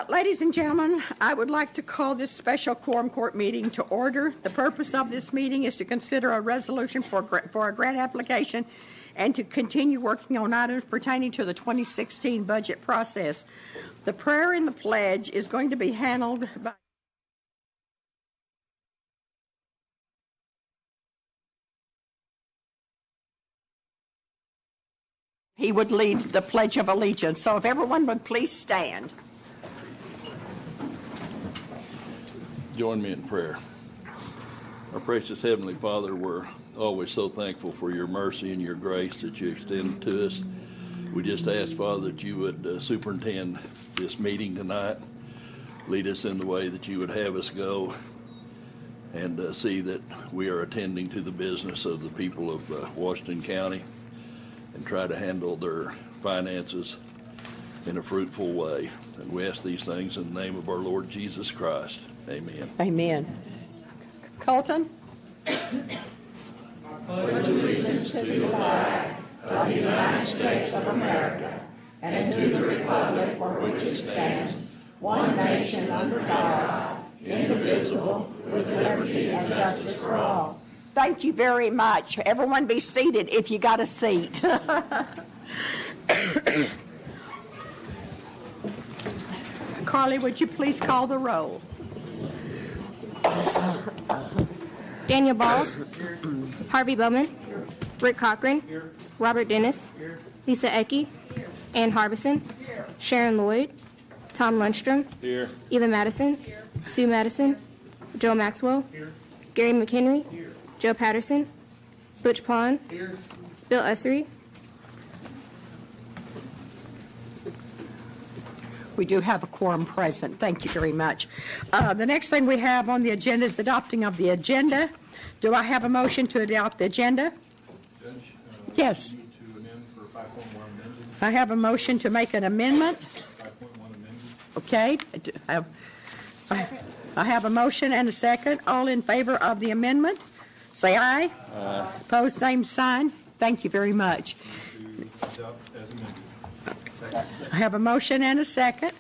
Ladies and gentlemen, I would like to call this special quorum court meeting to order. The purpose of this meeting is to consider a resolution for a grant application and to continue working on items pertaining to the 2016 budget process. The prayer and the pledge is going to be handled by he would lead the Pledge of Allegiance. So if everyone would please stand. Join me in prayer. Our precious Heavenly Father, we're always so thankful for your mercy and your grace that you extend to us. We just ask, Father, that you would superintend this meeting tonight, lead us in the way that you would have us go, and see that we are attending to the business of the people of Washington County and try to handle their finances in a fruitful way. And we ask these things in the name of our Lord Jesus Christ. Amen. Amen. Colton? I pledge allegiance to the flag of the United States of America and to the republic for which it stands, one nation under God, indivisible, with liberty and justice for all. Thank you very much. Everyone be seated if you got a seat. Carly, would you please call the roll? Daniel Balls, Harvey Bowman, Rick Cochran, Robert Dennis, Lisa Ecke, Ann Harbison, Sharon Lloyd, Tom Lundstrom, Eva Madison, Sue Madison, Joe Maxwell, Gary McHenry, Joe Patterson, Butch Pond, Bill Ussery. We do have a quorum present. Thank you very much. The next thing we have on the agenda is adopting of the agenda. Do I have a motion to adopt the agenda? Judge, yes. We need to amend for 5.1 amended. I have a motion to make an amendment. 5.1 amended. Okay. I have a motion and a second. All in favor of the amendment, say aye. Aye. Opposed, same sign. Thank you very much. To adopt as amended. I have a motion and a second.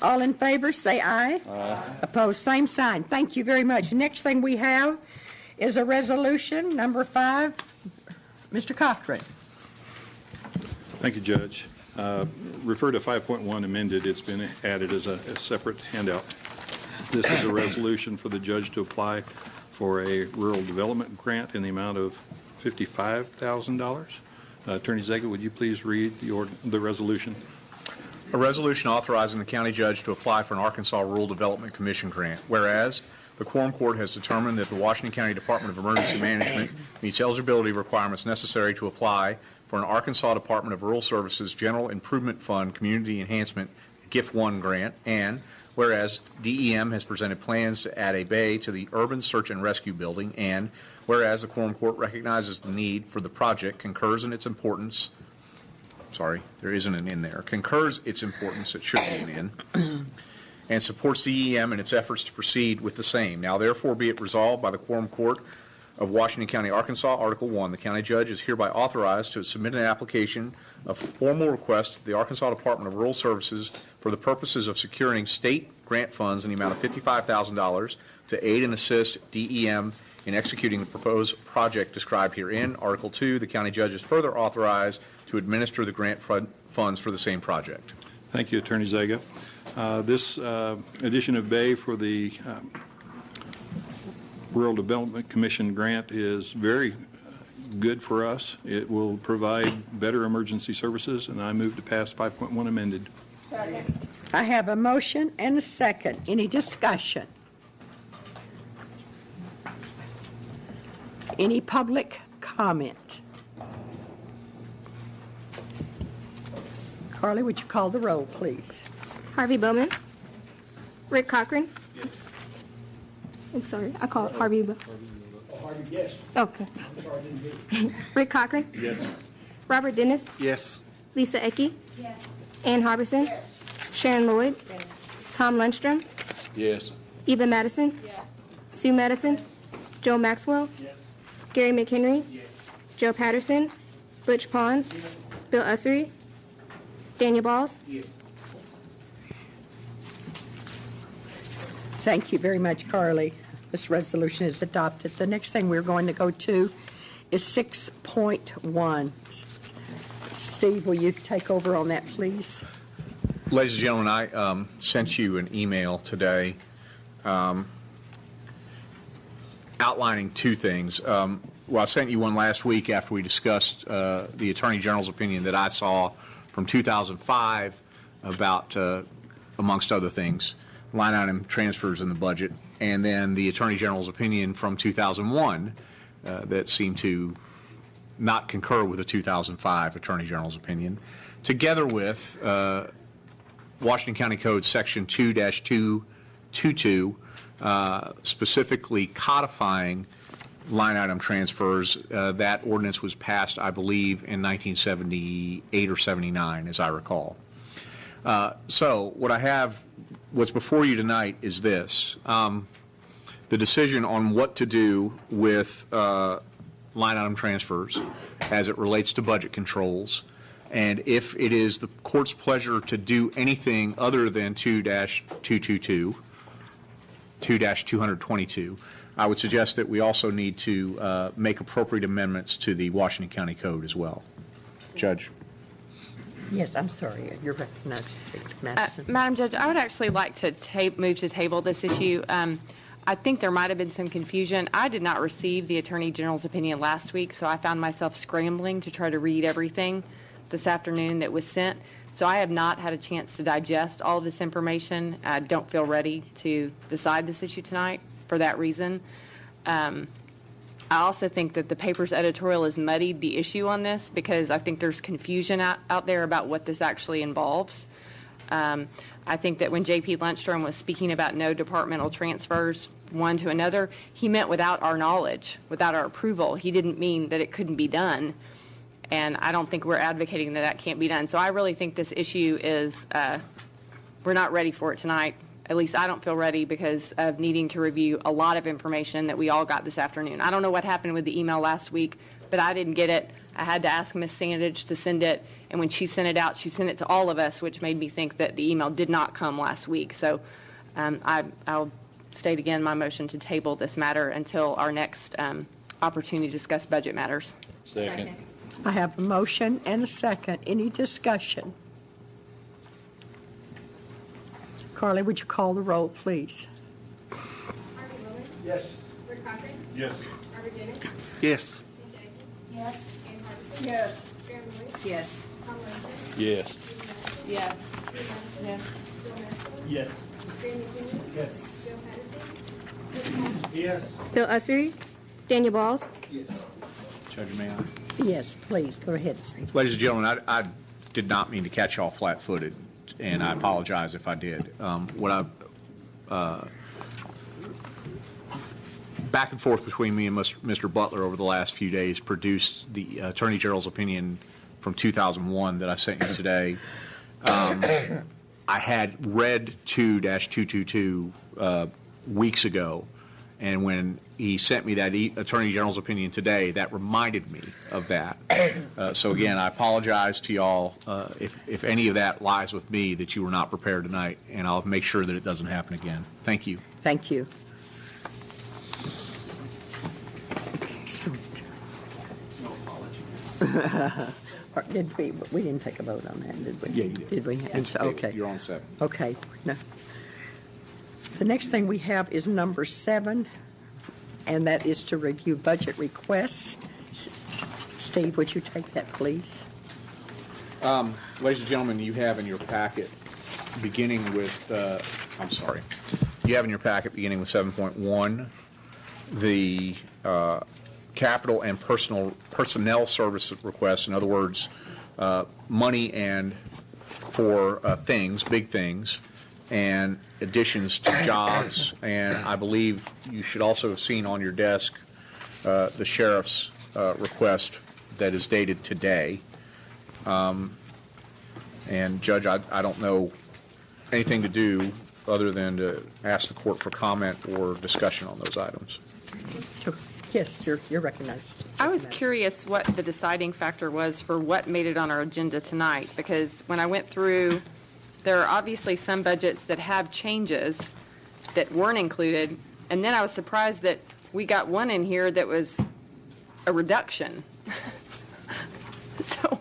All in favor, say aye. Aye. Opposed, same sign. Thank you very much. Next thing we have is a resolution, number 5. Mr. Cochran. Thank you, Judge. Refer to 5.1 amended. It's been added as a separate handout. This is a resolution for the judge to apply for a rural development grant in the amount of $55,000. Attorney Zega, would you please read the resolution? A resolution authorizing the county judge to apply for an Arkansas Rural Development Commission grant. Whereas the Quorum Court has determined that the Washington County Department of Emergency Management meets eligibility requirements necessary to apply for an Arkansas Department of Rural Services General Improvement Fund Community Enhancement GIF 1 grant, and whereas DEM has presented plans to add a bay to the Urban Search and Rescue Building, and whereas the Quorum Court recognizes the need for the project, concurs in its importance, there isn't an in there, concurs its importance, it should be an in, and supports DEM in its efforts to proceed with the same. Now therefore be it resolved by the Quorum Court of Washington County, Arkansas, Article 1, the county judge is hereby authorized to submit an application of formal request to the Arkansas Department of Rural Services for the purposes of securing state grant funds in the amount of $55,000 to aid and assist DEM in executing the proposed project described herein. Article 2, the county judge is further authorized to administer the grant funds for the same project. Thank you, Attorney Zega. This addition of bay for the Rural Development Commission grant is very good for us. It will provide better emergency services, and I move to pass 5.1 amended. Second. I have a motion and a second. Any discussion? Any public comment? Carly, would you call the roll, please? Harvey Bowman, Rick Cochran. Yes. I'm sorry, I called Harvey. Harvey, yes. Okay. I'm sorry, I didn't hear you. Rick Cochran. Yes. Robert Dennis. Yes. Lisa Ecke. Yes. Ann Harbison. Yes. Sharon Lloyd. Yes. Tom Lundstrom. Yes. Eva Madison. Yes. Sue Madison. Joe Maxwell. Yes. Gary McHenry. Yes. Joe Patterson. Butch Pond. Bill Ussery. Daniel Balls. Yes. Thank you very much, Carly. This resolution is adopted. The next thing we're going to go to is 6.1. Steve, will you take over on that, please? Ladies and gentlemen, I sent you an email today outlining two things. Well, I sent you one last week after we discussed the Attorney General's opinion that I saw from 2005 about, amongst other things, line item transfers in the budget, and then the Attorney General's opinion from 2001 that seemed to not concur with the 2005 Attorney General's opinion, together with Washington County Code Section 2-222, specifically codifying line item transfers. That ordinance was passed, I believe, in 1978 or 79, as I recall. So what's before you tonight is this. The decision on what to do with line item transfers as it relates to budget controls, and if it is the court's pleasure to do anything other than 2-222, I would suggest that we also need to make appropriate amendments to the Washington County Code as well. Judge. Yes, I'm sorry. You're recognized, Madison. Madam Judge, I would actually like to move to table this issue. I think there might have been some confusion. I did not receive the Attorney General's opinion last week, so I found myself scrambling to try to read everything this afternoon that was sent. So I have not had a chance to digest all of this information. I don't feel ready to decide this issue tonight for that reason. I also think that the paper's editorial has muddied the issue on this because I think there's confusion out there about what this actually involves. I think that when J.P. Lundstrom was speaking about no departmental transfers one to another, he meant without our knowledge, without our approval. He didn't mean that it couldn't be done. And I don't think we're advocating that that can't be done. So I really think this issue is, we're not ready for it tonight. At least I don't feel ready because of needing to review a lot of information that we all got this afternoon. I don't know what happened with the email last week, but I didn't get it. I had to ask Ms. Sandage to send it, and when she sent it out, she sent it to all of us, which made me think that the email did not come last week. So I'll state again my motion to table this matter until our next opportunity to discuss budget matters. Second. I have a motion and a second. Any discussion? Carly, would you call the roll, please? Yes. Rick Cochran? Yes. Robert Dennis? Yes. Yes. Ann Hardison? Yes. Sharon Lewis? Yes. Tom Lincoln? Yes. Yes. Yes. Bill Maxwell? Yes. Randy Junior? Yes. Bill Patterson? Yes. Bill Ussery? Daniel Balls? Yes. Judge, may I? Yes, please. Go ahead, Steve. Ladies and gentlemen, I did not mean to catch y'all flat-footed, and I apologize if I did. Back and forth between me and Mr. Butler over the last few days produced the Attorney General's opinion from 2001 that I sent you today. I had read 2-222 weeks ago, and when he sent me that Attorney General's opinion today, that reminded me of that. So again, I apologize to y'all if any of that lies with me that you were not prepared tonight, and I'll make sure that it doesn't happen again. Thank you. Thank you. No apologies. Did we didn't take a vote on that, did we? Yeah, you did. Did we? And so, okay. You're on 7. Okay. No. The next thing we have is number 7, and that is to review budget requests. Steve, would you take that, please? Ladies and gentlemen, you have in your packet, beginning with, you have in your packet beginning with 7.1, the capital and personnel service requests. In other words, money and for things, big things, and additions to jobs. And I believe you should also have seen on your desk the sheriff's request that is dated today. And Judge, I don't know anything to do other than to ask the court for comment or discussion on those items. Yes, you're recognized. I was curious what the deciding factor was for what made it on our agenda tonight, because when I went through, there are obviously some budgets that have changes that weren't included. And then I was surprised that we got one in here that was a reduction. So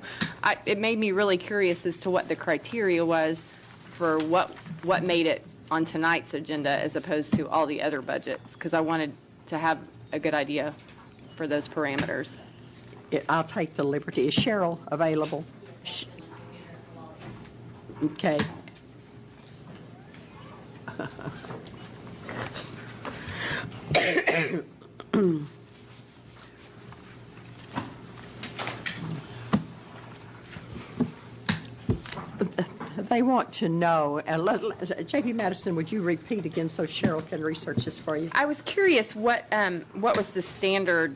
it made me really curious as to what the criteria was for what made it on tonight's agenda as opposed to all the other budgets, because I wanted to have a good idea for those parameters. I'll take the liberty. Is Cheryl available? Okay. They want to know, J.P. Madison, would you repeat again so Cheryl can research this for you? I was curious what was the standard,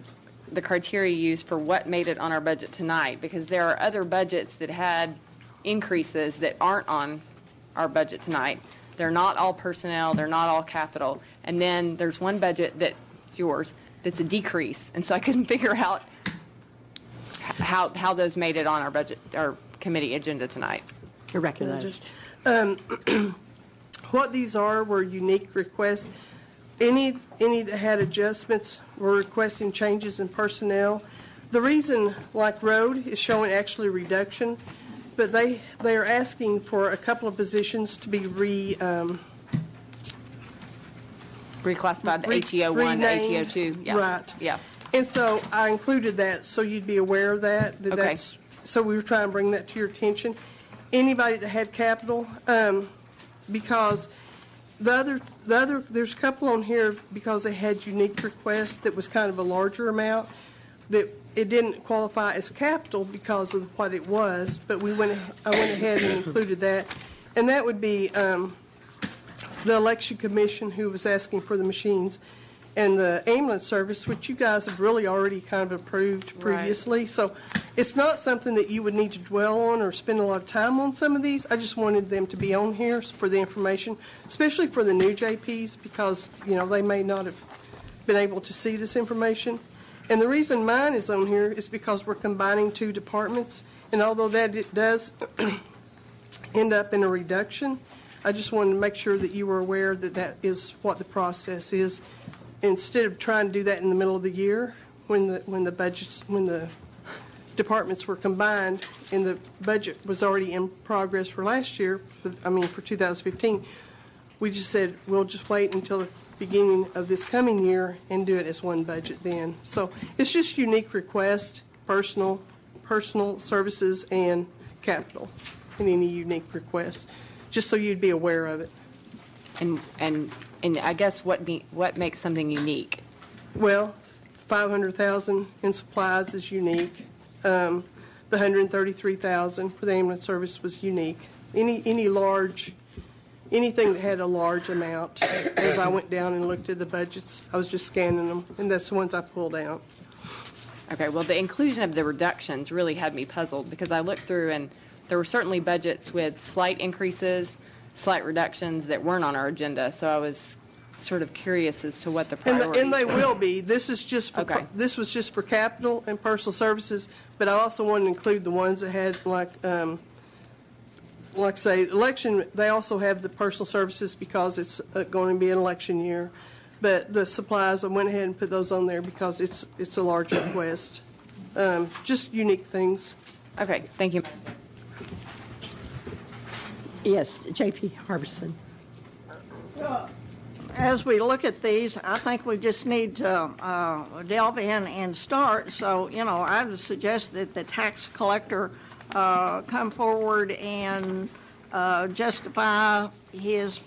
the criteria used for what made it on our budget tonight, because there are other budgets that had increases that aren't on our budget tonight. They're not all personnel, they're not all capital, and then there's one budget that's yours that's a decrease, and so I couldn't figure out how those made it on our budget, our committee agenda tonight. You're recognized. What these were unique requests. Any that had adjustments were requesting changes in personnel. The reason, like road, is showing actually a reduction, but they are asking for a couple of positions to be Reclassified the HEO1 to HEO2. Yeah. Right. Yeah. And so I included that so you'd be aware of that. Okay. So we were trying to bring that to your attention. Anybody that had capital, because the other, there's a couple on here because they had unique requests that was kind of a larger amount, that it didn't qualify as capital because of what it was, but I went ahead and included that. And that would be the election commission, who was asking for the machines, and the ambulance service, which you guys have really already kind of approved previously. Right. So it's not something that you would need to dwell on or spend a lot of time on some of these. I just wanted them to be on here for the information, especially for the new JPs, because, you know, they may not have been able to see this information. And the reason mine is on here is because we're combining two departments, and although that it does end up in a reduction, I just wanted to make sure that you were aware that that is what the process is. Instead of trying to do that in the middle of the year, when the departments were combined and the budget was already in progress for last year, for 2015, we just said we'll just wait until the beginning of this coming year and do it as one budget then. So it's just unique requests, personal services, and capital, and any unique requests, just so you'd be aware of it. And I guess what makes something unique? Well, $500,000 in supplies is unique. The $133,000 for the ambulance service was unique. Anything that had a large amount, as I went down and looked at the budgets, I was just scanning them, and that's the ones I pulled out. Okay, well, the inclusion of the reductions really had me puzzled, because I looked through and there were certainly budgets with slight increases, slight reductions that weren't on our agenda, so I was sort of curious as to what the priorities and they were. will be. This is just for this was just for capital and personal services, but I also wanted to include the ones that had like say election. They also have the personal services because it's going to be an election year, but the supplies, I went ahead and put those on there because it's a large request. Just unique things. Okay, thank you. Yes, J.P. Harbison. As we look at these, I think we just need to delve in and start. So, I would suggest that the tax collector come forward and justify his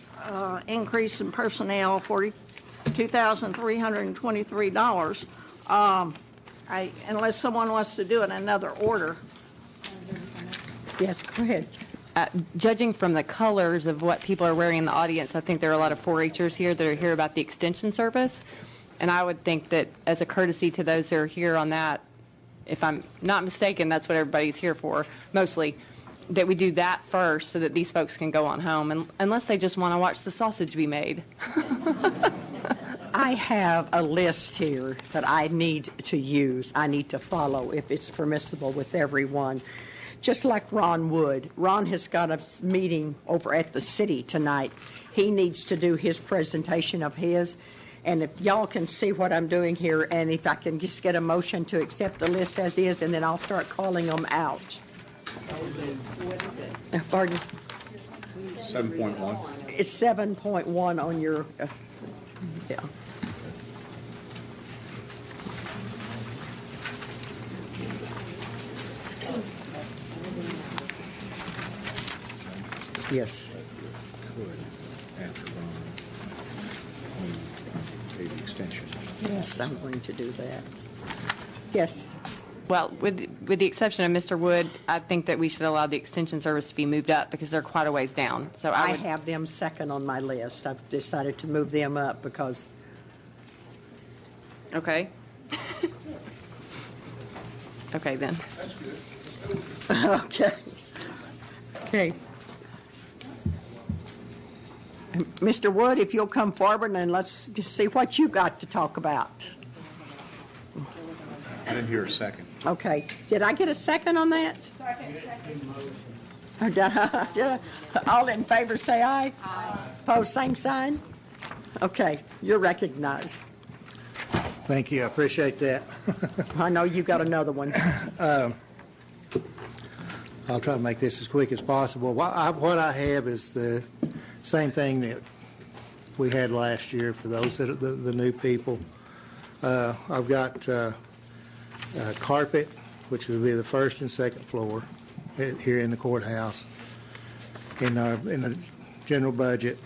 increase in personnel, $42,323. Unless someone wants to do it in another order. Yes, go ahead. Judging from the colors of what people are wearing in the audience, I think there are a lot of 4-Hers here that are here about the extension service. And I would think that as a courtesy to those that are here on that, if I'm not mistaken, that's what everybody's here for, mostly, that we do that first so that these folks can go on home, and, unless they just want to watch the sausage be made. I have a list here that I need to use. I need to follow if it's permissible with everyone. just like Ron Wood. Ron has got a meeting over at the city tonight. He needs to do his presentation of his. And if y'all can see what I'm doing here, and if I can just get a motion to accept the list as is, and then I'll start calling them out. Pardon? 7.1. It's 7.1 on your, yeah. Yes. Yes, I'm going to do that. Yes. Well, with the exception of Mr. Wood, I think that we should allow the extension service to be moved up because they're quite a ways down. So I would have them second on my list. I've decided to move them up because, Okay. Okay, then. okay. Okay. Mr. Wood, if you'll come forward and let's see what you got to talk about. I didn't hear a second. Okay. Did I get a second on that? Second. All in favor say aye. Aye. Opposed, same sign. Okay, you're recognized. Thank you, I appreciate that. I know you got another one. I'll try to make this as quick as possible. What I have is the same thing that we had last year for those that are the new people. I've got carpet, which would be the first and second floor here in the courthouse, in the general budget,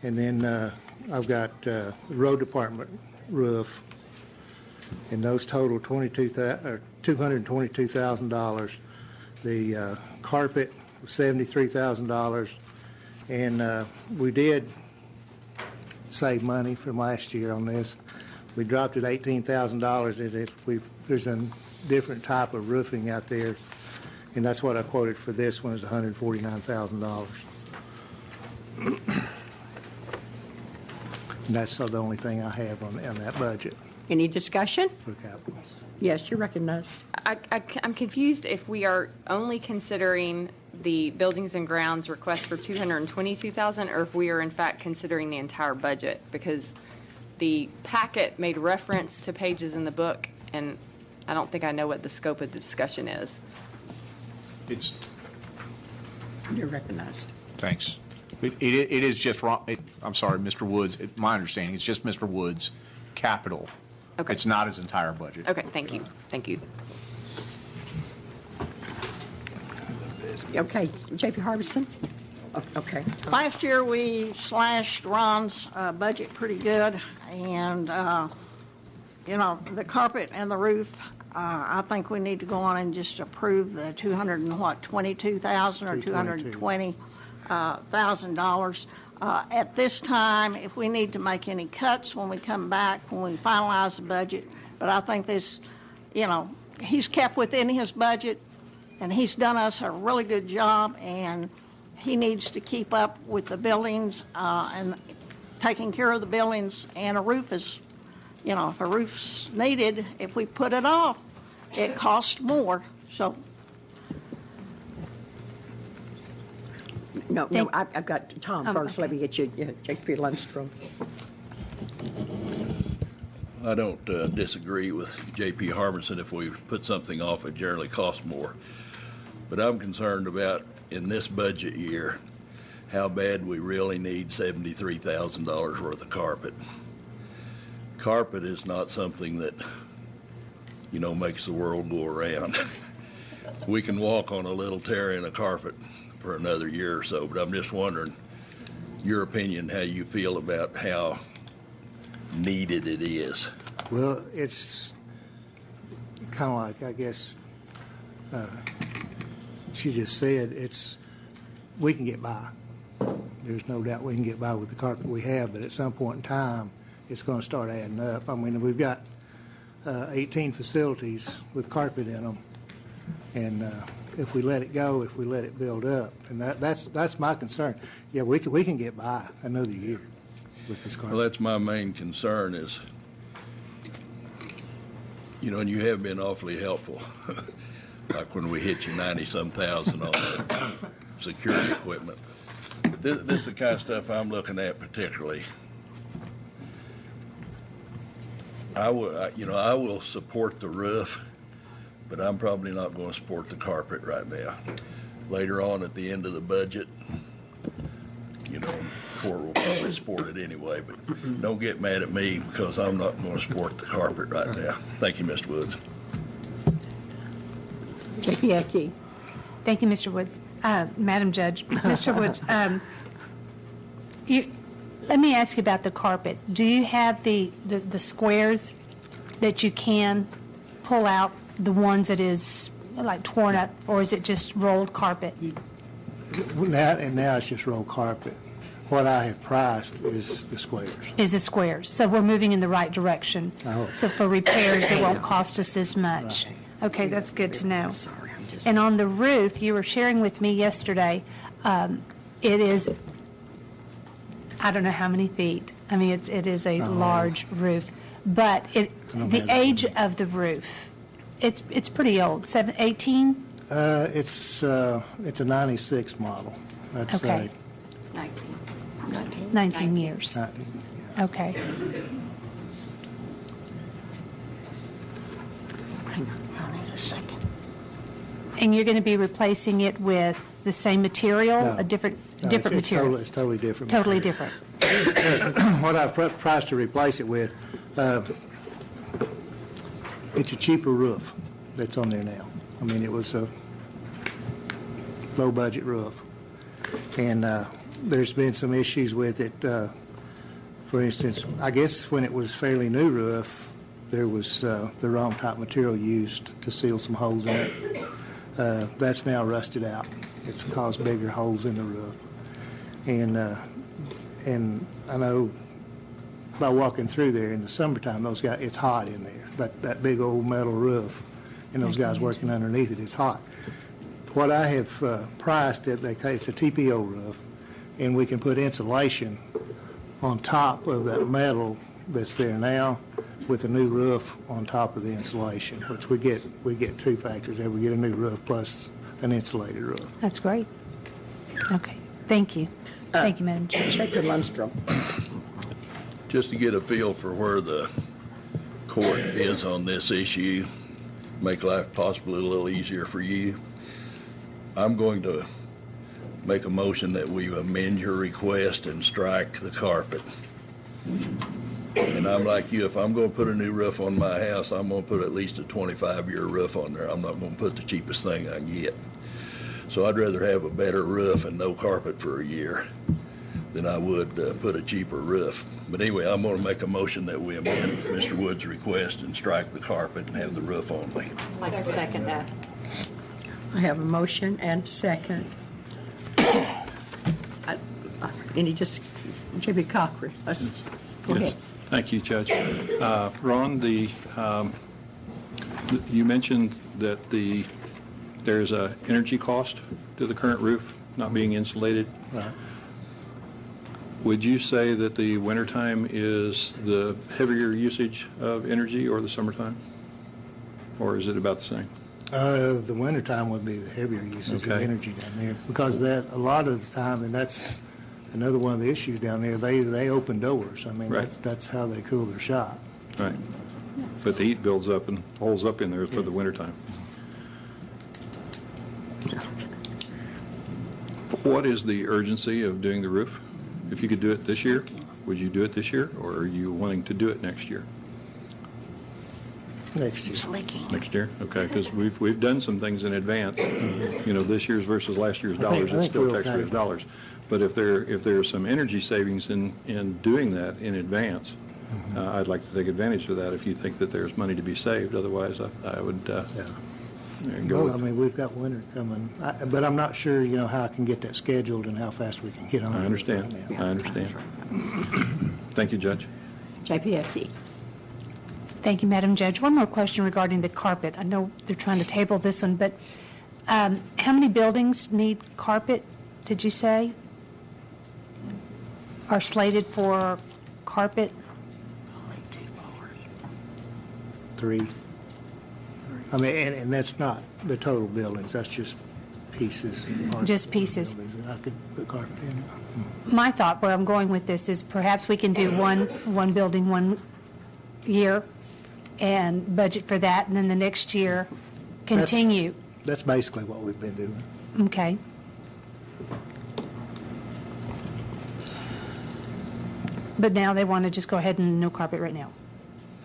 and then I've got road department roof, and those total $222,000. The carpet was $73,000, and we did save money from last year on this. We dropped it $18,000 there's a different type of roofing out there, and that's what I quoted for this one is $149,000. And that's the only thing I have on that budget Any discussion? for capital. Yes, you're recognized. I'm confused if we are only considering the buildings and grounds request for $222,000 or if we are in fact considering the entire budget, because the packet made reference to pages in the book, and I don't think I know what the scope of the discussion is. You're recognized. Thanks. It is just, I'm sorry, Mr. Woods, my understanding, it's just Mr. Woods' capital. Okay. It's not his entire budget. Okay, thank you. Thank you. Okay, J.P. Harbison? Okay. Last year, we slashed Ron's budget pretty good, and, the carpet and the roof, I think we need to go on and just approve the $222,000 or $220,000. At this time, if we need to make any cuts when we come back, when we finalize the budget, but I think this, he's kept within his budget, and he's done us a really good job, and he needs to keep up with the buildings and taking care of the buildings, and a roof is, if a roof's needed, if we put it off, it costs more, so. No, I've got Tom first. Okay. Let me get you, J.P. Lundstrom. I don't disagree with J.P. Harbison. If we put something off, it generally costs more. But I'm concerned about, in this budget year, how bad we really need $73,000 worth of carpet. Carpet is not something that, makes the world go around. We can walk on a little tear in a carpet for another year or so, but I'm just wondering your opinion, how you feel about how needed it is. Well, it's kind of like, I guess, she just said, we can get by. There's no doubt we can get by with the carpet we have, but at some point in time, it's going to start adding up. I mean, we've got 18 facilities with carpet in them, and if we let it go, if we let it build up, and that's my concern. Yeah, we can get by another year with this carpet. Well, that's my main concern is, and you have been awfully helpful like when we hit you 90-some thousand on the security equipment. This is the kind of stuff I'm looking at particularly. I will support the roof, but I'm probably not going to support the carpet right now. Later on at the end of the budget, court will probably support it anyway, but don't get mad at me because I'm not going to support the carpet right now. Thank you, Mr. Woods. JP. Thank you, Mr. Woods. Madam Judge, Mr. Woods, let me ask you about the carpet. Do you have the squares that you can pull out, the ones that is like torn up, or is it just rolled carpet? Now it's just rolled carpet. What I have priced is the squares. Is the squares. So we're moving in the right direction. I hope. So for repairs, it won't cost us as much. Right. Okay, that's good to know. And on the roof, you were sharing with me yesterday, it is, I don't know how many feet. I mean, it is a large roof. But the age of the roof, it's pretty old, 18? It's a 96 model. That's Okay. 19 years. 19, yeah. Okay. I need a second. And you're going to be replacing it with the same material, No. a different No, material? It's totally different. Totally material. different. What I've priced to replace it with, it's a cheaper roof that's on there now. I mean, it was a low-budget roof. And there's been some issues with it. For instance, I guess when it was fairly new roof, there was the wrong type material used to seal some holes in it. That's now rusted out. It's caused bigger holes in the roof. And I know by walking through there in the summertime, it's hot in there. That big old metal roof, and those guys working underneath it, it's hot. What I have priced it, it's a TPO roof, and we can put insulation on top of that metal that's there now with a new roof on top of the insulation, which we get two factors there. We get a new roof plus an insulated roof. That's great. Okay. Thank you. Thank you, Madam Chair. Secretary Lundstrom. Just to get a feel for where the court is on this issue, make life possibly a little easier for you, I'm going to make a motion that we amend your request and strike the carpet. And I'm like you, if I'm going to put a new roof on my house, I'm going to put at least a 25-year roof on there. I'm not going to put the cheapest thing I can get. So I'd rather have a better roof and no carpet for a year than I would put a cheaper roof. But anyway, I'm going to make a motion that we amend Mr. Wood's request and strike the carpet and have the roof only. I second that. I have a motion and a second. J.B. Cochran, go ahead. Thank you, Judge. Ron, you mentioned that there's a energy cost to the current roof not being insulated. Right. Would you say that the wintertime is the heavier usage of energy or the summertime? Or is it about the same? The wintertime would be the heavier usage of Okay. energy down there because that a lot of the time, and that's another one of the issues down there. They open doors. I mean, Right. that's how they cool their shop. Right. But the heat builds up and holds up in there for the wintertime. What is the urgency of doing the roof? If you could do it this year, would you do it this year, or are you wanting to do it next year? Next year. It's leaking. Next year? Okay, because we've done some things in advance. You know, this year's versus last year's dollars, I it's think still we're taxpayers' okay. dollars. But if there's some energy savings in doing that in advance, I'd like to take advantage of that if you think that there's money to be saved. Otherwise, I would go Well, with. I mean, we've got winter coming, but I'm not sure, how I can get that scheduled and how fast we can get on it. I understand. right now. I understand. Thank you, Judge. J.P. Ecke. Thank you, Madam Judge. One more question regarding the carpet. I know they're trying to table this one, but how many buildings need carpet, did you say? Are slated for carpet? 3. I mean, and that's not the total buildings, that's just pieces. Just pieces. Buildings that I could put carpet in. My thought, where I'm going with this, is perhaps we can do one building 1 year and budget for that, and then the next year continue. That's basically what we've been doing. Okay. But now they want to just go ahead and no carpet right now.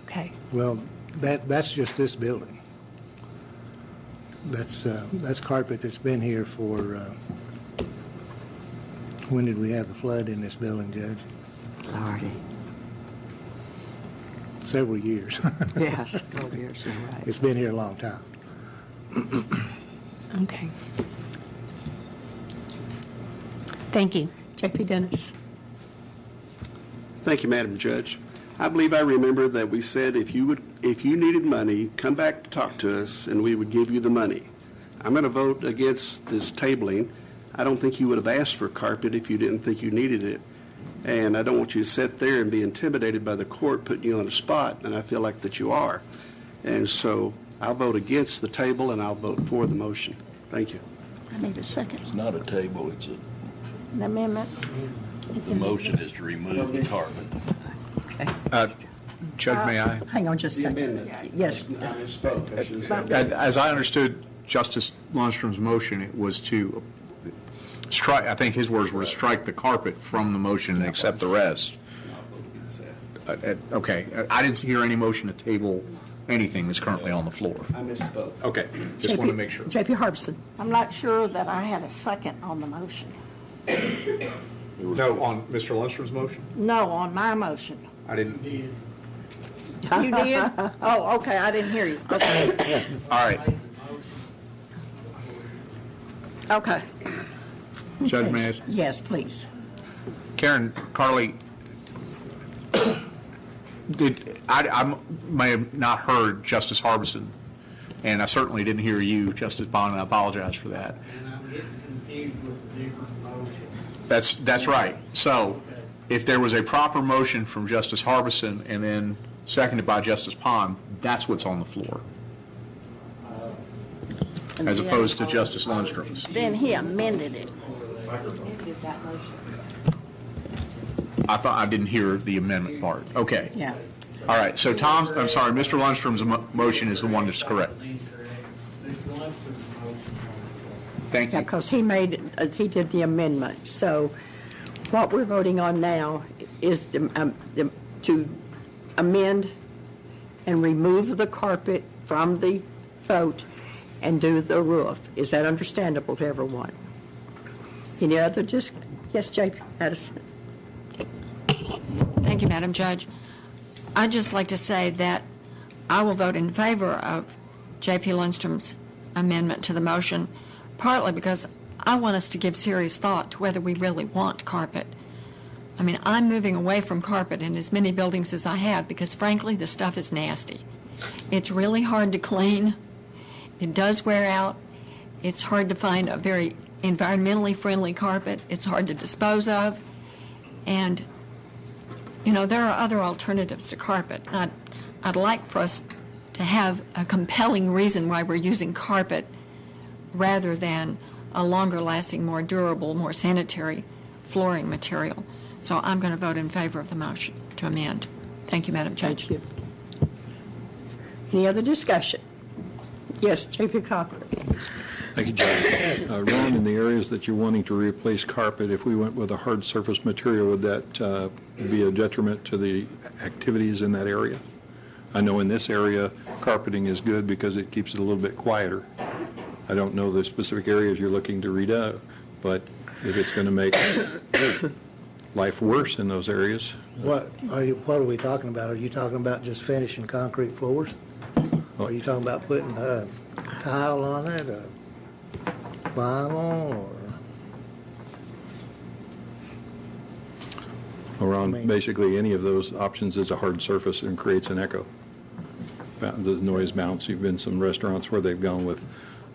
Okay. Well, that's just this building. That's carpet that's been here for, when did we have the flood in this building, Judge? Lordy. Several years. Yes, 12 years, you're right. It's been here a long time. Okay. Thank you. J.P. Dennis. Thank you, Madam Judge. I believe I remember that we said if you needed money, come back to talk to us and we would give you the money. I'm going to vote against this tabling. I don't think you would have asked for carpet if you didn't think you needed it. And I don't want you to sit there and be intimidated by the court putting you on the spot, and I feel like that you are. And so I'll vote against the table and I'll vote for the motion. Thank you. I need a second. It's not a table, it's An amendment? the motion is to remove the carpet. Judge, may I? Hang on just a second. Yes. I misspoke. I should have said As I understood Justice Lundstrom's motion, it was to strike, I think his words were to strike the carpet from the motion and accept the rest. Okay, I didn't hear any motion to table anything that's currently on the floor. I misspoke. Okay, just want to make sure. J.P. Harbison. I'm not sure that I had a second on the motion. No, on Mr. Lundstrom's motion? No, on my motion. I didn't. You did? Oh, okay, I didn't hear you. Okay. All right. Okay. Judge, may I? Yes, please. Karen, Carly, I may have not heard Justice Harbison, and I certainly didn't hear you, Justice Bond, and I apologize for that. And I'm getting confused with the different motions. That's right. So if there was a proper motion from Justice Harbison and then seconded by Justice Pond, that's what's on the floor, as opposed to Justice Lundstrom's. Then he amended it. I thought I didn't hear the amendment part. Okay. Yeah. All right. So Mr. Lundstrom's motion is the one that's correct. Thank Yeah, you. because he did the amendment. So what we're voting on now is to amend and remove the carpet from the vote and do the roof. Is that understandable to everyone? Any other yes, J.P. Addison. Thank you, Madam Judge. I'd just like to say that I will vote in favor of J.P. Lundstrom's amendment to the motion, partly because I want us to give serious thought to whether we really want carpet. I mean, I'm moving away from carpet in as many buildings as I have because, frankly, the stuff is nasty. It's really hard to clean. It does wear out. It's hard to find a very environmentally friendly carpet. It's hard to dispose of. And, you know, there are other alternatives to carpet. I'd like for us to have a compelling reason why we're using carpet rather than a longer-lasting, more durable, more sanitary flooring material. So I'm going to vote in favor of the motion to amend. Thank you, Madam Judge. Thank you. Any other discussion? Yes, J.P. Cochran. Thank you, Judge. Ron, in the areas that you're wanting to replace carpet, if we went with a hard surface material, would that be a detriment to the activities in that area? I know in this area, carpeting is good because it keeps it a little bit quieter. I don't know the specific areas you're looking to redo, but if it's going to make life worse in those areas. What are we talking about? Are you talking about just finishing concrete floors? Or are you talking about putting a tile on it, or vinyl, or? Around basically any of those options is a hard surface and creates an echo. The noise bounce. You've been some restaurants where they've gone with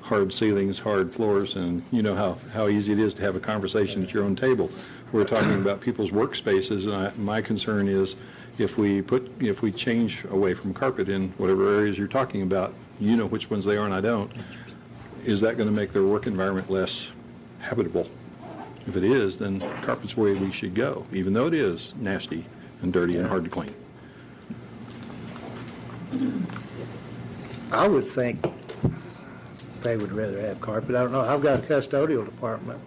hard ceilings, hard floors, and you know how easy it is to have a conversation at your own table we're talking about people's workspaces, and my concern is if we change away from carpet in whatever areas you're talking about, you know which ones they are and I don't, is that going to make their work environment less habitable? If it is, then carpet's the way we should go, even though it is nasty and dirty and hard to clean. I would think they would rather have carpet. I don't know. I've got a custodial department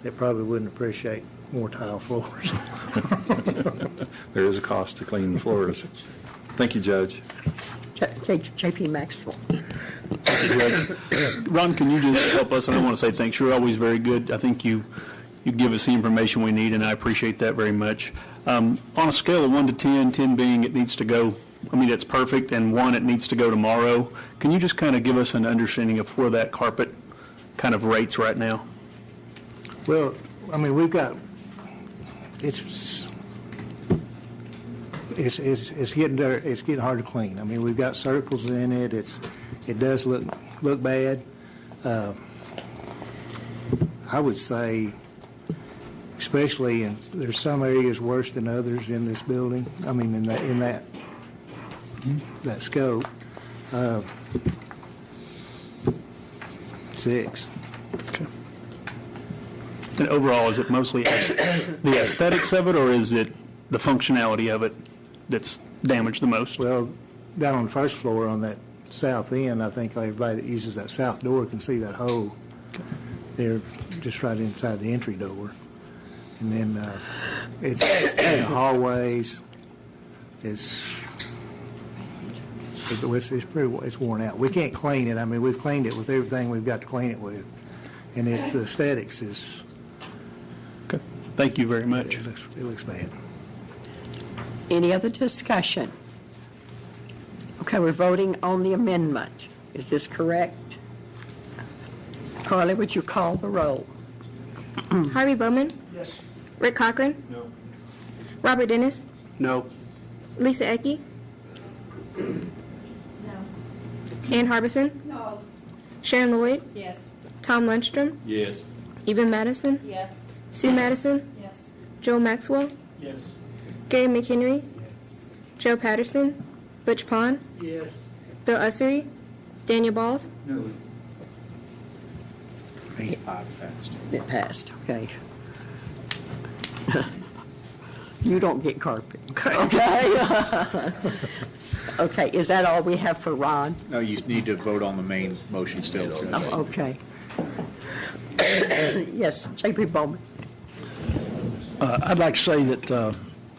that probably wouldn't appreciate more tile floors. There is a cost to clean the floors. Thank you, Judge. J.P. Maxwell. Judge. Ron, can you just help us? I don't want to say thanks. You're always very good. I think you give us the information we need, and I appreciate that very much. On a scale of 1 to 10, 10 being it needs to go, I mean, it's perfect, and 1, it needs to go tomorrow. Can you just kind of give us an understanding of where that carpet kind of rates right now? Well, I mean, we've got, it's getting there, it's getting hard to clean. I mean, we've got circles in it. It does look bad. I would say, especially there's some areas worse than others in this building. I mean, in that scope. 6. Okay. And overall, is it mostly the aesthetics of it, or is it the functionality of it that's damaged the most? Well, down on the first floor on that south end, I think everybody that uses that south door can see that hole. They're just right inside the entry door. And then it's in the hallways. It's worn out. We can't clean it. I mean, we've cleaned it with everything we've got to clean it with. And its aesthetics is... Okay. Thank you very much. It looks bad. Any other discussion? Okay, we're voting on the amendment. Is this correct? Carly, would you call the roll? Harvey Bowman? Yes. Rick Cochran? No. Robert Dennis? No. Lisa Ecke? Ann Harbison? No. Sharon Lloyd? Yes. Tom Lundstrom? Yes. Eva Madison? Yes. Sue Madison? Yes. Joel Maxwell? Yes. Gary McHenry? Joe Patterson? Butch Pond? Yes. Bill Ussery? Daniel Balls? No. It passed, okay. You don't get carpet. Okay. Okay, is that all we have for Ron? No, you need to vote on the main motion still. Oh, okay. Yes, J.P. Bowman. I'd like to say that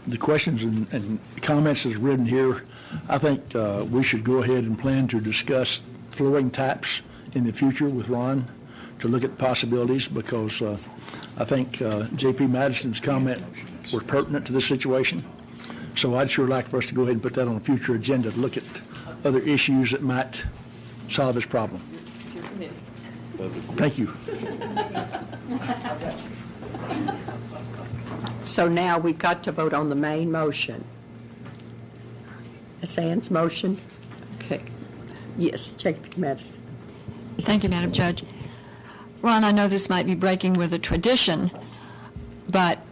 the questions and comments as written here, I think we should go ahead and plan to discuss flooring types in the future with Ron to look at the possibilities, because I think J.P. Madison's comment were pertinent to this situation. So I'd sure like for us to go ahead and put that on a future agenda to look at other issues that might solve this problem. Thank you. So now we've got to vote on the main motion. That's Ann's motion? Okay. Yes, J.P. Madison. Thank you, Madam Judge. Ron, I know this might be breaking with a tradition, but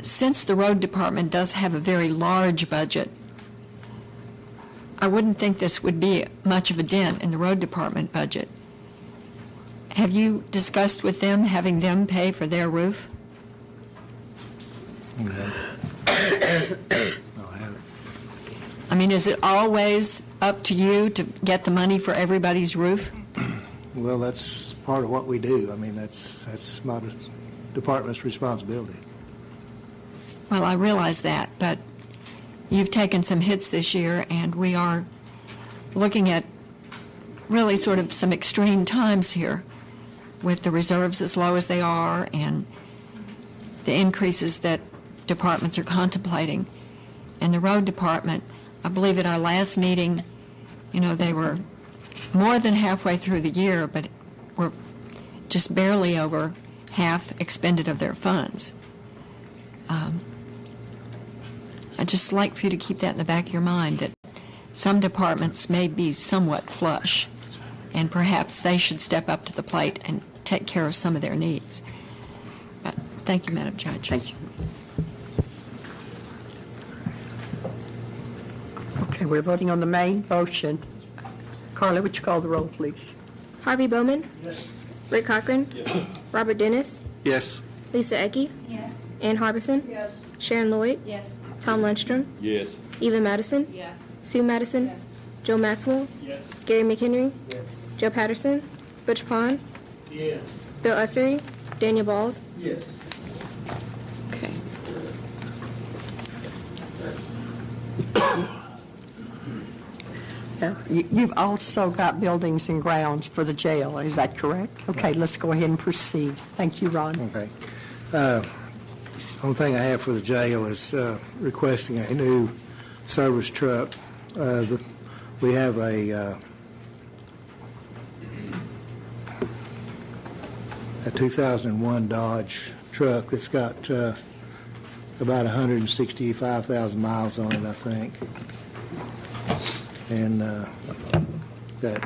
since the road department does have a very large budget, I wouldn't think this would be much of a dent in the road department budget. Have you discussed with them having them pay for their roof? I mean, is it always up to you to get the money for everybody's roof? Well, that's part of what we do. I mean, that's my department's responsibility. Well, I realize that, but you've taken some hits this year, and we are looking at really sort of some extreme times here with the reserves as low as they are and the increases that departments are contemplating. And the road department, I believe at our last meeting, you know, they were more than halfway through the year, but were just barely over half expended of their funds. I'd just like for you to keep that in the back of your mind, that some departments may be somewhat flush, and perhaps they should step up to the plate and take care of some of their needs. Thank you, Madam Judge. Thank you. Okay, we're voting on the main motion. Carla, would you call the roll, please? Harvey Bowman? Yes. Rick Cochran? Robert Dennis? Yes. Lisa Ecke? Yes. Ann Harbison? Yes. Sharon Lloyd? Yes. Tom Lundstrom? Yes. Eva Madison? Yes. Sue Madison? Yes. Joe Maxwell? Yes. Gary McHenry? Yes. Joe Patterson? Butch Pond? Yes. Bill Ussery? Daniel Balls? Yes. Okay. You've also got buildings and grounds for the jail, is that correct? Okay, let's go ahead and proceed. Thank you, Ron. Okay. Only thing I have for the jail is requesting a new service truck. We have a 2001 Dodge truck that's got about 165,000 miles on it, I think. And that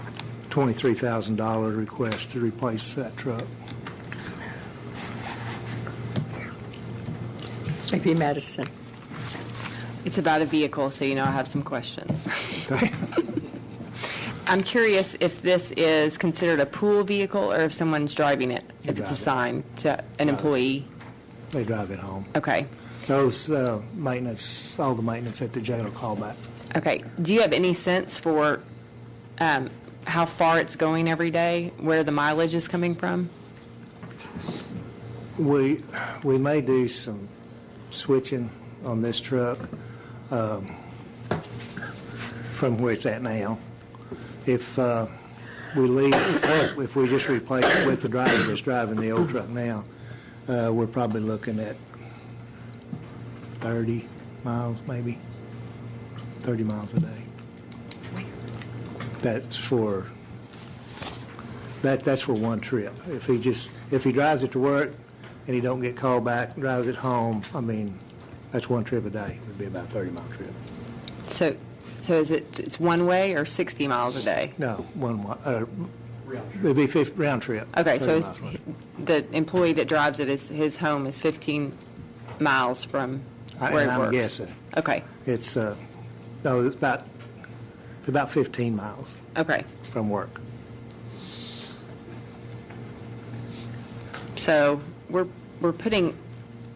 $23,000 request to replace that truck. J.P. Madison. It's about a vehicle, so you know I have some questions. I'm curious if this is considered a pool vehicle or if someone's driving it, if it's assigned to an employee. They drive it home. Okay. Those maintenance, all the maintenance at the jail will call back. Okay. Do you have any sense for how far it's going every day, where the mileage is coming from? We may do some switching on this truck from where it's at now. If we leave, if we just replace it with the driver that's driving the old truck now, we're probably looking at 30 miles, maybe 30 miles a day. That's for one trip. If he drives it to work and he don't get called back, drives it home, I mean, that's one trip a day. It would be about a 30-mile trip. So is it's one way or 60 miles a day? No, it'd be round trip. Okay, so 30 miles. the employee that drives it, his home is 15 miles from where he works? I'm guessing. Okay. It's about 15 miles. Okay. From work. So we're putting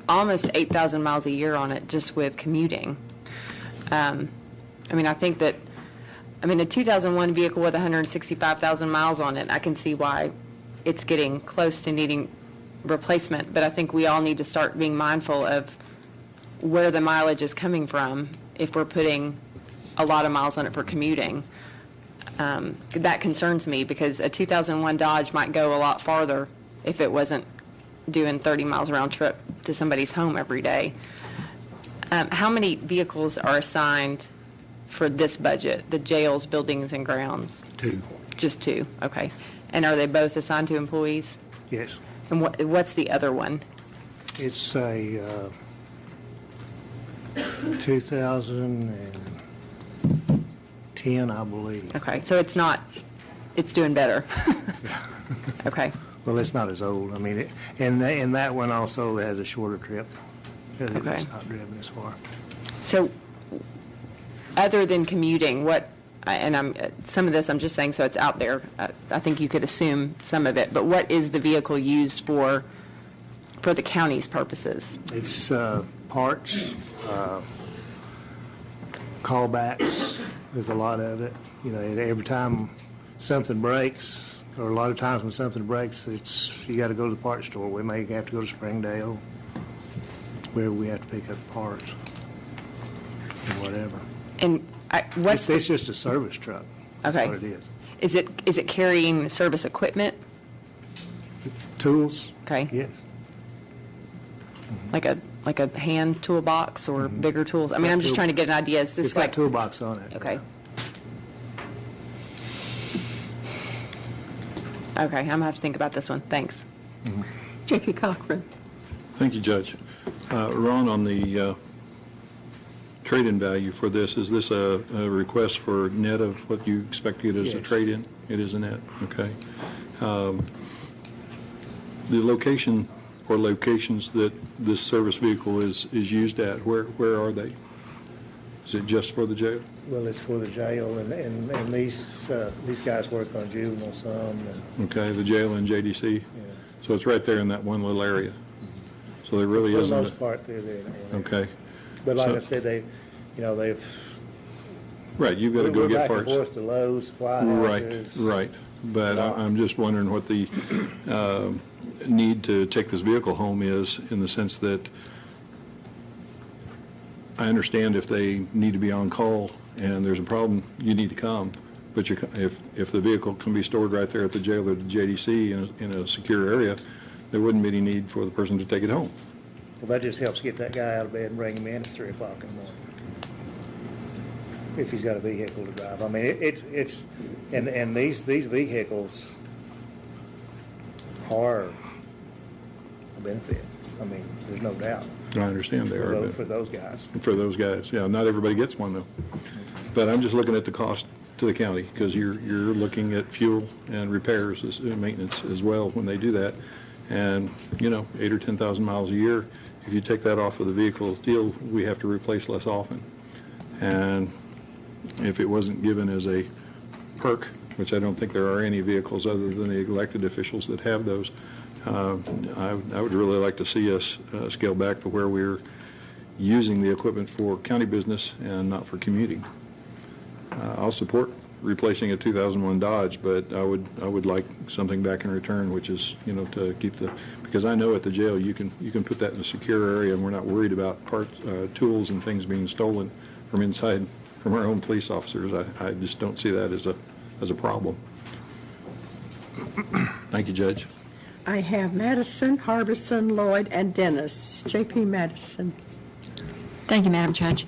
almost 8,000 miles a year on it just with commuting. I mean, I think that, a 2001 vehicle with 165,000 miles on it, I can see why it's getting close to needing replacement, but I think we all need to start being mindful of where the mileage is coming from if we're putting a lot of miles on it for commuting. That concerns me because a 2001 Dodge might go a lot farther if it wasn't doing 30 miles round trip to somebody's home every day. How many vehicles are assigned for this budget, the jails, buildings, and grounds? 2. Just 2, okay. And are they both assigned to employees? Yes. And what's the other one? It's a 2010, I believe. Okay, so it's doing better. Okay. Well, it's not as old. I mean, and that one also has a shorter trip. Okay. It's not driven as far. So, other than commuting, some of this I'm just saying so it's out there. I think you could assume some of it, but what is the vehicle used for the county's purposes? It's parts, callbacks. There's a lot of it. You know, every time something breaks, or a lot of times when something breaks, you got to go to the parts store. We may have to go to Springdale, where we have to pick up parts or whatever. And it's just a service truck. That's okay. what it is. Is it carrying service equipment? Tools? Okay. Yes. Like a hand toolbox or bigger tools? I mean, I'm just trying to get an idea. Is this it's got a toolbox on it. Okay. Okay, I'm going to have to think about this one. Thanks. J.P. Cochran. Thank you, Judge. Ron, on the trade-in value for this, is this a request for net of what you expect to get as a trade-in? It is a net, okay. The location or locations that this service vehicle is used at? Where are they? Is it just for the jail? Well, it's for the jail, and these guys work on juvenile some. And, Okay, the jail and JDC? yeah. So it's right there in that one little area? So there really For isn't? the most part, they're there. Okay. But like So- I said, they've. Right, you've got to go we're get back parts. and forth to Lowe's, supply Right, houses. right. But I'm just wondering what the need to take this vehicle home is, in the sense that I understand if they need to be on call and there's a problem, you need to come. But if the vehicle can be stored right there at the jail or the JDC in a secure area, there wouldn't be any need for the person to take it home. Well, that just helps get that guy out of bed and bring him in at 3 o'clock in the morning. If he's got a vehicle to drive. I mean, and these vehicles are a benefit. I mean, there's no doubt. I understand they are. For those guys. For those guys, yeah. Not everybody gets one, though. But I'm just looking at the cost to the county, because you're looking at fuel and repairs and maintenance as well when they do that. And, 8,000 or 10,000 miles a year, if you take that off of the vehicle deal, we have to replace less often. And if it wasn't given as a perk, which I don't think there are any vehicles other than the elected officials that have those, I would really like to see us scale back to where we're using the equipment for county business and not for commuting. I'll support replacing a 2001 Dodge, but I would like something back in return, which is, to keep because I know at the jail you can put that in a secure area, and we're not worried about parts, tools and things being stolen from inside from our own police officers. I just don't see that as a problem. Thank you, Judge. I have Madison, Harbison, Lloyd, and Dennis. J.P. Madison. Thank you, Madam Judge.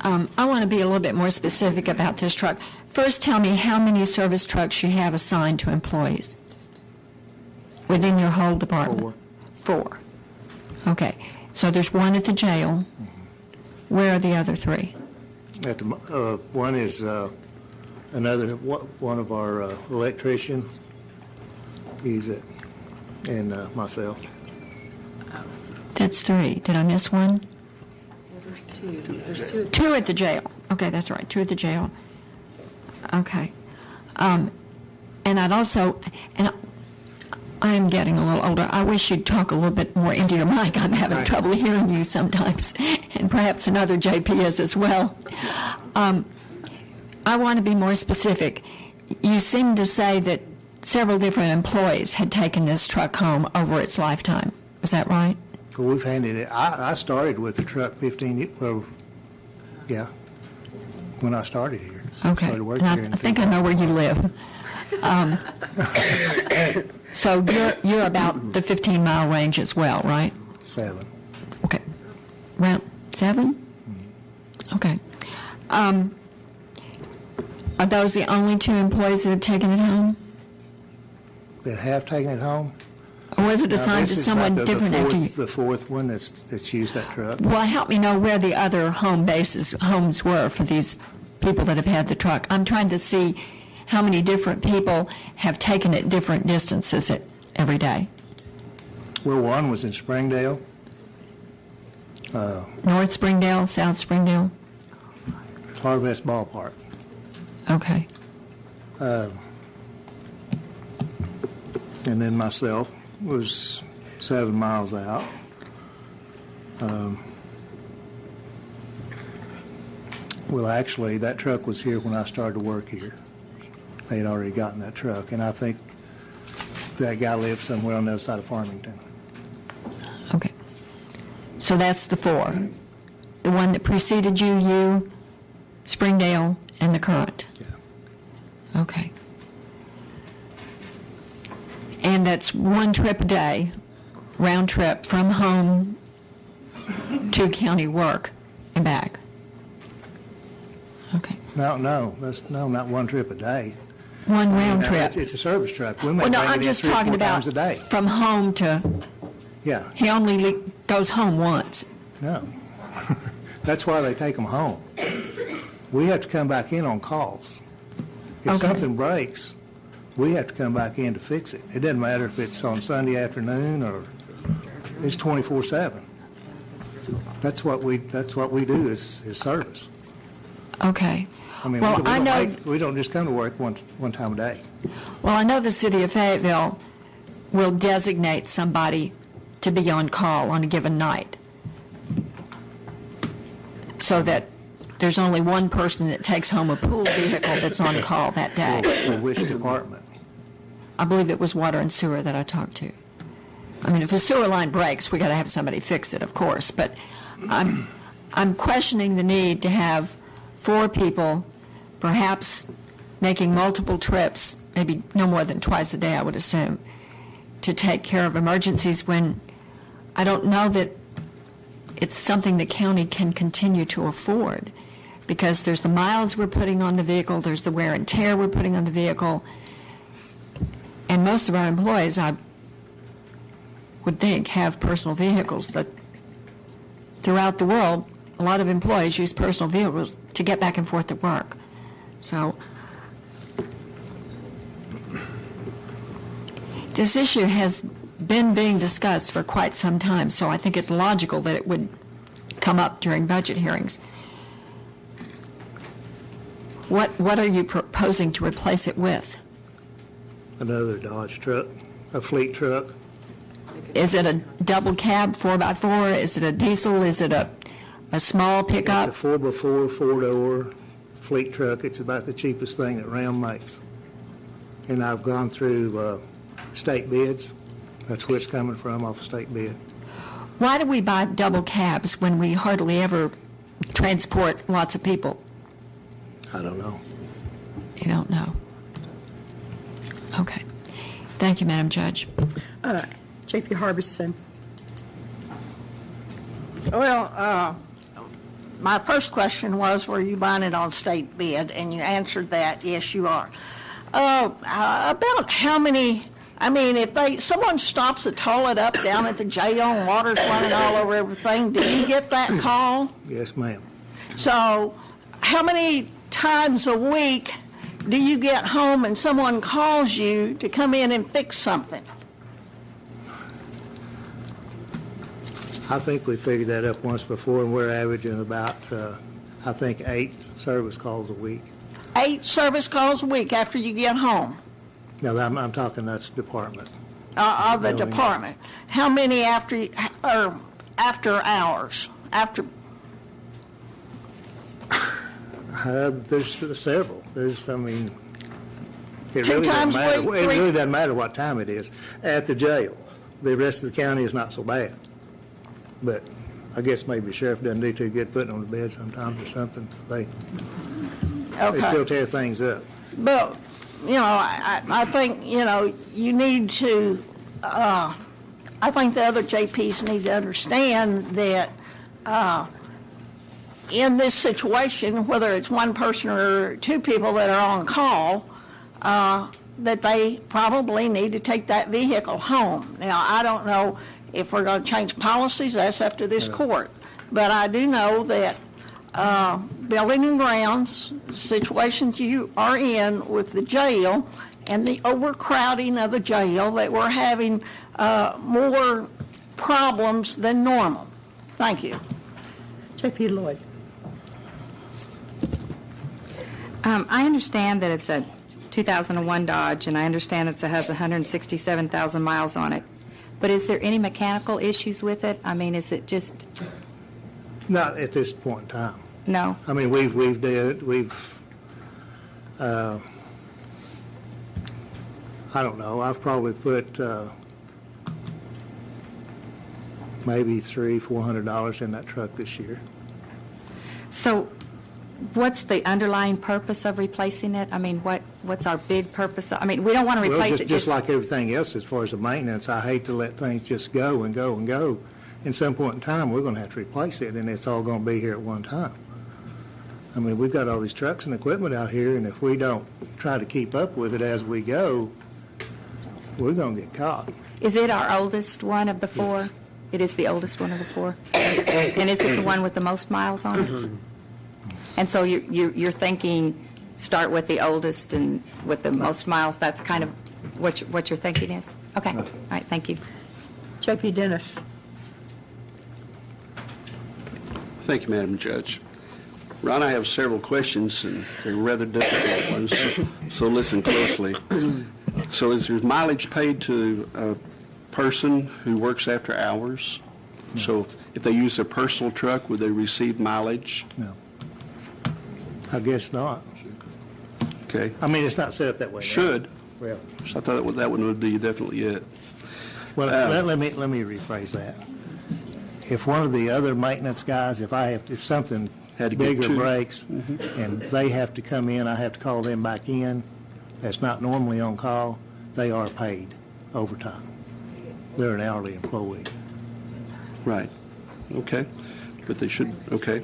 I want to be a little bit more specific about this truck. First, tell me how many service trucks you have assigned to employees within your whole department. 4. Okay. So there's one at the jail. Where are the other 3? One is one of our electrician. He's it, and myself. That's 3. Did I miss one? There's 2. 2 at the jail. Okay, that's right. 2 at the jail. Okay. And I'd also, and I am getting a little older. I wish you'd talk a little bit more into your mic. I'm having trouble hearing you sometimes, and perhaps another JP is as well. I want to be more specific. You seem to say that several different employees had taken this truck home over its lifetime. Is that right? Well, we've handed it. I started with the truck 15 years. Well, yeah, when I started here. Okay. Started working And here I think I know where you live. So you're about the 15-mile range as well, right? 7. Okay. Around 7? Okay. Are those the only 2 employees that have taken it home? That have taken it home? Or was it Now, assigned this to is someone about different after you? The 4th one that's used that truck. Well, help me know where the other homes were for these people that have had the truck. I'm trying to see how many different people have taken it different distances every day. Well, one was in Springdale. North Springdale, South Springdale? Harvest Ballpark. Okay. And then myself was 7 miles out. Well, actually, that truck was here when I started to work here. They had already gotten that truck, and I think that guy lived somewhere on the other side of Farmington. Okay. So that's the 4. The one that preceded you, Springdale, and the current. Yeah. Okay. And that's 1 trip a day, round trip from home to county work and back. Okay. No, not 1 trip a day. 1 round trip. It's a service truck. We may Well, no, bring it I'm in just 3 or 4 talking about times a day. from home to, Yeah, he only goes home once. no. That's why they take them home. We have to come back in on calls. If Okay. something breaks, we have to come back in to fix it. It doesn't matter if it's on Sunday afternoon or It's 24/7. That's what we do is service. Okay. I mean, Well, we don't just come to work one time a day. Well, I know the city of Fayetteville will designate somebody to be on call on a given night, so that there's only one person that takes home a pool vehicle that's on call that day. For which department? I believe it was water and sewer that I talked to. I mean, if a sewer line breaks, we got to have somebody fix it, of course. But I'm questioning the need to have 4 people, perhaps making multiple trips, maybe no more than twice a day, I would assume, to take care of emergencies when I don't know that it's something the county can continue to afford, because there's the miles we're putting on the vehicle, there's the wear and tear we're putting on the vehicle, and most of our employees, I would think, have personal vehicles. That throughout the world, a lot of employees use personal vehicles to get back and forth to work. So this issue has been being discussed for quite some time, so I think it's logical that it would come up during budget hearings. What are you proposing to replace it with? Another Dodge truck, a fleet truck. Is it a double cab 4x4? Is it a diesel? Is it a small pickup? It's a 4x4, 4-door fleet truck. It's about the cheapest thing that Ram makes. And I've gone through state bids. That's where it's coming from, off a state bid. Why do we buy double cabs when we hardly ever transport lots of people? I don't know. You don't know? Okay. Thank you, Madam Judge. J.P. Harbison. Well, my first question was, were you buying it on state bid? And you answered that, yes, you are. About how many, I mean, if someone stops the toilet up down at the jail and water's running all over everything, do you get that call? Yes, ma'am. So how many times a week do you get home and someone calls you to come in and fix something? I think we figured that up once before, and we're averaging about, I think, 8 service calls a week. 8 service calls a week after you get home? No, I'm talking that's department. Of the department. How many after hours? There's several. I mean, it 2 really times doesn't matter. a week, It 3 really doesn't matter what time it is at the jail. The rest of the county is not so bad. But I guess maybe the sheriff doesn't do too good putting on the bed sometimes or something. So they still tear things up. But, you know, I think, you know, you need to, I think the other JPs need to understand that in this situation, whether it's one person or 2 people that are on call, that they probably need to take that vehicle home. Now, I don't know if we're going to change policies, that's up to this court. But I do know that building and grounds, situations you are in with the jail and the overcrowding of the jail, that we're having more problems than normal. Thank you. J.P. Lloyd. I understand that it's a 2001 Dodge, and I understand it has 167,000 miles on it. But is there any mechanical issues with it? I mean, is it just... Not at this point in time. No? I mean, I don't know, I've probably put maybe $300-400 in that truck this year. So what's the underlying purpose of replacing it? I mean, what's our big purpose? I mean, we don't want to replace it just like everything else as far as the maintenance. I hate to let things just go and go and go. In some point in time, we're going to have to replace it, and it's all going to be here at one time. I mean, we've got all these trucks and equipment out here, and if we don't try to keep up with it as we go, we're going to get caught. Is it our oldest one of the 4? Yes. It is the oldest one of the 4? And is it the one with the most miles on it? Mm-hmm. And so you're thinking start with the oldest and with the most miles. That's kind of what your thinking is? Okay. All right. Thank you. J.P. Dennis. Thank you, Madam Judge. Ron, I have several questions, and they're rather difficult ones, so listen closely. So is there mileage paid to a person who works after hours? No. So if they use their personal truck, would they receive mileage? No. I guess not. Okay. I mean, it's not set up that way. Should. Well, So I thought that one would be definitely it. well, let me rephrase that. If one of the other maintenance guys, if something Had to get bigger two. breaks and they have to come in, I have to call them back in, that's not normally on call, they are paid overtime. They're an hourly employee. Right. Okay. But they should, okay.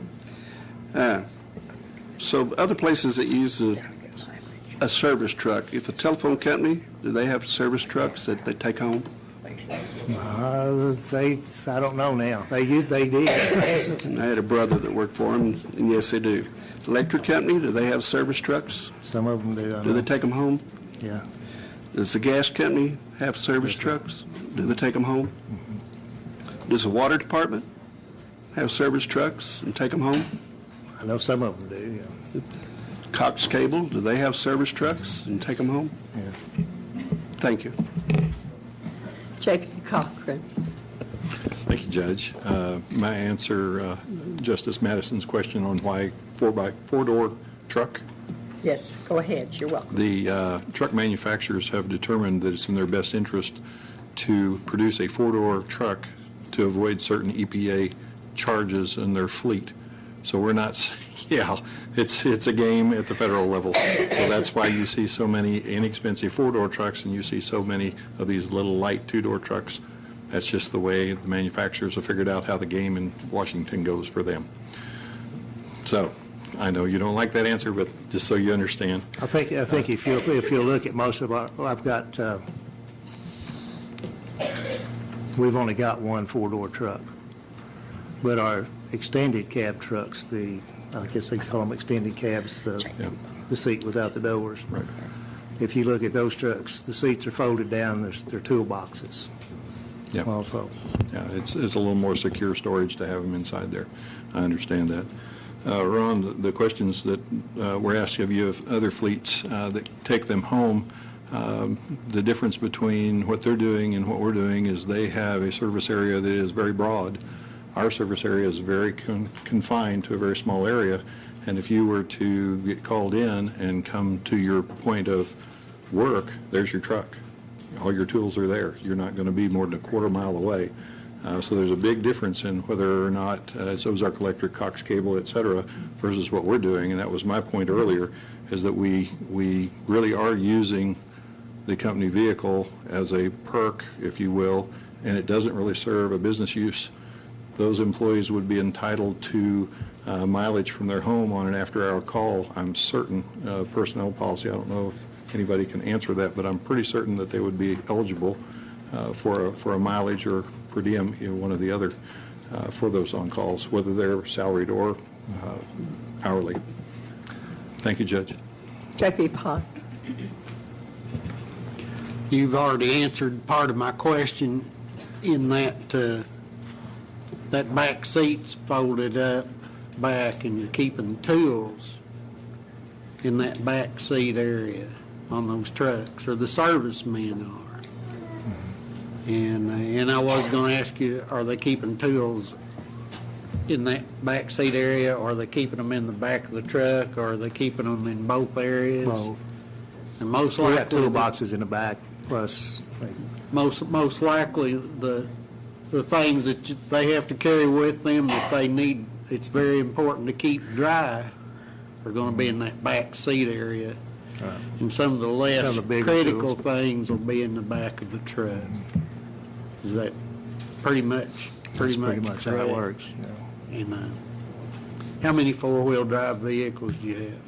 So other places that use a service truck, if the telephone company, do they have service trucks that they take home? I don't know now. They did. And I had a brother that worked for them, and yes, they do. Electric company, do they have service trucks? Some of them do. Do they take them home? Yeah. Does the gas company have service trucks? Do they take them home? Does the water department have service trucks and take them home? I know some of them do, yeah. Cox Cable, do they have service trucks and take them home? Yeah. Thank you. J.P. Cochran. Thank you, Judge. My answer, Justice Madison's question on why four-door truck. Yes, go ahead. You're welcome. The truck manufacturers have determined that it's in their best interest to produce a four-door truck to avoid certain EPA charges in their fleet. So we're not, it's a game at the federal level. So that's why you see so many inexpensive four-door trucks and you see so many of these little light two-door trucks. That's just the way the manufacturers have figured out how the game in Washington goes for them. So I know you don't like that answer, but just so you understand. I think if you look at most of our, we've only got one four-door truck, but our extended cab trucks, I guess they call them extended cabs, the seat without the doors. Right. If you look at those trucks, the seats are folded down. They're toolboxes. Yeah. Also. Yeah, it's a little more secure storage to have them inside there. I understand that. Ron, the questions that were asked of you of other fleets that take them home, the difference between what they're doing and what we're doing is they have a service area that is very broad. Our service area is very confined to a very small area, and if you were to get called in and come to your point of work, there's your truck. All your tools are there. You're not going to be more than a quarter mile away. So there's a big difference in whether or not it's Ozark Electric, Cox Cable, et cetera, versus what we're doing. And that was my point earlier, is that we really are using the company vehicle as a perk, if you will, and it doesn't really serve a business use. Those employees would be entitled to mileage from their home on an after-hour call. I'm certain, personnel policy, I don't know if anybody can answer that, but I'm pretty certain that they would be eligible for a mileage or per diem, one or the other, for those on-calls, whether they're salaried or hourly. Thank you, Judge. J.P. Pond. You've already answered part of my question in that that back seat's folded up back and you're keeping tools in that back seat area on those trucks, or the servicemen are. And I was going to ask you, are they keeping tools in that back seat area, or are they keeping them in the back of the truck, or are they keeping them in both areas? Both. And most We likely, got toolboxes in the back, plus most likely the things that they have to carry with them that they need, it's very important to keep dry, are going to be in that back seat area. Right. And some of the less Some of the bigger critical tools. things will be in the back of the truck. Is that pretty much that's pretty much how it correct? works. Yeah. And how many four-wheel drive vehicles do you have?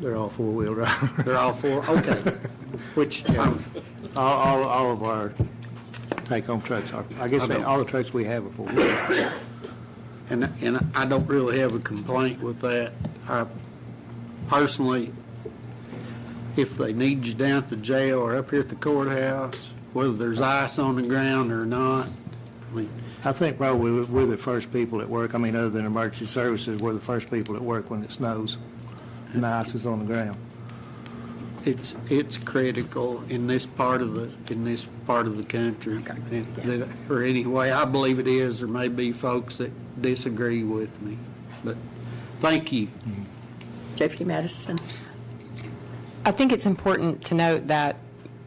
They're all four-wheel drive. They're all four? Okay. Which, All of our take-home trucks are, I guess all the trucks we have are four-wheel drive. and I don't really have a complaint with that. I personally, if they need you down at the jail or up here at the courthouse, whether there's ice on the ground or not. I mean, I think probably we're the first people at work. I mean, other than emergency services, we're the first people at work when it snows and the ice is on the ground. it's critical in this part of the country. Or anyway, I believe it is. There may be folks that disagree with me, but thank you. J.P. Madison. I think it's important to note that,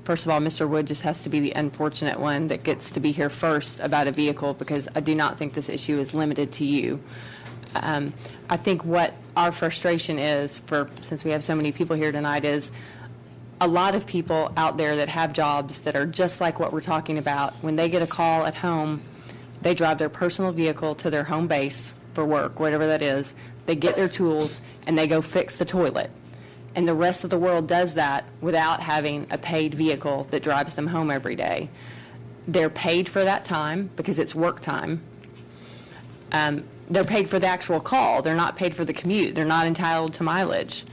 first of all, Mr. Wood just has to be the unfortunate one that gets to be here first about a vehicle, because I do not think this issue is limited to you. I think what our frustration is, since we have so many people here tonight, is a lot of people out there that have jobs that are just like what we're talking about. When they get a call at home, they drive their personal vehicle to their home base for work, whatever that is. They get their tools and they go fix the toilet. And the rest of the world does that without having a paid vehicle that drives them home every day. They're paid for that time because it's work time. They're paid for the actual call. They're not paid for the commute. They're not entitled to mileage.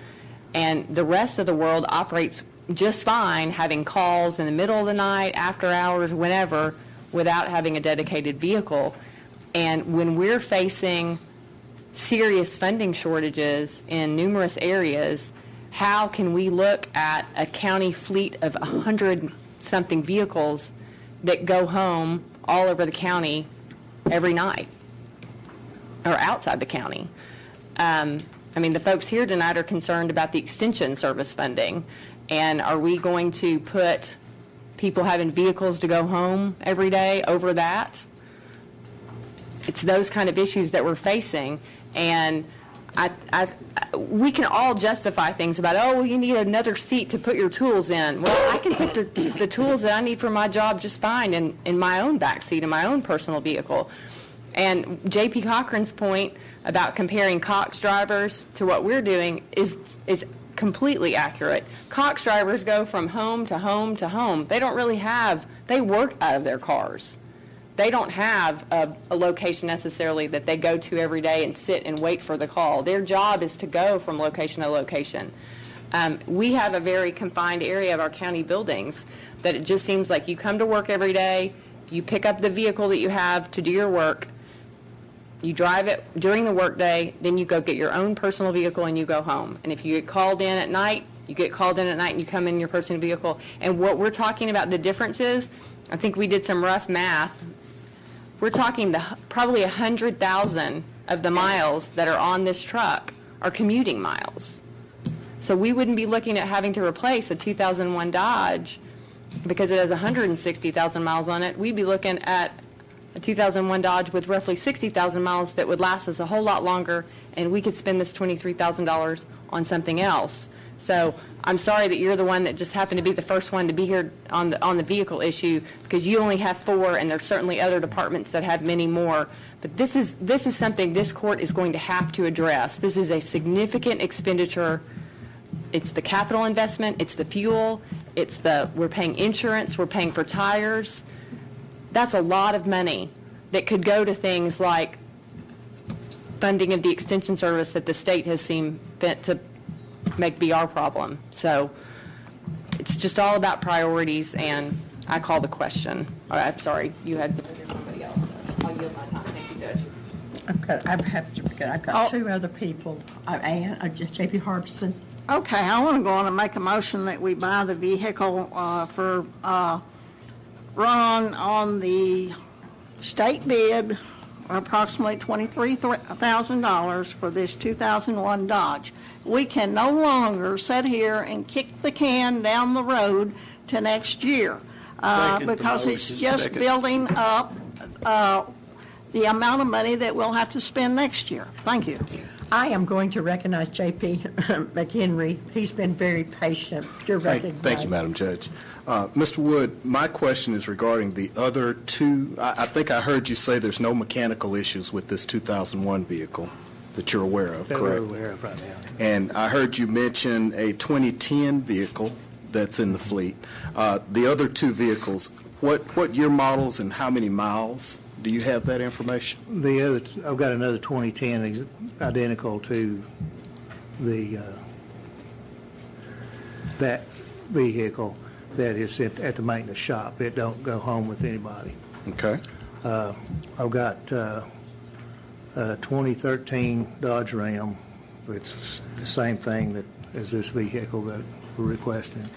And the rest of the world operates just fine having calls in the middle of the night, after hours, whenever, without having a dedicated vehicle. And when we're facing serious funding shortages in numerous areas, how can we look at a county fleet of 100-something vehicles that go home all over the county every night or outside the county? I mean, the folks here tonight are concerned about the extension service funding. And are we going to put people having vehicles to go home every day over that? It's those kind of issues that we're facing. And we can all justify things about, oh, well, you need another seat to put your tools in. Well, I can put the tools that I need for my job just fine in my own backseat, in my own personal vehicle. And J.P. Cochran's point about comparing Cox drivers to what we're doing is completely accurate. Cox drivers go from home to home to home. They don't really they work out of their cars. They don't have a location necessarily that they go to every day and sit and wait for the call. Their job is to go from location to location. We have a very confined area of our county buildings that it just seems like you come to work every day, you pick up the vehicle that you have to do your work, you drive it during the workday, then you go get your own personal vehicle and you go home. And if you get called in at night, you get called in at night and you come in your personal vehicle. And what we're talking about, the difference is, I think we did some rough math. We're talking probably 100,000 of the miles that are on this truck are commuting miles. So we wouldn't be looking at having to replace a 2001 Dodge because it has 160,000 miles on it. We'd be looking at a 2001 Dodge with roughly 60,000 miles that would last us a whole lot longer, and we could spend this $23,000 on something else. So I'm sorry that you're the one that just happened to be the first one to be here on the vehicle issue, because you only have 4, and there's certainly other departments that have many more. But this is something this court is going to have to address. This is a significant expenditure. It's the capital investment, it's the fuel, we're paying insurance, we're paying for tires. That's a lot of money that could go to things like funding of the extension service that the state has seen fit to make be our problem. So it's just all about priorities, and I call the question. I'm sorry, you had somebody else. So I'll yield my time. Thank you, Judge. I've got 2 other people. J.P. Harbison. Okay, I want to go on and make a motion that we buy the vehicle for Ron on the state bid, approximately $23,000 for this 2001 Dodge. We can no longer sit here and kick the can down the road to next year because it's just building up the amount of money that we'll have to spend next year. Thank you. I am going to recognize J.P. McHenry. He's been very patient. You're recognized. Thank you, Madam Judge. Mr. Wood, my question is regarding the other 2. I think I heard you say there's no mechanical issues with this 2001 vehicle that you're aware of, correct? That we're aware of right now. And I heard you mention a 2010 vehicle that's in the fleet. The other 2 vehicles, what year models and how many miles? Do you have that information? I've got another 2010 identical to the that vehicle. that is at the maintenance shop. It don't go home with anybody. Okay. I've got a 2013 Dodge Ram. It's the same thing as this vehicle that we're requesting.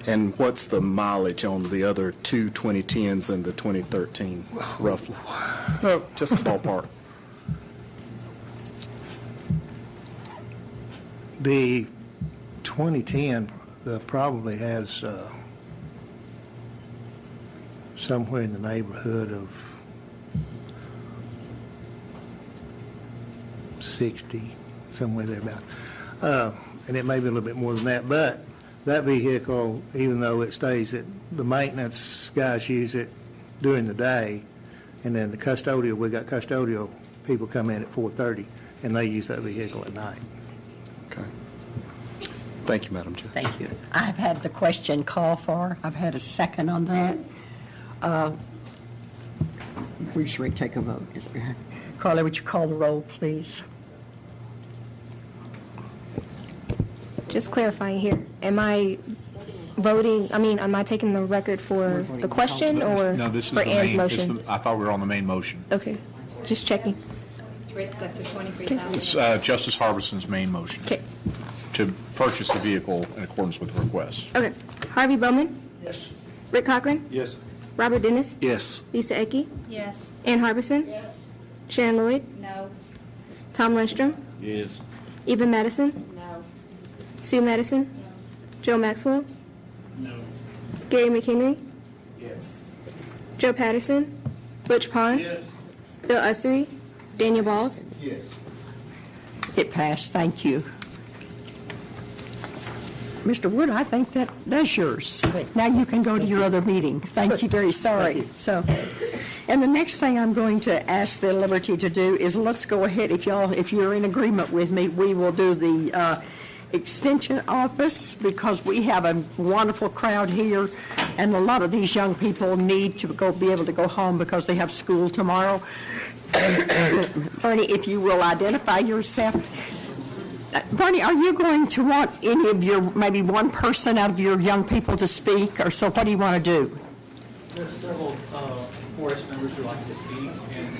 And what's the mileage on the other two 2010s and the 2013, roughly? No, just a ballpark. The 2010 probably has somewhere in the neighborhood of 60, somewhere thereabout. And it may be a little bit more than that, but that vehicle, even though it stays at the maintenance guys use it during the day, and then the custodial, we got custodial people come in at 4:30, and they use that vehicle at night. Okay. Thank you, Madam Judge. Thank you. I've had the question called for. I've had a second on that. We should take a vote. Carly, would you call the roll, please? Just clarifying here, am I voting, am I taking the record for the question or No, this is for the Ann's main, motion? I thought we were on the main motion. Okay, just checking. To accept a $23,000. It's Justice Harbison's main motion. Okay. To purchase the vehicle in accordance with the request. Okay. Harvey Bowman? Yes. Rick Cochran? Yes. Robert Dennis? Yes. Lisa Ecke? Yes. Ann Harbison? Yes. Sharon Lloyd? No. Tom Lindstrom? Yes. Eva Madison? No. Sue Madison? No. Joe Maxwell? No. Gary McHenry? Yes. Joe Patterson? Butch Pond? Yes. Bill Ussery? Daniel Balls? Yes. It passed. Thank you. Mr. Wood, I think that's yours. Now you can go to your other meeting. Thank you, very sorry. So, and the next thing I'm going to ask the Liberty to do is let's go ahead, if you're in agreement with me, we will do the extension office because we have a wonderful crowd here and a lot of these young people need to be able to go home because they have school tomorrow. Bernie, if you will identify yourself. Bernie, are you going to want any of maybe one person out of your young people to speak, or so what do you want to do? There's several forest members who like to speak, and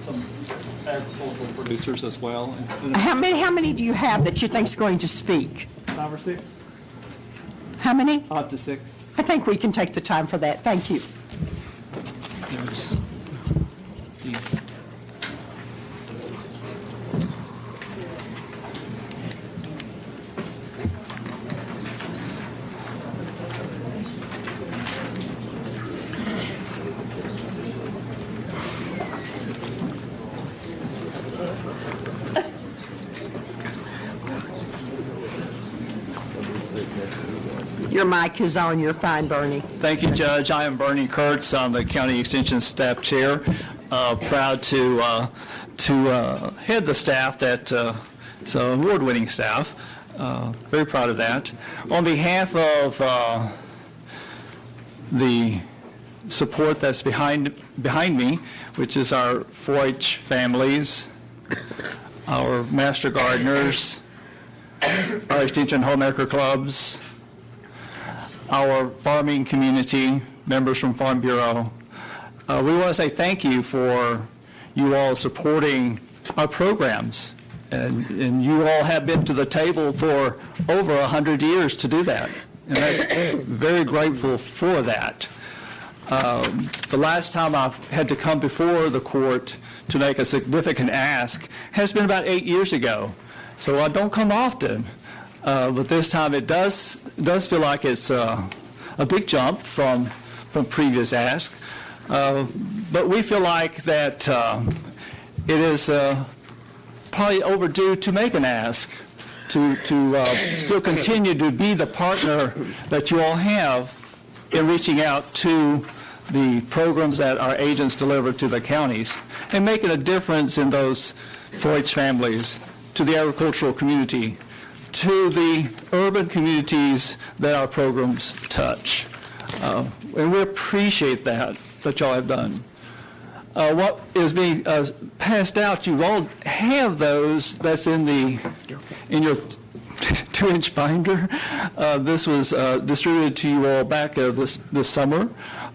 some agricultural producers as well. How many do you have that you think is going to speak? 5 or 6. How many? Up to 6. I think we can take the time for that. Thank you. There's Your mic is on. You're fine, Bernie. Thank you, Judge. I am Bernie Kurtz. I'm the County Extension Staff Chair. Proud to head the staff that it's an award-winning staff. Very proud of that. On behalf of the support that's behind me, which is our 4-H families, our Master Gardeners, our Extension Homemaker Clubs, our farming community, members from Farm Bureau. We want to say thank you for you all supporting our programs. And you all have been to the table for over 100 years to do that. And I'm very grateful for that. The last time I've had to come before the court to make a significant ask has been about 8 years ago. So I don't come often. But this time it does feel like it's a big jump from previous ask. But we feel like that it is probably overdue to make an ask, to still continue to be the partner that you all have in reaching out to the programs that our agents deliver to the counties and making a difference in those 4-H families, to the agricultural community, to the urban communities that our programs touch. And we appreciate that y'all have done. What is being passed out, you all have those that's in your 2-inch binder. This was distributed to you all back this summer.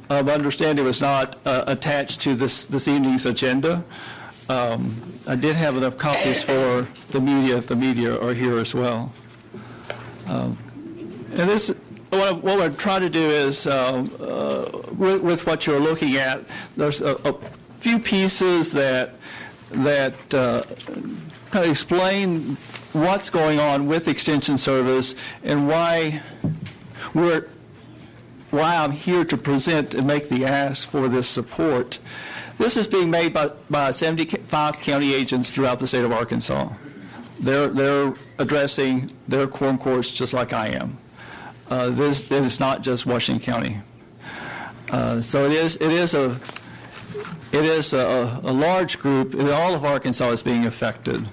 I understand it was not attached to this evening's agenda. I did have enough copies for the media if the media are here as well. And this, what we're trying to do is, with what you're looking at, there's a few pieces that kind of explain what's going on with Extension Service and why I'm here to present and make the ask for this support. This is being made by 75 county agents throughout the state of Arkansas. They're addressing their quorum courts just like I am. This is not just Washington County. So it is a large group. All of Arkansas is being affected.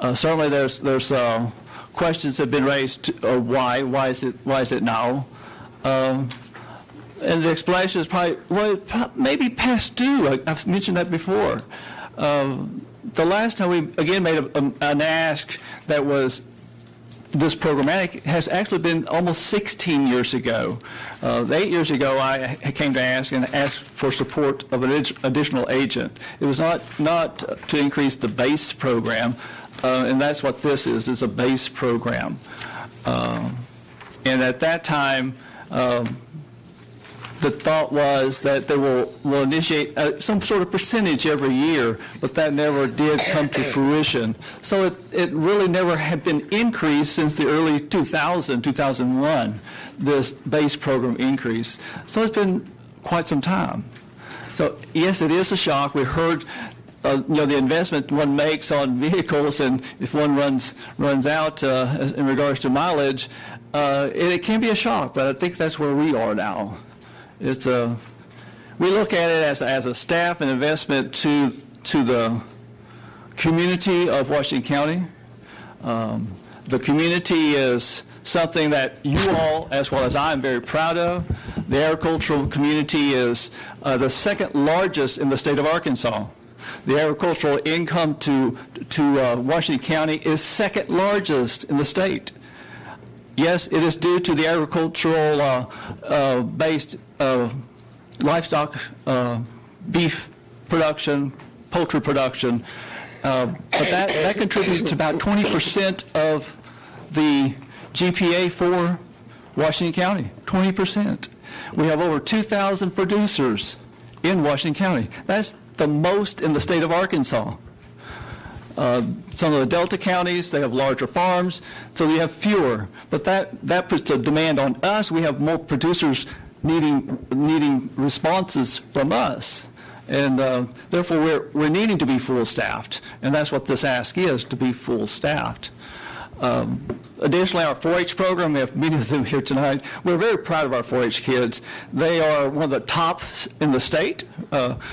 Certainly, there's questions have been raised. Why is it now? And the explanation is probably maybe past due. I've mentioned that before. The last time we again made an ask that was this programmatic has actually been almost 16 years ago. 8 years ago, I came to ask for support of an additional agent. It was not to increase the base program, and that's what this is a base program. And at that time, the thought was that they will initiate some sort of percentage every year, but that never did come to fruition. So it really never had been increased since the early 2001, this base program increase. So it's been quite some time. So yes, it is a shock. We heard the investment one makes on vehicles, and if one runs out in regards to mileage, it can be a shock, but I think that's where we are now. We look at it as a staff and investment to the community of Washington County. The community is something that you all, as well as I, am very proud of. The agricultural community is the second largest in the state of Arkansas. The agricultural income to Washington County is second largest in the state. Yes, it is due to the agricultural based livestock, beef production, poultry production, but that contributes to about 20% of the GPA for Washington County, 20%. We have over 2,000 producers in Washington County. That's the most in the state of Arkansas. Some of the Delta counties, they have larger farms, so we have fewer. But that puts the demand on us. We have more producers needing responses from us. And therefore, we're needing to be full-staffed. And that's what this ask is, to be full-staffed. Additionally, our 4-H program, we have many of them here tonight. We're very proud of our 4-H kids. They are one of the tops in the state.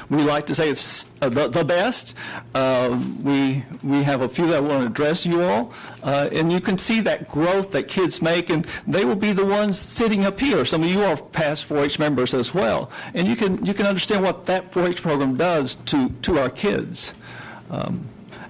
We like to say it's the best. We have a few that want to address you all. And you can see that growth that kids make, and they will be the ones sitting up here. Some of you are past 4-H members as well. And you can understand what that 4-H program does to our kids.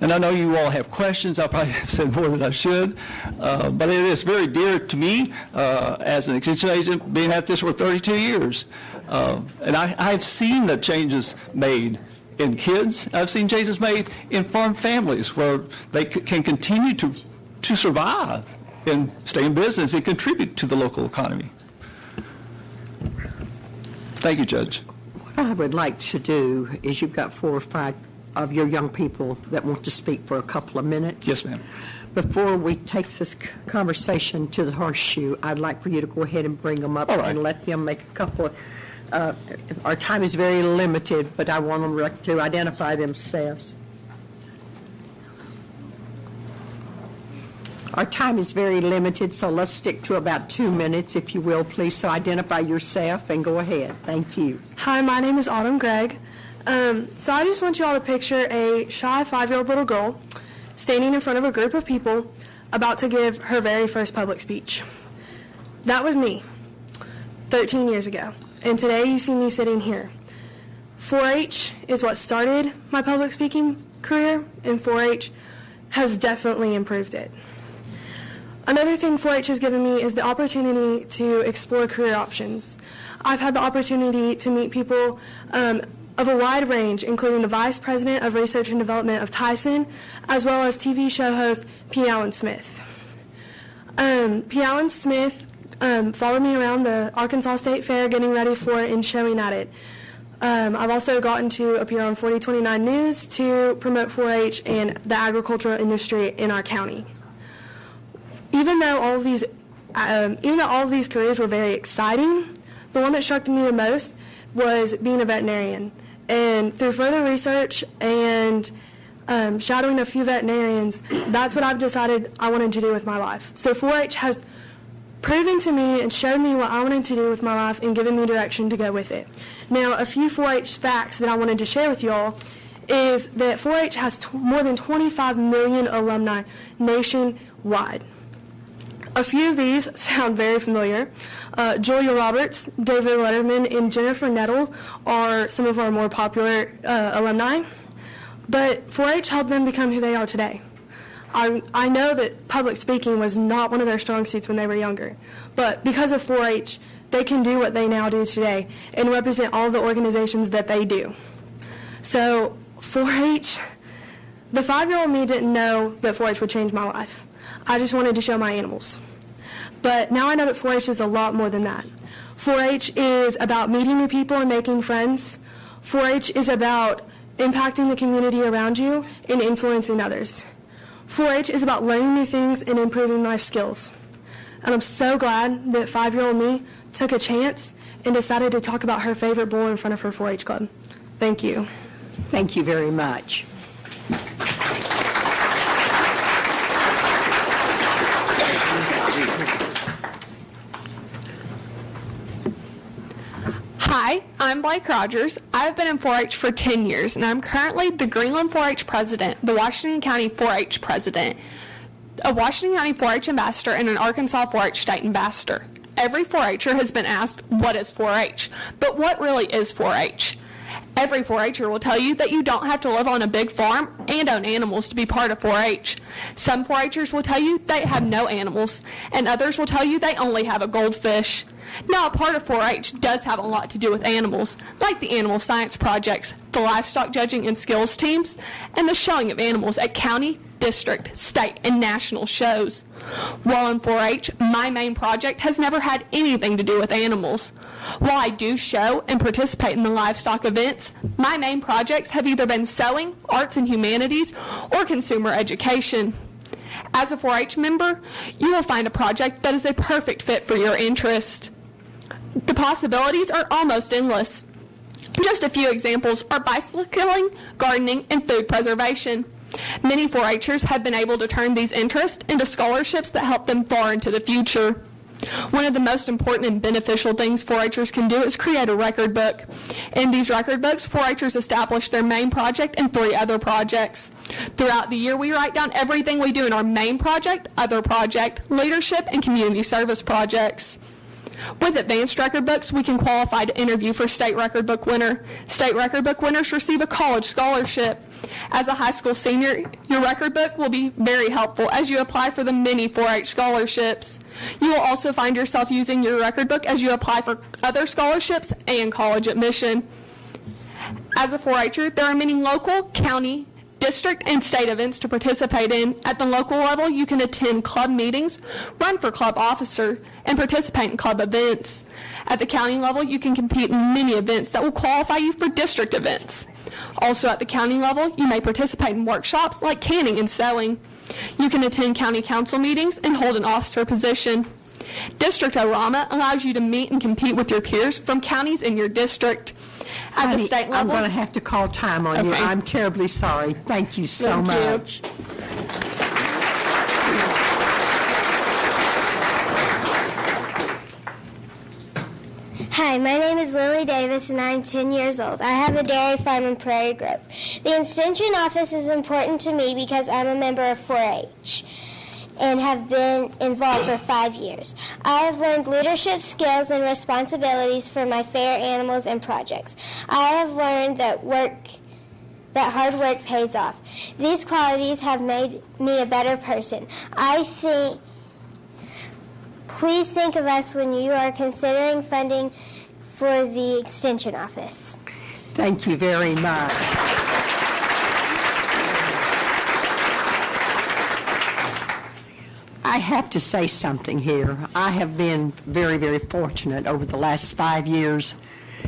And I know you all have questions. I probably have said more than I should. But it is very dear to me as an extension agent, being at this for 32 years. And I've seen the changes made in kids. I've seen changes made in farm families where they can continue to survive and stay in business and contribute to the local economy. Thank you, Judge. What I would like to do is you've got 4 or 5 of your young people that want to speak for a couple of minutes. Yes, ma'am. Before we take this conversation to the horseshoe, I'd like for you to go ahead and bring them up and let them make a couple of, our time is very limited, but I want them to identify themselves. Our time is very limited, so let's stick to about 2 minutes, if you will, please. So identify yourself and go ahead. Thank you. Hi, my name is Autumn Gregg. So I just want you all to picture a shy 5-year-old little girl standing in front of a group of people about to give her very first public speech. That was me 13 years ago, and today you see me sitting here. 4-H is what started my public speaking career, and 4-H has definitely improved it. Another thing 4-H has given me is the opportunity to explore career options. I've had the opportunity to meet people of a wide range, including the Vice President of Research and Development of Tyson, as well as TV show host P. Allen Smith. P. Allen Smith followed me around the Arkansas State Fair getting ready for it and showing at it. I've also gotten to appear on 4029 News to promote 4-H and the agricultural industry in our county. Even though all of these careers were very exciting, the one that struck me the most was being a veterinarian. And through further research and shadowing a few veterinarians, that's what I've decided I wanted to do with my life. So 4-H has proven to me and showed me what I wanted to do with my life and given me direction to go with it. Now, a few 4-H facts that I wanted to share with y'all is that 4-H has more than 25 million alumni nationwide. A few of these sound very familiar. Julia Roberts, David Letterman, and Jennifer Nettle are some of our more popular alumni, but 4-H helped them become who they are today. I know that public speaking was not one of their strong suits when they were younger, but because of 4-H, they can do what they now do today and represent all the organizations that they do. So 4-H, the 5-year-old me didn't know that 4-H would change my life. I just wanted to show my animals. But now I know that 4-H is a lot more than that. 4-H is about meeting new people and making friends. 4-H is about impacting the community around you and influencing others. 4-H is about learning new things and improving life skills. And I'm so glad that 5-year-old me took a chance and decided to talk about her favorite bull in front of her 4-H club. Thank you. Thank you very much. Hi, I'm Blake Rogers. I've been in 4-H for 10 years, and I'm currently the Greenland 4-H president, the Washington County 4-H president, a Washington County 4-H ambassador, and an Arkansas 4-H state ambassador. Every 4-H'er has been asked, what is 4-H? But what really is 4-H? Every 4-H'er will tell you that you don't have to live on a big farm and own animals to be part of 4-H. Some 4-H'ers will tell you they have no animals, and others will tell you they only have a goldfish. Now, a part of 4-H does have a lot to do with animals, like the animal science projects, the livestock judging and skills teams, and the showing of animals at county, district, state, and national shows. While in 4-H, my main project has never had anything to do with animals. While I do show and participate in the livestock events, my main projects have either been sewing, arts and humanities, or consumer education. As a 4-H member, you will find a project that is a perfect fit for your interest. The possibilities are almost endless. Just a few examples are bicycling, gardening, and food preservation. Many 4-H'ers have been able to turn these interests into scholarships that help them far into the future. One of the most important and beneficial things 4-H'ers can do is create a record book. In these record books, 4-H'ers establish their main project and 3 other projects. Throughout the year, we write down everything we do in our main project, other project, leadership, and community service projects. With advanced record books, we can qualify to interview for state record book winner. State record book winners receive a college scholarship. As a high school senior, your record book will be very helpful as you apply for the many 4-H scholarships. You will also find yourself using your record book as you apply for other scholarships and college admission. As a 4-H'er, there are many local, county, district, and state events to participate in. At the local level, you can attend club meetings, run for club officer, and participate in club events. At the county level, you can compete in many events that will qualify you for district events. Also at the county level, you may participate in workshops like canning and sewing. You can attend county council meetings and hold an officer position. District ORAMA allows you to meet and compete with your peers from counties in your district. At the state level, I'm going to have to call time on you. I'm terribly sorry. Thank you so much. Hi, my name is Lily Davis, and I'm 10 years old. I have a dairy farm in Prairie Grove. The extension office is important to me because I'm a member of 4-H and have been involved for 5 years. I have learned leadership skills and responsibilities for my fair animals and projects. I have learned that hard work pays off. These qualities have made me a better person. I think Please think of us when you are considering funding for the Extension Office. Thank you very much. I have to say something here. I have been very, very fortunate over the last 5 years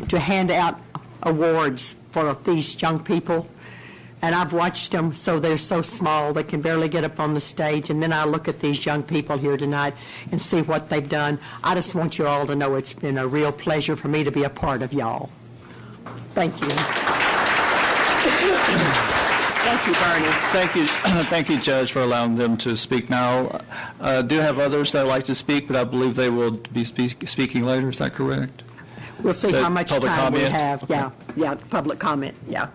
to hand out awards for these young people. And I've watched them so they're so small they can barely get up on the stage. And then I look at these young people here tonight and see what they've done. I just want you all to know it's been a real pleasure for me to be a part of y'all. Thank you. Thank you, Bernie. Thank you, Judge, for allowing them to speak now. I do have others that would like to speak, but I believe they will be speaking later. Is that correct? We'll see how much time we have. Okay. Yeah, public comment, yeah.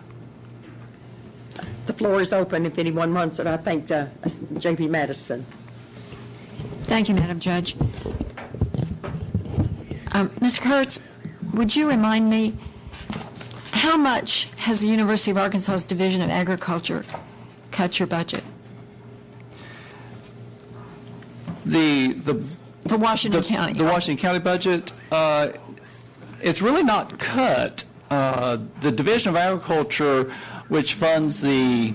The floor is open if anyone wants it. I think J.P. Madison. Thank you, Madam Judge. Mr. Kurtz, would you remind me, how much has the University of Arkansas's Division of Agriculture cut your budget? The Washington County. The Washington County budget, it's really not cut. The Division of Agriculture, which funds the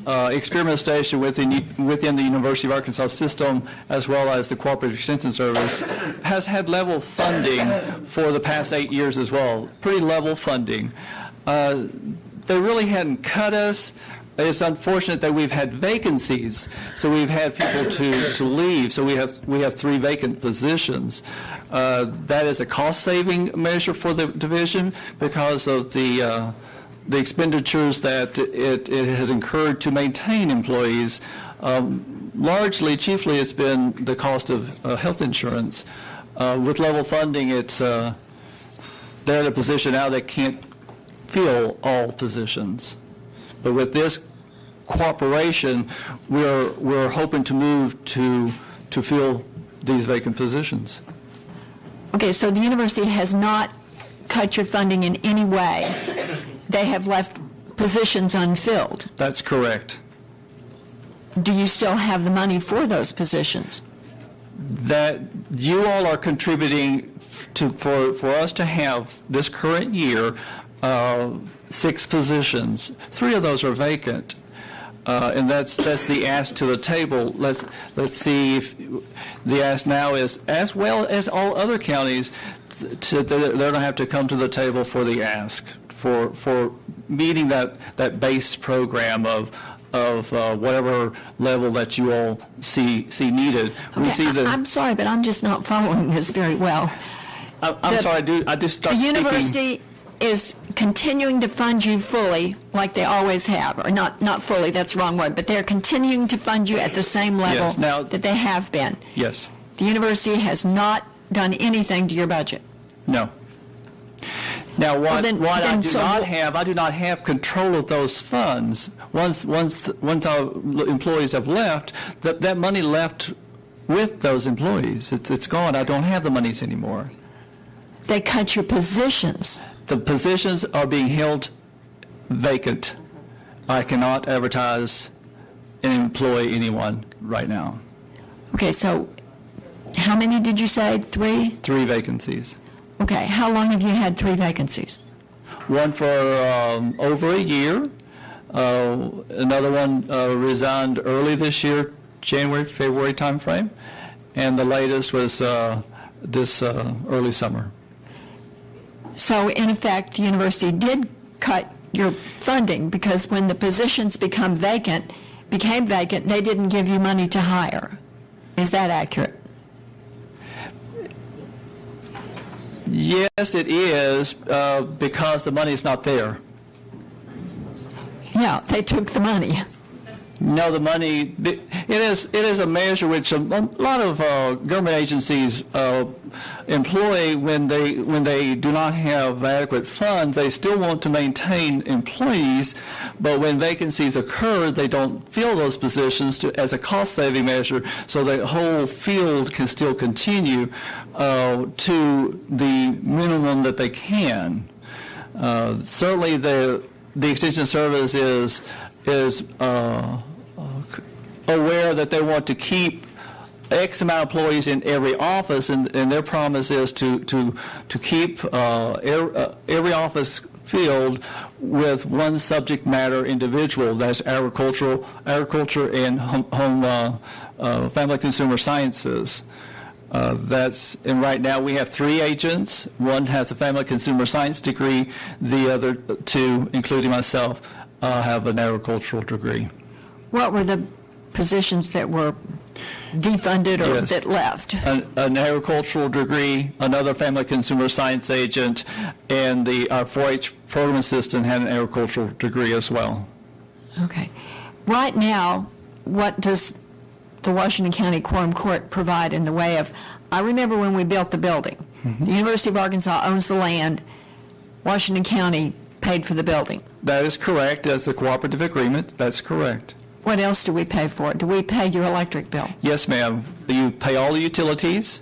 experiment station within the University of Arkansas system, as well as the Cooperative Extension Service, has had level funding for the past 8 years as well. Pretty level funding. They really hadn't cut us. It's unfortunate that we've had vacancies, so we've had people to leave. So we have 3 vacant positions. That is a cost-saving measure for the division because of the expenditures that it has incurred to maintain employees. Chiefly, it's been the cost of health insurance. With level funding, they're in a position now that can't fill all positions. But with this cooperation, we're hoping to move to fill these vacant positions. Okay, so the university has not cut your funding in any way. They have left positions unfilled. That's correct. Do you still have the money for those positions? That you all are contributing for us to have this current year 6 positions. 3 of those are vacant, and that's the ask to the table. Let's see if the ask now is, as well as all other counties, they're going to have to come to the table for the ask for meeting that base program of whatever level that you all see needed. Okay, I'm sorry, but I'm just not following this very well. I'm sorry. I just started The speaking. university is continuing to fund you fully, like they always have, or not fully. That's the wrong word, but they're continuing to fund you at the same level that they have been. Yes. The university has not done anything to your budget. No. Now, I do not have control of those funds. Once our employees have left, that money left with those employees. It's gone. I don't have the monies anymore. They cut your positions. The positions are being held vacant. I cannot advertise and employ anyone right now. Okay, so how many did you say? 3? 3 vacancies. Okay, how long have you had 3 vacancies? One for over a year. Another one resigned early this year, January, February timeframe. And the latest was this early summer. So, in effect, the university did cut your funding because when the positions became vacant, they didn't give you money to hire. Is that accurate? Yes, it is, because the money is not there. Yeah, they took the money. No, the money, it is a measure which a lot of government agencies employ when they do not have adequate funds. They still want to maintain employees, but when vacancies occur, they don't fill those positions as a cost-saving measure, so the whole field can still continue to the minimum that they can. Certainly, the Extension Service is aware that they want to keep X amount of employees in every office, and their promise is to keep every office filled with one subject matter individual. That's agriculture and home family consumer sciences. And right now we have 3 agents. One has a family consumer science degree. The other 2, including myself, have an agricultural degree. What were the positions that were defunded or that left? An agricultural degree, another family consumer science agent, and the 4-H program assistant had an agricultural degree as well. Okay. Right now, what does the Washington County Quorum Court provide in the way of, I remember when we built the building, the University of Arkansas owns the land, Washington County paid for the building. That is correct. That's the cooperative agreement. That's correct. What else do we pay for? Do we pay your electric bill? Yes, ma'am. You pay all the utilities,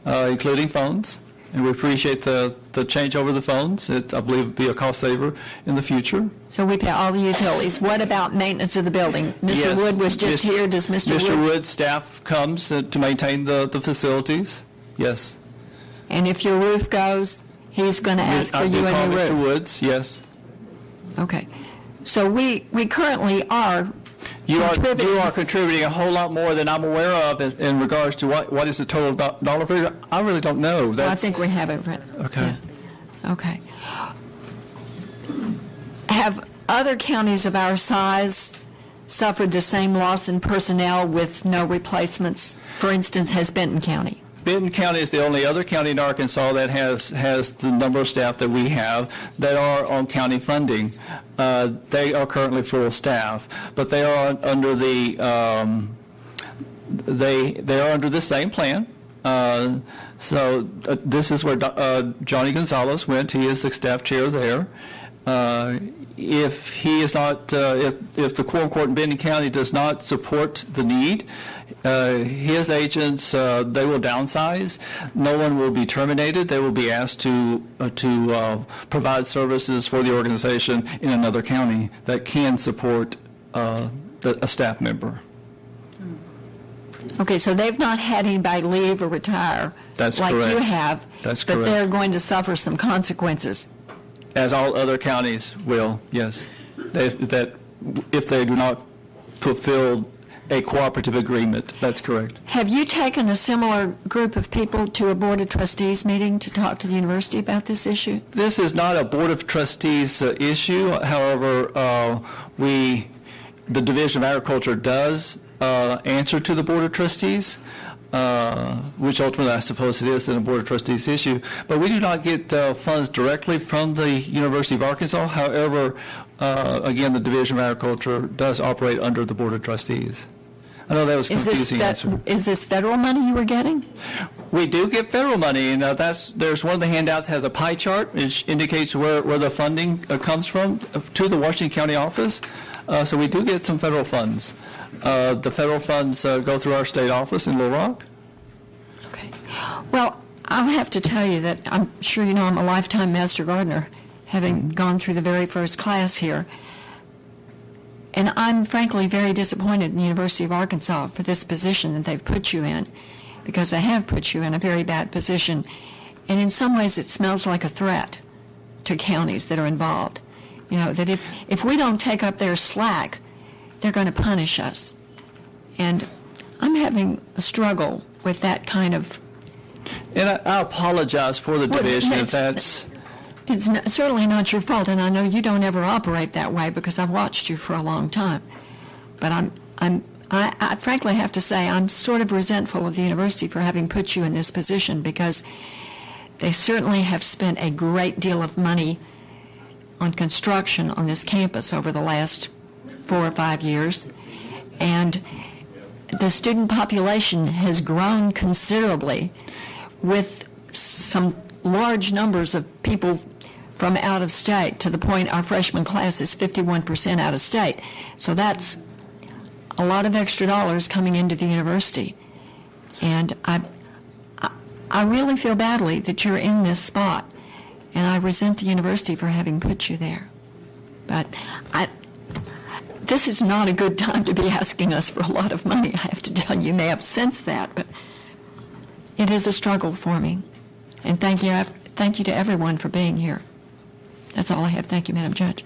including phones, and we appreciate the change over the phones. I believe it would be a cost saver in the future. So we pay all the utilities. What about maintenance of the building? Mr. Wood was just here. Does Mr. Wood's staff comes to maintain the facilities. Yes. And if your roof goes, he's going to ask for you and your roof? Mr. Woods, yes. Okay. So we currently are You are contributing a whole lot more than I'm aware of in regards to what is the total dollar figure. I really don't know. I think we have it. Okay. Yeah. Okay. Have other counties of our size suffered the same loss in personnel with no replacements? For instance, has Benton County? Benton County is the only other county in Arkansas that has the number of staff that we have that are on county funding. They are currently full staff, but they are under the they are under the same plan. So this is where Johnny Gonzalez went. He is the staff chair there. If he is not, if the Quorum Court in Benton County does not support the need, his agents, they will downsize. No one will be terminated. They will be asked to provide services for the organization in another county that can support a staff member. Okay, so they've not had anybody leave or retire. That's like correct. You have. That's but correct. They're going to suffer some consequences. As all other counties will, yes. That if they do not fulfill a cooperative agreement, that's correct. Have you taken a similar group of people to a Board of Trustees meeting to talk to the university about this issue? This is not a Board of Trustees issue. However, the Division of Agriculture does answer to the Board of Trustees, which ultimately I suppose it is then a Board of Trustees issue. But we do not get funds directly from the University of Arkansas. However, again, the Division of Agriculture does operate under the Board of Trustees. I know that was a confusing answer. Is this federal money you were getting? We do get federal money, and there's one of the handouts has a pie chart which indicates where the funding comes from to the Washington County office. So we do get some federal funds. The federal funds go through our state office in Little Rock. Okay. Well, I'll have to tell you that I'm sure you know I'm a lifetime master gardener, having gone through the very first class here. And I'm frankly very disappointed in the University of Arkansas for this position that they've put you in, because they have put you in a very bad position. And in some ways it smells like a threat to counties that are involved. You know, that if we don't take up their slack, they're going to punish us. And I'm having a struggle with that kind of... And I apologize for the division if that's... It's certainly not your fault, and I know you don't ever operate that way because I've watched you for a long time. But I frankly have to say I'm sort of resentful of the university for having put you in this position, because they certainly have spent a great deal of money on construction on this campus over the last 4 or 5 years, and the student population has grown considerably with some large numbers of people from out of state, to the point our freshman class is 51% out of state. So that's a lot of extra dollars coming into the university. And I really feel badly that you're in this spot, and I resent the university for having put you there. But this is not a good time to be asking us for a lot of money, I have to tell you. You may have sensed that, but it is a struggle for me. And thank you to everyone for being here. That's all I have. Thank you, Madam Judge.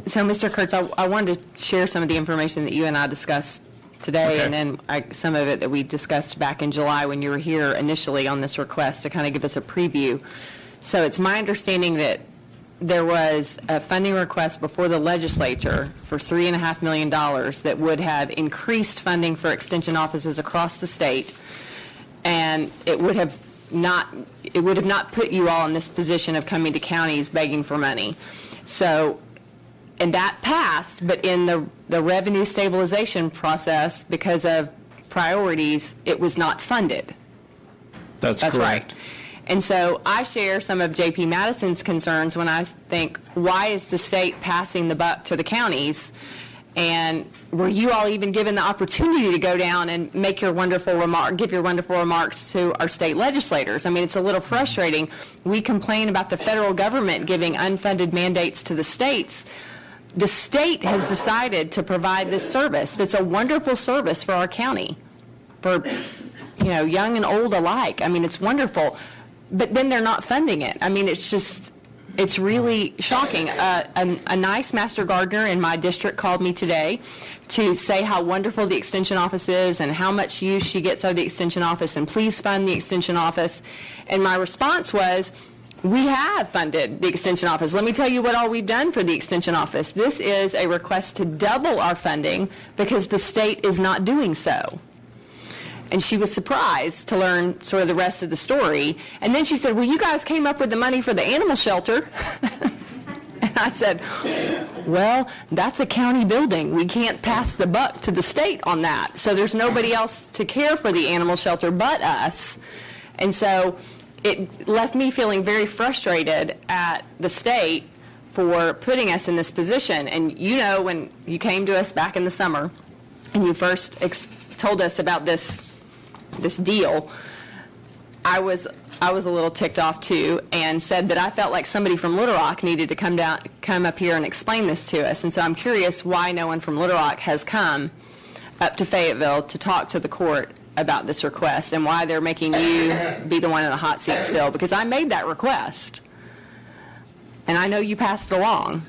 So, Mr. Kurtz, I wanted to share some of the information that you and I discussed today, and then some of it that we discussed back in July when you were here initially on this request to kind of give us a preview. So it's my understanding that there was a funding request before the legislature for $3.5 million that would have increased funding for extension offices across the state, and it would have not put you all in this position of coming to counties begging for money. So, and that passed, but in the revenue stabilization process, because of priorities, it was not funded. That's correct. Right. And so I share some of J.P. Madison's concerns when I think, why is the state passing the buck to the counties? And were you all even given the opportunity to go down and make your give your wonderful remarks to our state legislators? I mean, it's a little frustrating. We complain about the federal government giving unfunded mandates to the states. The state has decided to provide this service. That's a wonderful service for our county, for young and old alike. I mean, it's wonderful. But then they're not funding it. I mean, it's really shocking. A nice master gardener in my district called me today to say how wonderful the extension office is and how much use she gets out of the extension office, and please fund the extension office. And my response was, we have funded the extension office. Let me tell you what all we've done for the extension office. This is a request to double our funding because the state is not doing so. And she was surprised to learn sort of the rest of the story. And then she said, well, you guys came up with the money for the animal shelter. And I said, well, that's a county building. We can't pass the buck to the state on that. So there's nobody else to care for the animal shelter but us. And so it left me feeling very frustrated at the state for putting us in this position. And when you came to us back in the summer and you first told us about this deal, I was a little ticked off too, and said that I felt like somebody from Little Rock needed to come up here and explain this to us. And so I'm curious why no one from Little Rock has come up to Fayetteville to talk to the court about this request, and why they're making you be the one in the hot seat still, because I made that request and I know you passed it along.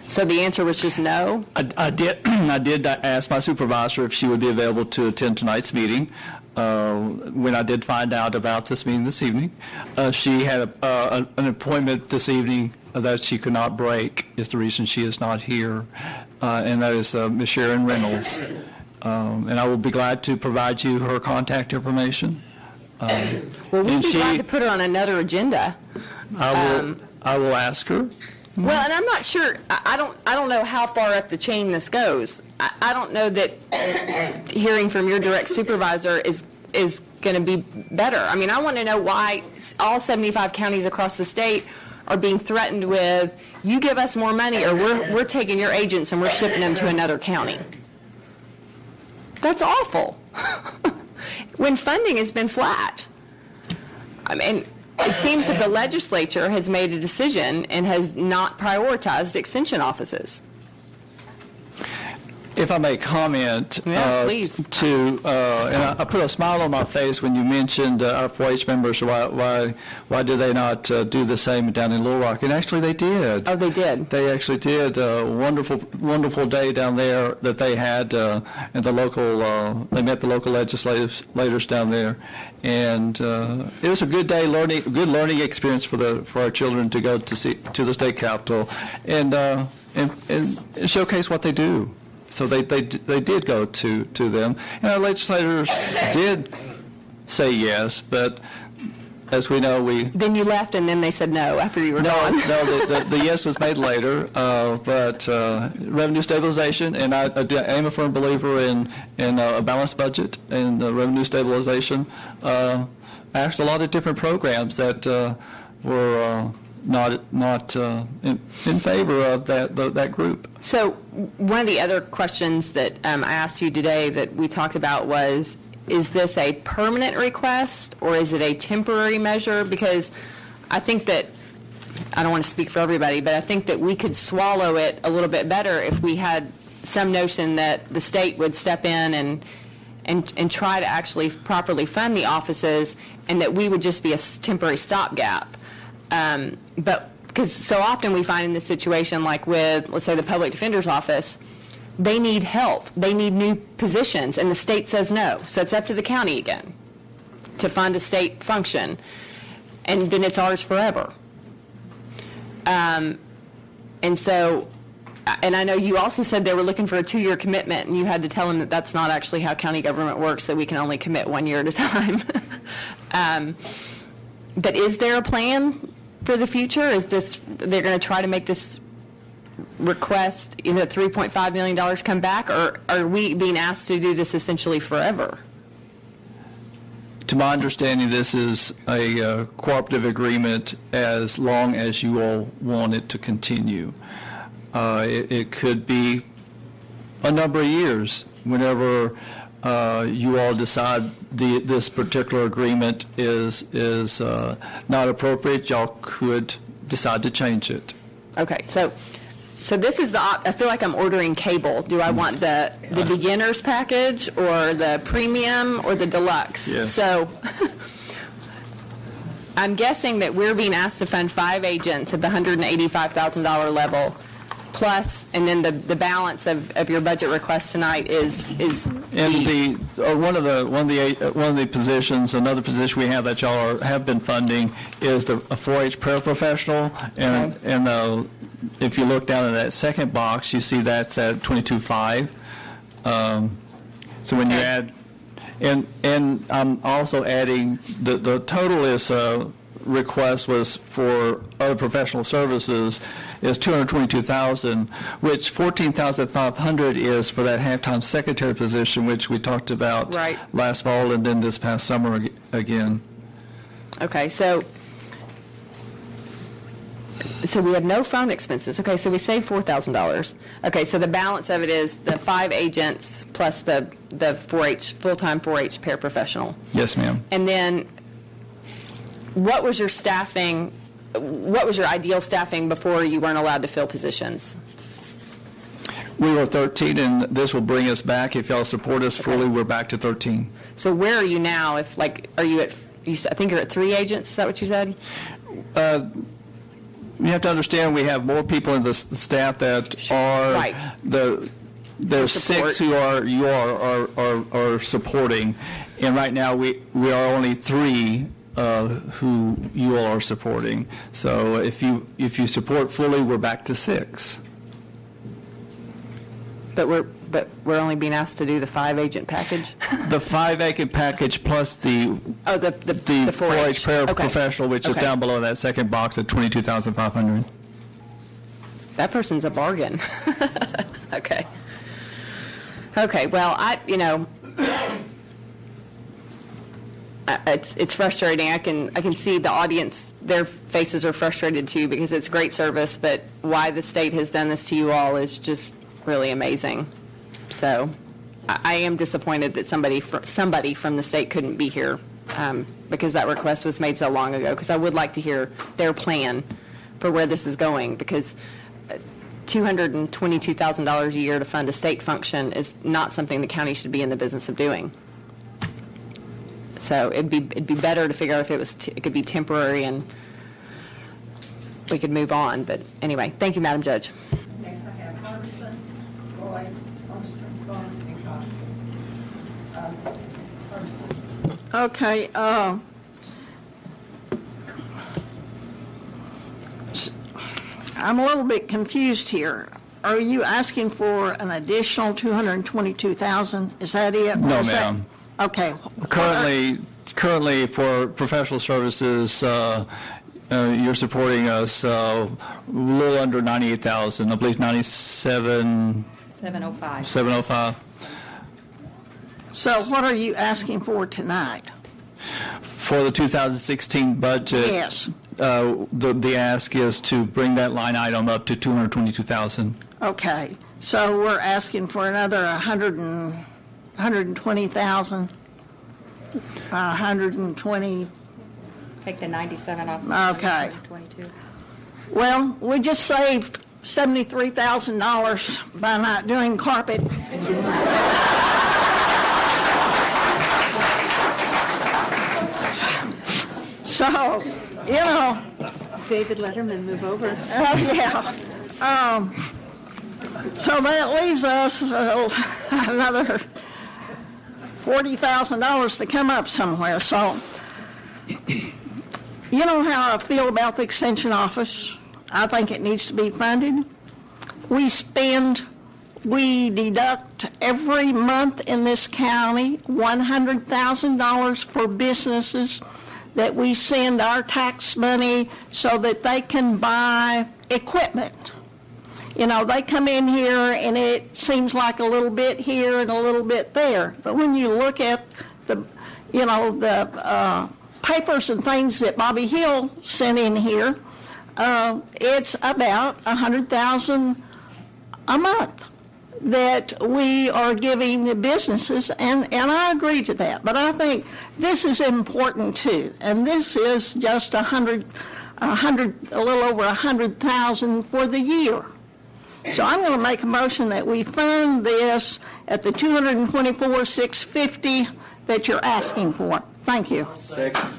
So the answer was just no? I did ask my supervisor if she would be available to attend tonight's meeting. When I did find out about this meeting this evening, she had an appointment this evening that she could not break, is the reason she is not here, and that is Ms. Sharon Reynolds. And I will be glad to provide you her contact information. Well, we'd be glad to put her on another agenda. I will ask her. Well, and I'm not sure. I don't know how far up the chain this goes. I don't know that hearing from your direct supervisor is going to be better. I mean, I want to know why all 75 counties across the state are being threatened with, you give us more money or we're taking your agents and we're shipping them to another county. That's awful. When funding has been flat. I mean, it seems that the legislature has made a decision and has not prioritized extension offices. If I may comment, please. And I put a smile on my face when you mentioned our 4-H members. Why do they not do the same down in Little Rock? And actually, they did. Oh, they did. They actually did. Wonderful day down there that they had at the local. They met the local legislators down there, and it was a good day, good learning experience for our children to go to the state capitol and showcase what they do. So they did go to them, and our legislators did say yes, but as we know, Then you left, and then they said no after you were gone. No, the yes was made later, but revenue stabilization, and I am a firm believer in a balanced budget and revenue stabilization. Asked a lot of different programs that were not in favor of that group. So one of the other questions that I asked you today that we talked about was, is this a permanent request or is it a temporary measure? Because I think that I don't want to speak for everybody, but I think that we could swallow it a little bit better if we had some notion that the state would step in and try to actually properly fund the offices, and that we would just be a temporary stopgap. But because so often we find in this situation, like with, let's say, the public defender's office, they need help. They need new positions, and the state says no. So it's up to the county again to fund a state function, and then it's ours forever. And so, and I know you also said they were looking for a 2-year commitment, and you had to tell them that that's not actually how county government works, that we can only commit 1 year at a time. But is there a plan for the future? Is this, they're going to try to make this request, $3.5 million come back, or are we being asked to do this essentially forever? To my understanding, this is a cooperative agreement as long as you all want it to continue. It could be a number of years whenever you all decide this particular agreement is not appropriate. Y'all could decide to change it. Okay, so this is I feel like I'm ordering cable. Do I want the beginner's package, or the premium, or the deluxe? Yes. So I'm guessing that we're being asked to fund 5 agents at the $185,000 level, plus, and then the balance of your budget request tonight is and one of the positions, another position we have that y'all have been funding is a 4-H paraprofessional, and if you look down in that second box, you see that's at $22,500. So when you add, and I'm also adding the total is request was for other professional services is $222,000, which $14,500 is for that halftime secretary position, which we talked about last fall and then this past summer again. Okay, so we have no phone expenses. Okay, so we save $4,000. Okay, so the balance of it is the 5 agents plus the 4-H, full-time 4-H paraprofessional. Yes, ma'am. And then what was your staffing, what was your ideal staffing before you weren't allowed to fill positions? We were 13, and this will bring us back. If y'all support us fully, we're back to 13. So where are you now? If, like, are you at, I think you're at 3 agents, is that what you said? You have to understand we have more people in the staff that are there's 6 who are supporting, and right now we are only 3 who you all are supporting. So if you support fully, we're back to 6. But we're only being asked to do the 5-agent package? The 5-agent package plus the 4-H paraprofessional, which is down below that second box at $22,500. That person's a bargain. Okay. Okay, well, it's frustrating. I can see the audience, their faces are frustrated too, because it's great service, but why the state has done this to you all is just really amazing. So I am disappointed that somebody from the state couldn't be here, because that request was made so long ago, because I would like to hear their plan for where this is going, because $222,000 a year to fund a state function is not something the county should be in the business of doing. So it'd be better to figure out if it could be temporary and we could move on. But anyway, thank you, Madam Judge. Next I have Hardison, Roy, Holmstrom, Funk, and Costa. Okay. I'm a little bit confused here. Are you asking for an additional $222,000? Is that it? No, ma'am. Okay. Currently, for professional services, you're supporting us a little under $98,000. I believe $97,705. So what are you asking for tonight? For the 2016 budget, yes. The ask is to bring that line item up to $222,000. Okay. So we're asking for another $120,000. 120. Take the 97 off. Okay. 22. Well, we just saved $73,000 by not doing carpet. So, you know. David Letterman, move over. Oh, yeah. So that leaves us another $40,000 to come up somewhere. So, you know how I feel about the Extension Office. I think it needs to be funded. We deduct every month in this county $100,000 for businesses that we send our tax money so that they can buy equipment. You know, they come in here and it seems like a little bit here and a little bit there. But when you look at the papers and things that Bobby Hill sent in here, it's about $100,000 a month that we are giving the businesses, and I agree to that. But I think this is important too, and this is just a little over $100,000 for the year. So I'm going to make a motion that we fund this at the $224,650 that you're asking for. Thank you. Second.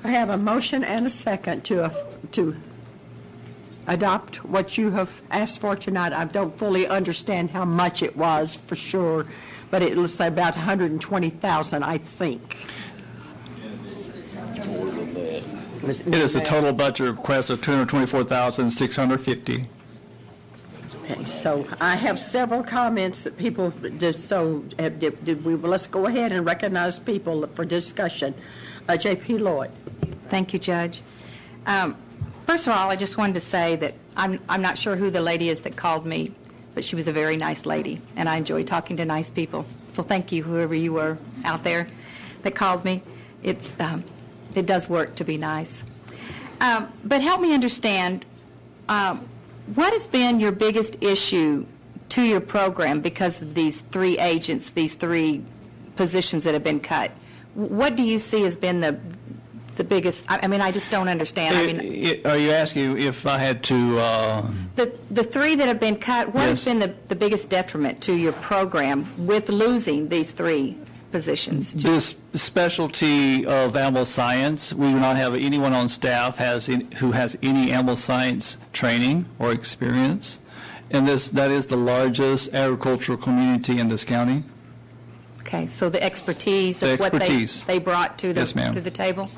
I have a motion and a second to adopt what you have asked for tonight. I don't fully understand how much it was for sure, but it looks like about $120,000, I think. It is a total budget request of $224,650. Okay, so I have several comments that people did. So let's go ahead and recognize people for discussion. J.P. Lloyd. Thank you, Judge. First of all, I just wanted to say that I'm not sure who the lady is that called me, but she was a very nice lady, and I enjoy talking to nice people. So thank you, whoever you were out there that called me. It does work to be nice. But help me understand, what has been your biggest issue to your program because of these three agents, these three positions that have been cut? What do you see has been the biggest? I mean, I just don't understand. Are you asking if I had to? The three that have been cut, what has been the biggest detriment to your program with losing these three positions? This specialty of animal science, we do not have anyone on staff who has any animal science training or experience, and that is the largest agricultural community in this county. Okay, so the expertise of what they brought to the table?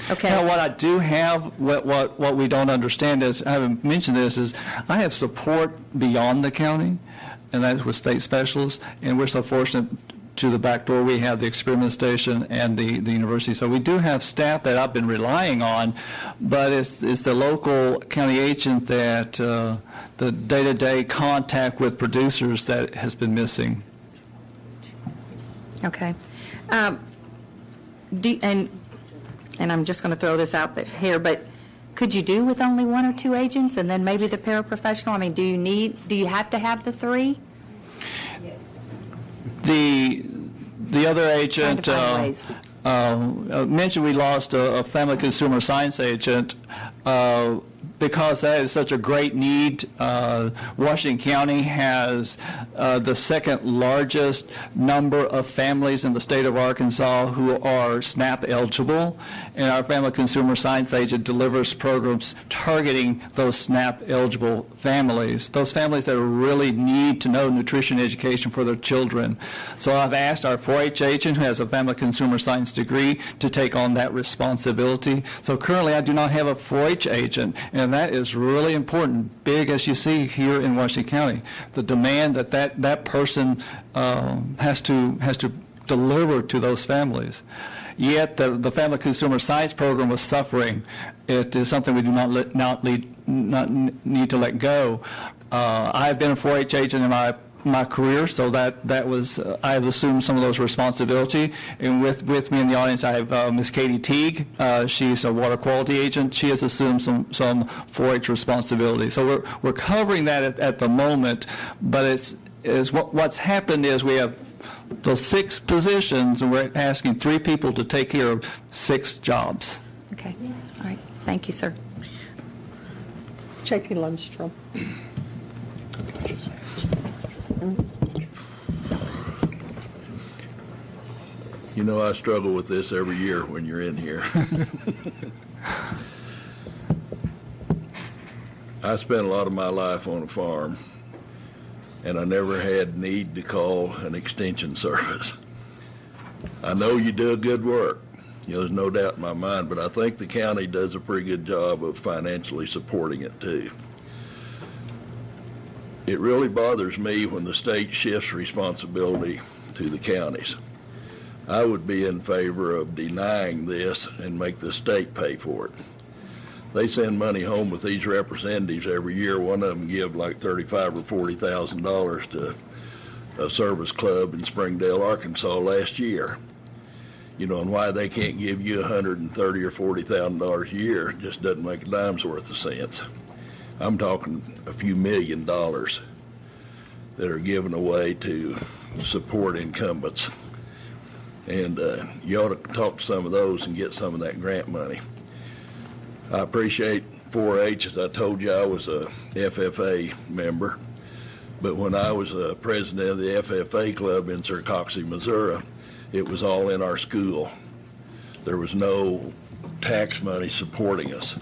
Okay. Now, what I do have, what we don't understand is, I haven't mentioned this, is I have support beyond the county, and that's with state specialists, and we're so fortunate to the back door we have the experiment station and the university. So we do have staff that I've been relying on, but it's the local county agent that the day-to-day contact with producers that has been missing. Okay. And I'm just going to throw this out here, but could you do with only one or two agents and then maybe the paraprofessional? I mean, do you have to have the three? The other agent mentioned we lost a family consumer science agent because that is such a great need. Washington County has the second largest number of families in the state of Arkansas who are SNAP eligible, and our family consumer science agent delivers programs targeting those SNAP eligible families, those families that really need to know nutrition education for their children. So I've asked our 4-H agent, who has a family consumer science degree, to take on that responsibility. So currently I do not have a 4-H agent, and that is really important, big as you see here in Washington County. The demand that person has to deliver to those families. Yet the family consumer science program was suffering. It is something we do not need to let go. I've been a 4-H agent in my career, so that was I have assumed some of those responsibility. And with me in the audience, I have Ms. Katie Teague. She's a water quality agent. She has assumed some 4-H responsibility. So we're covering that at the moment, but is what's happened is we have those 6 positions, and we're asking 3 people to take care of 6 jobs. Okay, all right. Thank you, sir. J.P. Lundstrom. You know, I struggle with this every year when you're in here. I spent a lot of my life on a farm, and I never had need to call an extension service. I know you do good work. You know, there's no doubt in my mind, but I think the county does a pretty good job of financially supporting it, too. It really bothers me when the state shifts responsibility to the counties. I would be in favor of denying this and make the state pay for it. They send money home with these representatives every year. One of them give like $35,000 or $40,000 to a service club in Springdale, Arkansas last year. You know, and why they can't give you $130,000 or $40,000 a year just doesn't make a dime's worth of sense. I'm talking a few $1 million that are given away to support incumbents. And you ought to talk to some of those and get some of that grant money. I appreciate 4-H. As I told you, I was a FFA member. But when I was president of the FFA club in Sircoxie, Missouri, it was all in our school. There was no tax money supporting us.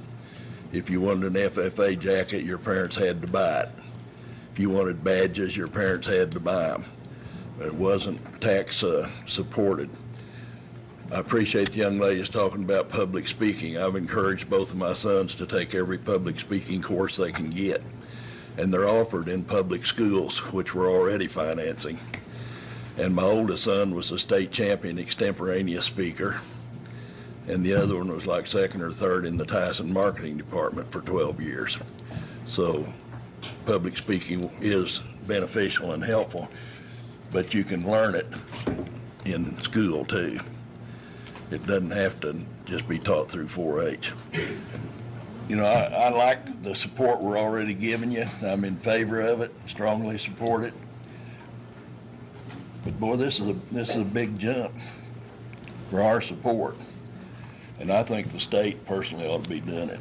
If you wanted an FFA jacket, your parents had to buy it. If you wanted badges, your parents had to buy them. It wasn't tax supported. I appreciate the young ladies talking about public speaking. I've encouraged both of my sons to take every public speaking course they can get. And they're offered in public schools, which we're already financing. And my oldest son was a state champion extemporaneous speaker. And the other one was like second or third in the Tyson marketing department for 12 years. So public speaking is beneficial and helpful, but you can learn it in school too. It doesn't have to just be taught through 4-H. You know, I like the support we're already giving you. I'm in favor of it, strongly support it. But boy, this is a big jump for our support. And I think the state personally ought to be doing it.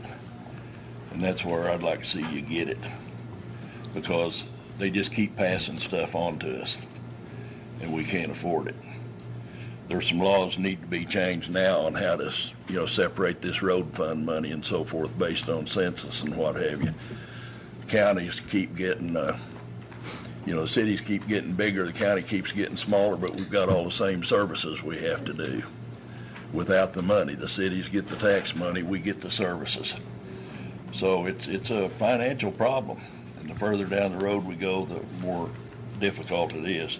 And that's where I'd like to see you get it. Because they just keep passing stuff on to us. And we can't afford it. There's some laws need to be changed now on how to, you know, separate this road fund money and so forth based on census and what have you. Counties keep getting, you know, cities keep getting bigger, the county keeps getting smaller, but we've got all the same services we have to do. Without the money, the cities get the tax money, we get the services. So it's a financial problem. And the further down the road we go, the more difficult it is.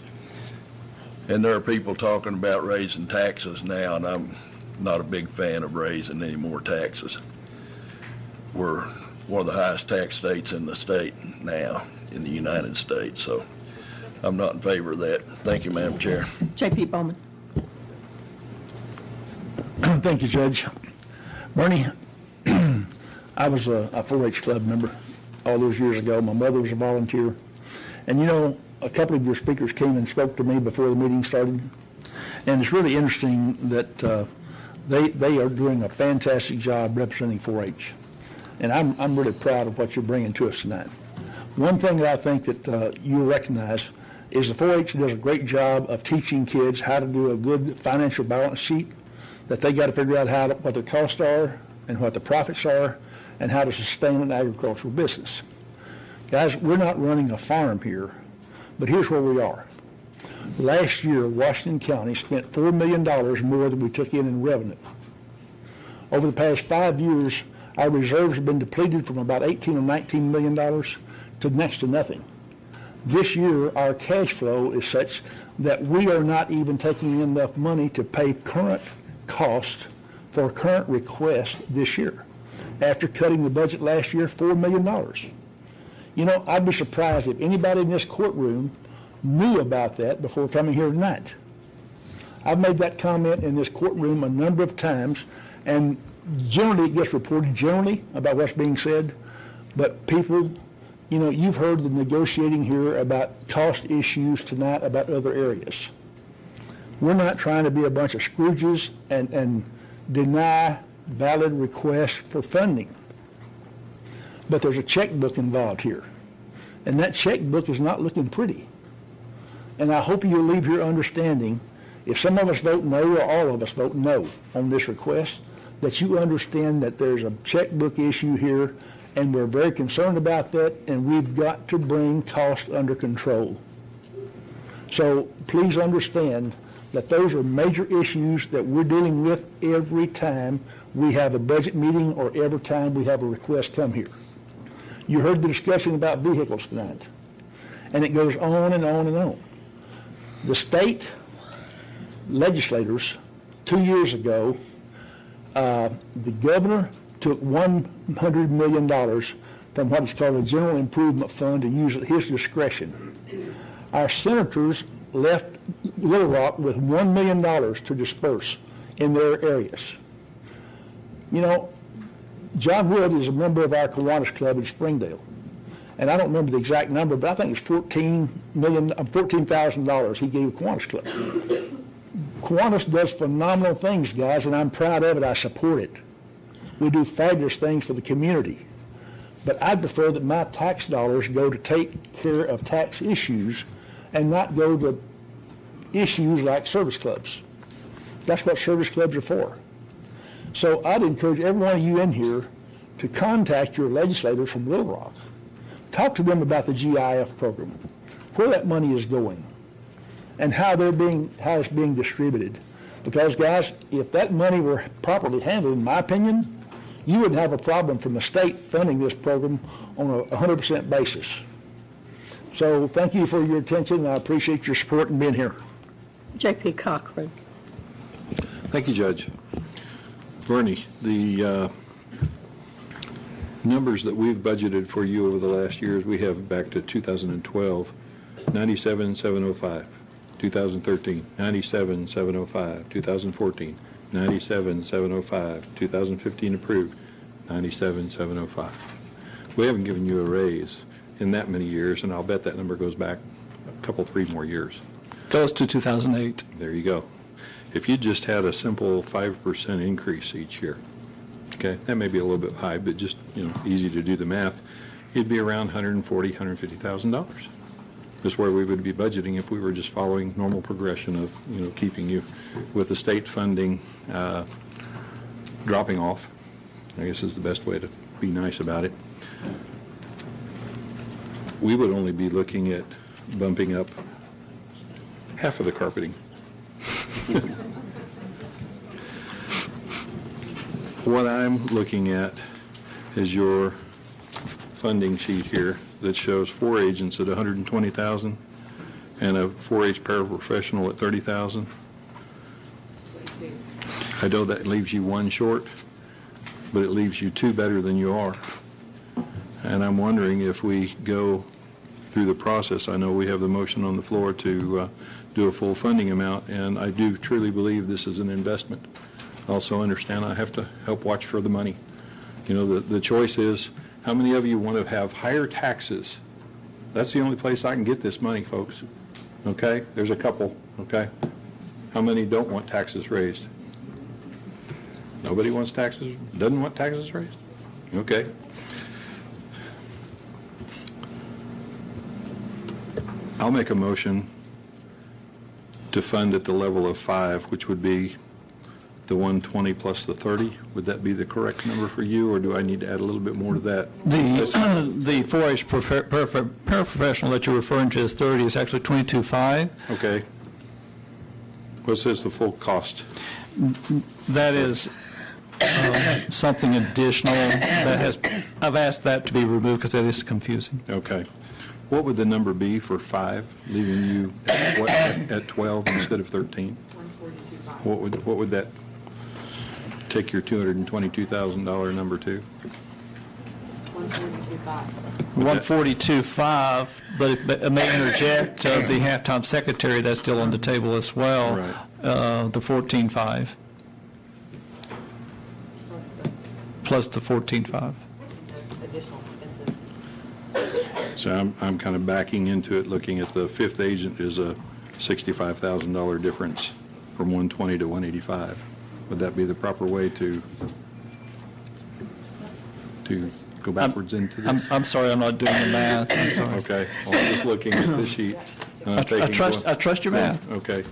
And there are people talking about raising taxes now, and I'm not a big fan of raising any more taxes. We're one of the highest tax states in the state now, in the United States, so I'm not in favor of that. Thank you, Madam Chair. J.P. Bowman. Thank you, Judge. Bernie, I was a 4-H club member all those years ago. My mother was a volunteer. And you know, a couple of your speakers came and spoke to me before the meeting started. And it's really interesting that they are doing a fantastic job representing 4-H. And I'm really proud of what you're bringing to us tonight. One thing that I think that you'll recognize is the 4-H does a great job of teaching kids how to do a good financial balance sheet, that they got to figure out what their costs are and what the profits are and how to sustain an agricultural business. Guys, we're not running a farm here, but here's where we are. Last year, Washington County spent $4 million more than we took in revenue. Over the past 5 years, our reserves have been depleted from about $18 or $19 million to next to nothing. This year, our cash flow is such that we are not even taking in enough money to pay current cost for current request this year. After cutting the budget last year, $4 million. You know, I'd be surprised if anybody in this courtroom knew about that before coming here tonight. I've made that comment in this courtroom a number of times, and generally it gets reported generally about what's being said, but people You know, you've heard the negotiating here about cost issues tonight about other areas. We're not trying to be a bunch of Scrooges and deny valid requests for funding. But there's a checkbook involved here. And that checkbook is not looking pretty. And I hope you'll leave here understanding, if some of us vote no or all of us vote no on this request, that you understand that there's a checkbook issue here, and we're very concerned about that, and we've got to bring costs under control. So please understand that those are major issues that we're dealing with every time we have a budget meeting or every time we have a request come here. You heard the discussion about vehicles tonight, and it goes on and on and on. The state legislators, 2 years ago, the governor took $100 million from what is called a general improvement fund to use at his discretion. Our senators left Little Rock with $1 million to disperse in their areas. You know, John Wood is a member of our Kiwanis Club in Springdale, and I don't remember the exact number, but I think it's $14,000 he gave Kiwanis Club. Kiwanis does phenomenal things, guys, and I'm proud of it. I support it. We do fabulous things for the community. But I prefer that my tax dollars go to take care of tax issues and not go to issues like service clubs. That's what service clubs are for. So I'd encourage every one of you in here to contact your legislators from Little Rock. Talk to them about the GIF program, where that money is going, and how it's being distributed. Because, guys, if that money were properly handled, in my opinion, you wouldn't have a problem from the state funding this program on a 100% basis. So thank you for your attention. I appreciate your support and being here. J.P. Cochran. Thank you, Judge. Bernie, the numbers that we've budgeted for you over the last years, we have back to 2012, 97,705. 2013, 97,705. 2014, 97,705. 2015 approved, 97,705. We haven't given you a raise in that many years, and I'll bet that number goes back a couple, 3 more years. Goes to 2008. There you go. If you just had a simple 5% increase each year, okay, that may be a little bit high, but just, easy to do the math, it'd be around $140,000, $150,000. Is where we would be budgeting if we were just following normal progression of, keeping you with the state funding dropping off, I guess is the best way to be nice about it. We would only be looking at bumping up half of the carpeting. What I'm looking at is your funding sheet here that shows 4 agents at $120,000 and a 4-H paraprofessional at $30,000. I know that leaves you 1 short, but it leaves you 2 better than you are. And I'm wondering if we go through the process. I know we have the motion on the floor to do a full funding amount, and I do truly believe this is an investment. Also understand I have to help watch for the money. The choice is, how many of you want to have higher taxes? That's the only place I can get this money, folks. Okay? There's a couple. Okay? How many don't want taxes raised? Nobody wants taxes, doesn't want taxes raised? Okay. I'll make a motion to fund at the level of 5, which would be the 120 plus the 30. Would that be the correct number for you, or do I need to add a little bit more to that? The 4-H paraprofessional that you're referring to as 30 is actually 22.5. Okay. What says the full cost? That is something additional I've asked that to be removed because that is confusing. Okay. What would the number be for 5, leaving you at 12 instead of 13? What would that take your $222,000 number to? 142.5, but I may interject the halftime secretary that's still on the table as well. Right. The 14.5 plus the 14.5. Additional expenses. So I'm kind of backing into it, looking at the fifth agent is a $65,000 difference from 120 to 185. Would that be the proper way to go backwards into this? I'm sorry, I'm not doing the math. I'm sorry. Okay, well, I'm just looking at this sheet. I trust your math. Okay,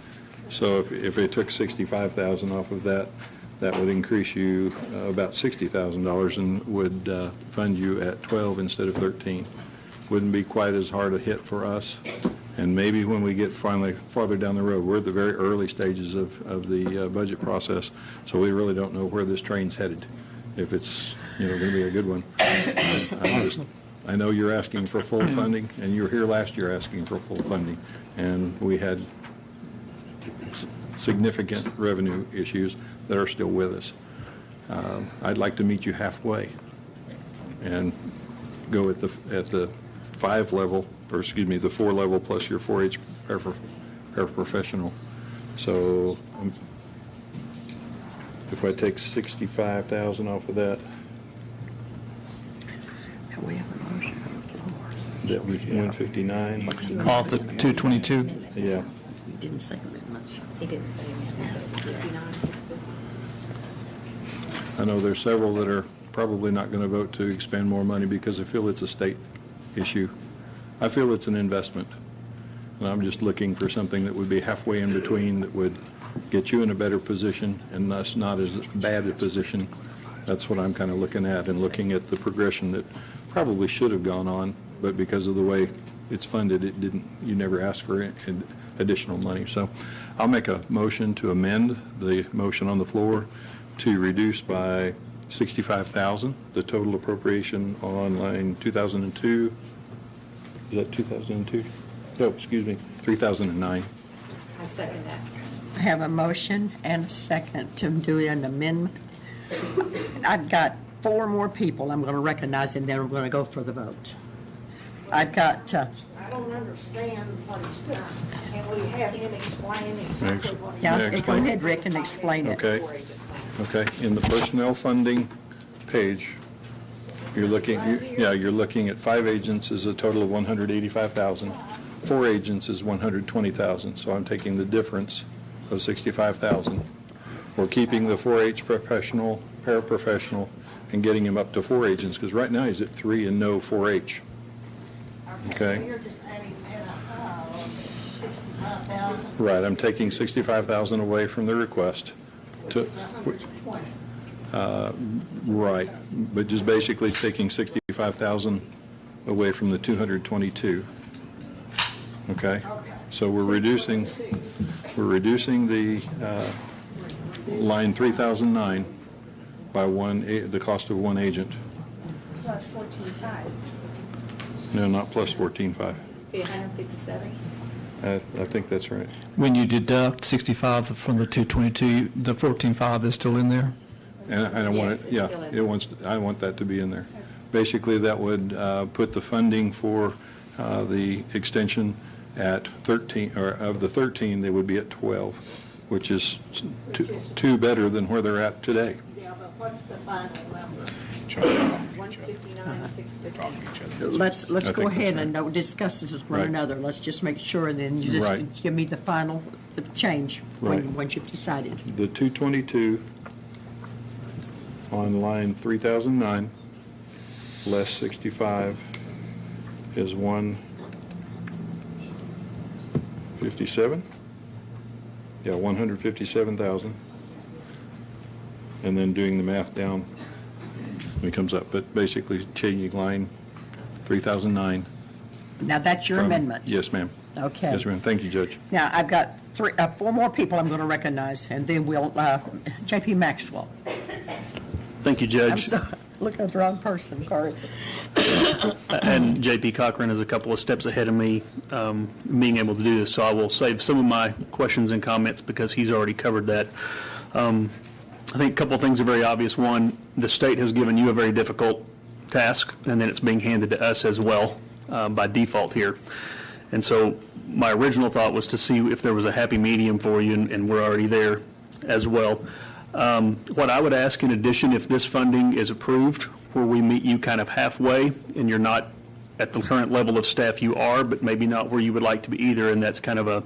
so if it took $65,000 off of that, that would increase you about $60,000 and would fund you at 12 instead of 13. Wouldn't be quite as hard a hit for us. And maybe when we get finally farther down the road, we're at the very early stages of the budget process, so we really don't know where this train's headed, if it's going to be a good one. I know you're asking for full funding, and you were here last year asking for full funding, and we had significant revenue issues that are still with us. I'd like to meet you halfway and go at the 5 level, or excuse me, the 4 level plus your 4-H paraprofessional. So if I take $65,000 off of that, We have a motion on the floor. that was 159. Off the 222. Yeah. He didn't say amendments. He didn't say amendments. I know there's several that are probably not going to vote to expend more money because they feel it's a state issue. I feel it's an investment, and I'm just looking for something that would be halfway in between that would get you in a better position and thus not as bad a position. That's what I'm kind of looking at, and looking at the progression that probably should have gone on, but because of the way it's funded, it didn't. You never asked for additional money. So I'll make a motion to amend the motion on the floor to reduce by $65,000 the total appropriation on line 2002. Is that 2002? No, excuse me, 3009. I second that. I have a motion and a second to do an amendment. I've got 4 more people I'm going to recognize, and then we're going to go for the vote. I've got... I don't understand what he's done. Can we have him explain exactly what he's Yeah, done? go ahead, Rick, and explain it. Okay. In the personnel funding page, you're looking at 5 agents is a total of $185,000. 4 agents is $120,000. So I'm taking the difference of $65,000. We're keeping the 4-H paraprofessional, and getting him up to 4 agents, because right now he's at 3 and no 4-H. Okay. So you're just adding $65,000. Right. I'm taking $65,000 away from the request. Right, but just basically taking $65,000 away from the 222. Okay, so we're reducing the line 3009 by the cost of 1 agent. Plus 14.5. No, not plus 14.5. Be 157. I think that's right. When you deduct 65 from the 222, the 14.5 is still in there? And I don't want it, yeah, I want that to be in there. Basically, that would put the funding for the extension at 13, or of the 13, they would be at 12, which is 2 better than where they're at today. Yeah, but what's the final number? 159, 650. Let's go ahead and discuss this with one another. Let's just make sure, and then you just give me the final change once you've decided. The 222 on line 3009 less 65 is 157. Yeah, 157,000. And then doing the math down, it comes up. But basically, changing line 3009. Now, that's your amendment. Yes, ma'am. Okay. Yes, ma'am. Thank you, Judge. Now, I've got 4 more people I'm going to recognize, and then we'll, J.P. Maxwell. Thank you, I'm Judge. sorry, looking at the wrong person, sorry. And J.P. Cochran is a couple of steps ahead of me being able to do this, so I will save some of my questions and comments because he's already covered that. I think a couple of things are very obvious. One, the state has given you a very difficult task, and then it's being handed to us as well by default here. And so my original thought was to see if there was a happy medium for you, and we're already there as well. What I would ask in addition, if this funding is approved, where we meet you kind of halfway and you're not at the current level of staff you are, but maybe not where you would like to be either, and that's kind of a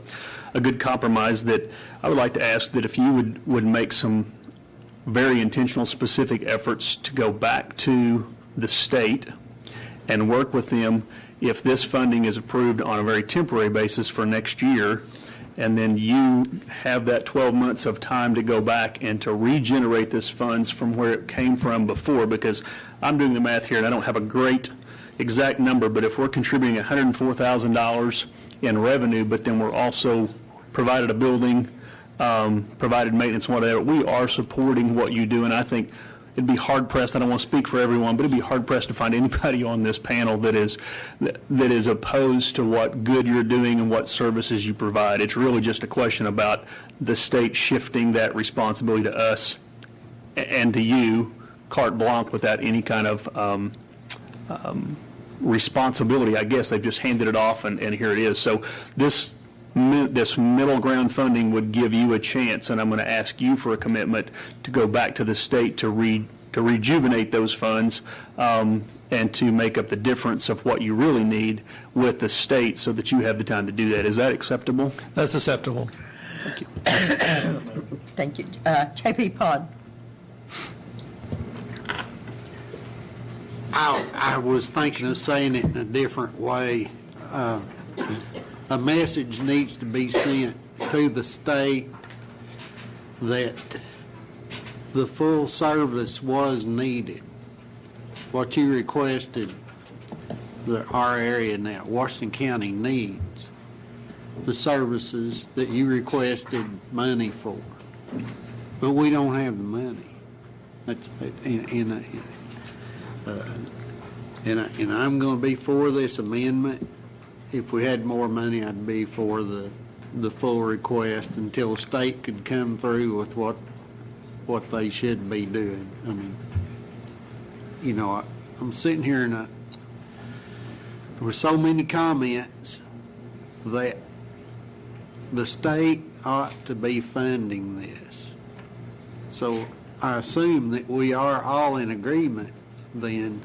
good compromise that I would like to ask that if you would make some very intentional, specific efforts to go back to the state and work with them if this funding is approved on a very temporary basis for next year, and then you have that 12 months of time to go back and to regenerate this funds from where it came from before, because I'm doing the math here and I don't have a great exact number, but if we're contributing $104,000 in revenue, but then we're also provided a building, provided maintenance, whatever, we are supporting what you do, and I think it'd be hard-pressed, I don't want to speak for everyone, but it'd be hard-pressed to find anybody on this panel that is opposed to what good you're doing and what services you provide. It's really just a question about the state shifting that responsibility to us and to you, carte blanche, without any kind of responsibility. I guess they've just handed it off, and here it is. So this middle ground funding would give you a chance, and I'm going to ask you for a commitment to go back to the state to rejuvenate those funds and to make up the difference of what you really need with the state so that you have the time to do that. Is that acceptable? That's acceptable. Thank you. Thank you. J.P. Pod. I was thinking of saying it in a different way. A message needs to be sent to the state that the full service was needed. What you requested, our area now, Washington County needs the services that you requested money for. But we don't have the money. That's and I'm going to be for this amendment. If we had more money, I'd be for the full request until the state could come through with what they should be doing. I mean, you know, I'm sitting here and there were so many comments that the state ought to be funding this. So I assume that we are all in agreement then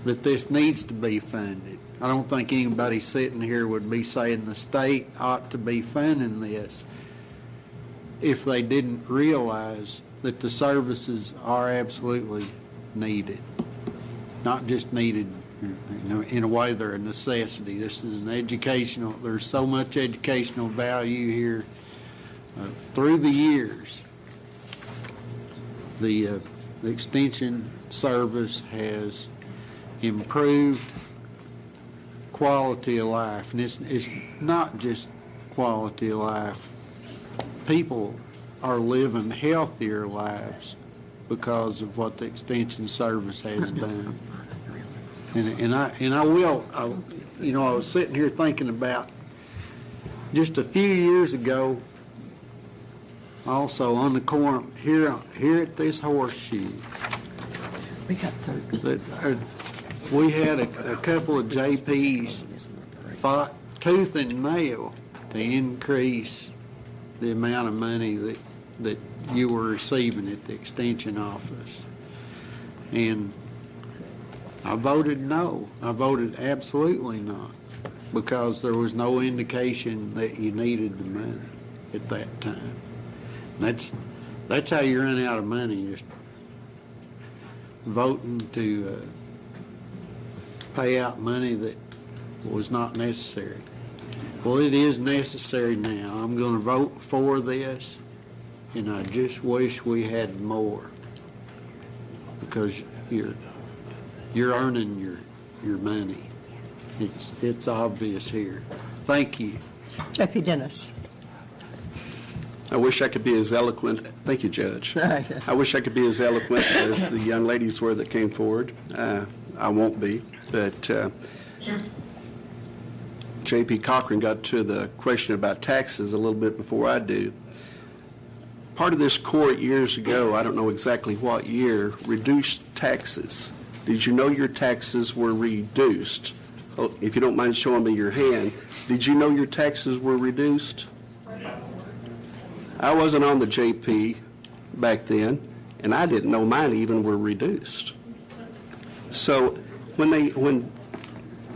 that this needs to be funded. I don't think anybody sitting here would be saying the state ought to be funding this if they didn't realize that the services are absolutely needed. Not just needed, you know, in a way they're a necessity. This is an educational, there's so much educational value here. Through the years, the extension service has improved quality of life, and it's not just quality of life. People are living healthier lives because of what the extension service has done. And I will, you know, I was sitting here thinking about just a few years ago, also on the Quorum here at this horseshoe. We got we had a couple of JPs fought tooth and nail to increase the amount of money that you were receiving at the extension office. And I voted no. I voted absolutely not, because there was no indication that you needed the money at that time. That's how you run out of money, just voting to pay out money that was not necessary. Well, it is necessary now. I'm going to vote for this, and I just wish we had more, because you're earning your money. It's obvious here. Thank you. J.P. Dennis. I wish I could be as eloquent. Thank you, Judge. I wish I could be as eloquent as the young ladies were that came forward. I won't be, but J.P. Cochran got to the question about taxes a little bit before I do. Part of this court years ago, I don't know exactly what year, reduced taxes. Did you know your taxes were reduced? Oh, if you don't mind showing me your hand, did you know your taxes were reduced? I wasn't on the JP back then, and I didn't know mine even were reduced. So when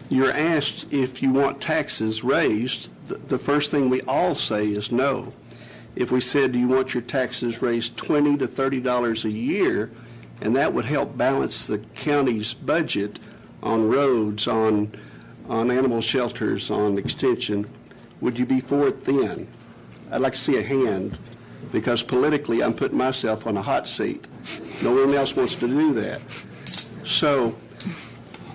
you're asked if you want taxes raised, the first thing we all say is no. If we said, do you want your taxes raised $20 to $30 a year, and that would help balance the county's budget on roads, on animal shelters, on extension, would you be for it then? I'd like to see a hand, because politically I'm putting myself on a hot seat. No one else wants to do that. So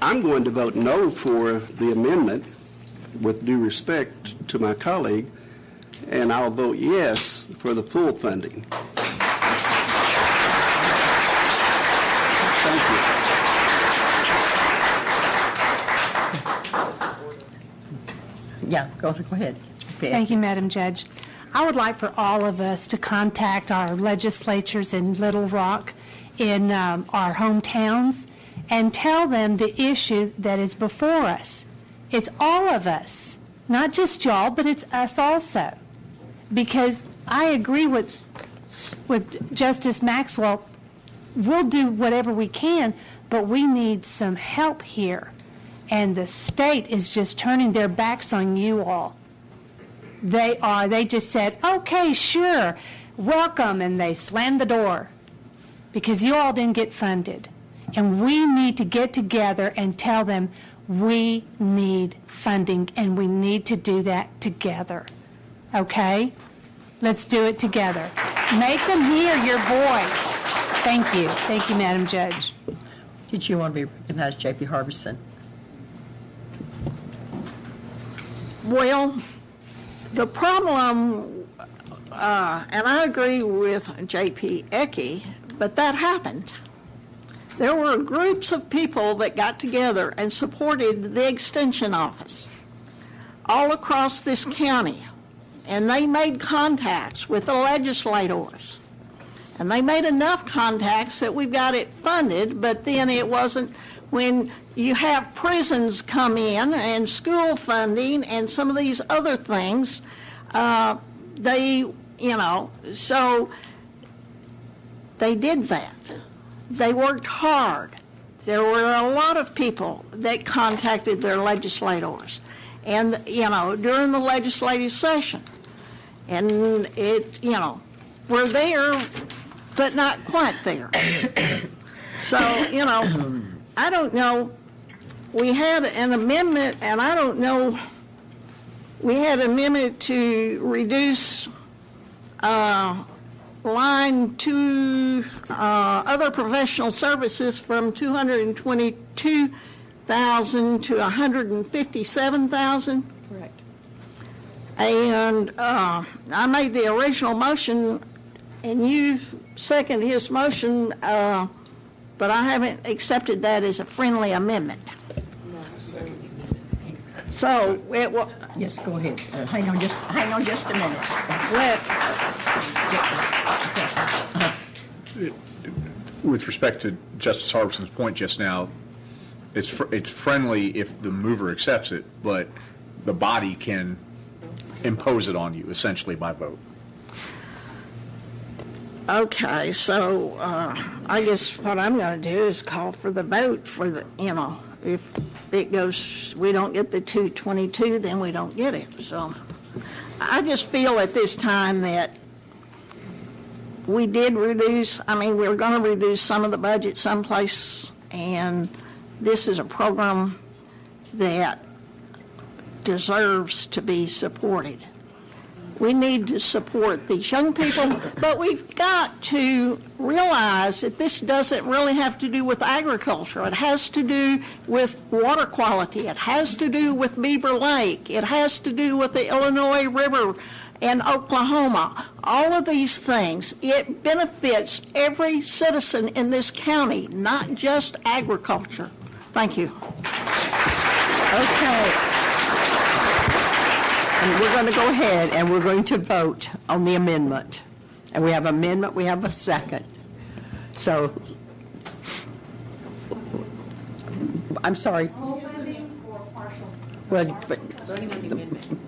I'm going to vote no for the amendment, with due respect to my colleague, and I'll vote yes for the full funding. Thank you. Yeah, go ahead. Thank you, Madam Judge. I would like for all of us to contact our legislatures in Little Rock, in our hometowns, and tell them the issue that is before us. It's all of us, not just y'all, but it's us also. Because I agree with Justice Maxwell, we'll do whatever we can, but we need some help here. And the state is just turning their backs on you all. They just said, okay, sure, welcome, and they slammed the door because you all didn't get funded. And we need to get together and tell them we need funding, and we need to do that together. Okay? Let's do it together. Make them hear your voice. Thank you. Thank you, Madam Judge. Did you want to be recognized, J.P. Harbison? Well, the problem, and I agree with J.P. Ecke, but that happened. There were groups of people that got together and supported the Extension Office all across this county, and they made contacts with the legislators. And they made enough contacts that we got it funded, but then it wasn't, when you have prisons come in and school funding and some of these other things, so they did that. They worked hard. There were a lot of people that contacted their legislators, and, during the legislative session. And we're there, but not quite there. So, I don't know. We had an amendment, and I don't know, we had an amendment to reduce line 2, other professional services from $222,000 to $157,000. Correct. And I made the original motion, and you seconded his motion, but I haven't accepted that as a friendly amendment. So it will. Yes, go ahead. Hang on just a minute. With respect to Justice Harbison's point just now, it's friendly if the mover accepts it, but the body can impose it on you essentially by vote. Okay, so I guess what I'm going to do is call for the vote for the, if it goes, we don't get the 222, then we don't get it. So I just feel at this time that we did reduce, we're going to reduce some of the budget someplace, and this is a program that deserves to be supported. We need to support these young people, but we've got to realize that this doesn't really have to do with agriculture. It has to do with water quality. It has to do with Beaver Lake. It has to do with the Illinois River and Oklahoma. All of these things, it benefits every citizen in this county, not just agriculture. Thank you. Okay. And we're going to go ahead and we're going to vote on the amendment. And we have an amendment, we have a second. So, I'm sorry. Well,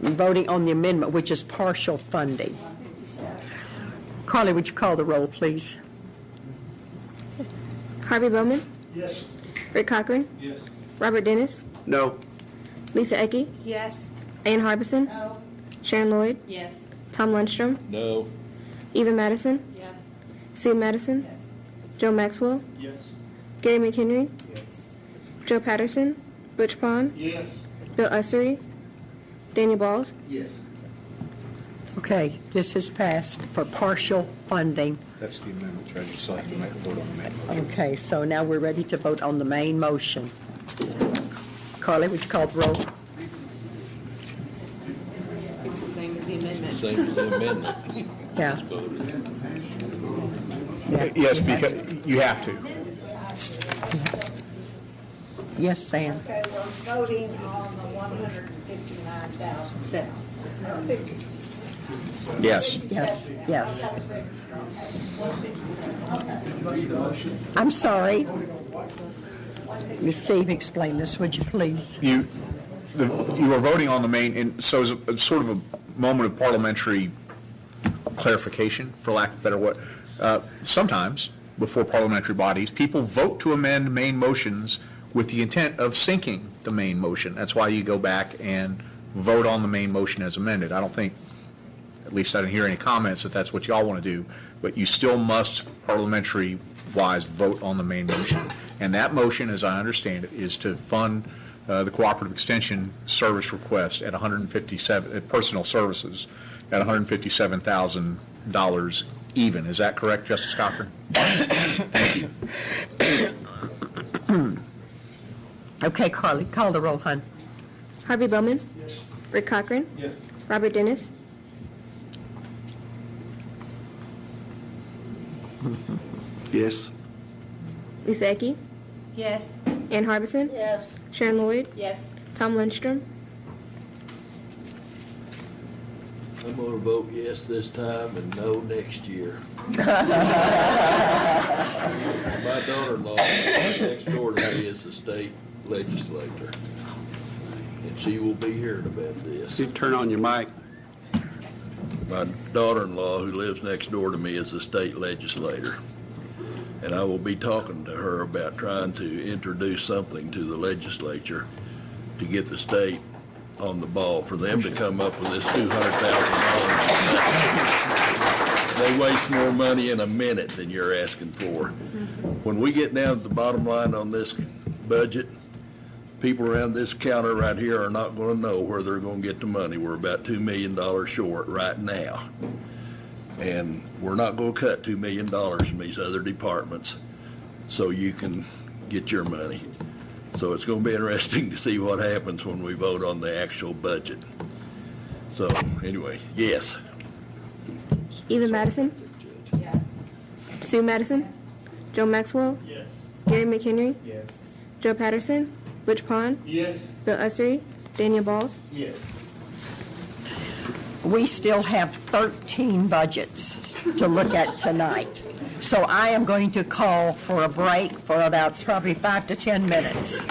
voting on the amendment, which is partial funding. Carly, would you call the roll, please? Harvey Bowman? Yes. Rick Cochran? Yes. Robert Dennis? No. Lisa Ecke? Yes. Ann Harbison? No. Sharon Lloyd? Yes. Tom Lundstrom? No. Eva Madison? Yes. Sue Madison? Yes. Joe Maxwell? Yes. Gary McHenry? Yes. Joe Patterson? Butch Pond? Yes. Bill Ussery? Daniel Balls? Yes. Okay, this is passed for partial funding. That's the amendment, Judge. You still have to make a vote on the main motion. Okay, so now we're ready to vote on the main motion. Carly, would you call the roll? It's the same as the amendment. Same as the amendment. Yeah. Yes, because you have to. Yes, Sam. Okay, we're voting on the 159,000. Yes. Yes, yes. I'm sorry. Ms. Steve, explain this, would you please? You are voting on the main, and so it's sort of a moment of parliamentary clarification, for lack of a better word. Sometimes, before parliamentary bodies, people vote to amend main motions with the intent of sinking the main motion. That's why you go back and vote on the main motion as amended. I don't think, at least I didn't hear any comments that that's what y'all want to do, but you still must parliamentary-wise vote on the main motion. And that motion, as I understand it, is to fund the cooperative extension service request at 157, personal services at $157,000 even. Is that correct, Justice Cochran? Thank you. Okay, Carly, call the roll, hon. Harvey Bowman? Yes. Rick Cochran? Yes. Robert Dennis? Yes. Lisa Ecke? Yes. Ann Harbison? Yes. Sharon Lloyd? Yes. Tom Lundstrom? I'm going to vote yes this time and no next year. My daughter-in-law next door to me is the state legislator, and she will be hearing about this. You turn on your mic. My daughter-in-law, who lives next door to me, is a state legislator, and I will be talking to her about trying to introduce something to the legislature to get the state on the ball for them to come up with this $200,000. They waste more money in a minute than you're asking for. When we get down to the bottom line on this budget, people around this counter right here are not going to know where they're going to get the money. We're about $2 million short right now. And we're not going to cut $2 million from these other departments so you can get your money. So it's going to be interesting to see what happens when we vote on the actual budget. So anyway, yes. Eva Madison? Yes. Sue Madison? Joe Maxwell? Yes. Gary McHenry? Yes. Joe Patterson? Butch Pond? Yes. Bill Ussery? Daniel Balls? Yes. We still have 13 budgets to look at tonight. So I am going to call for a break for about probably 5 to 10 minutes.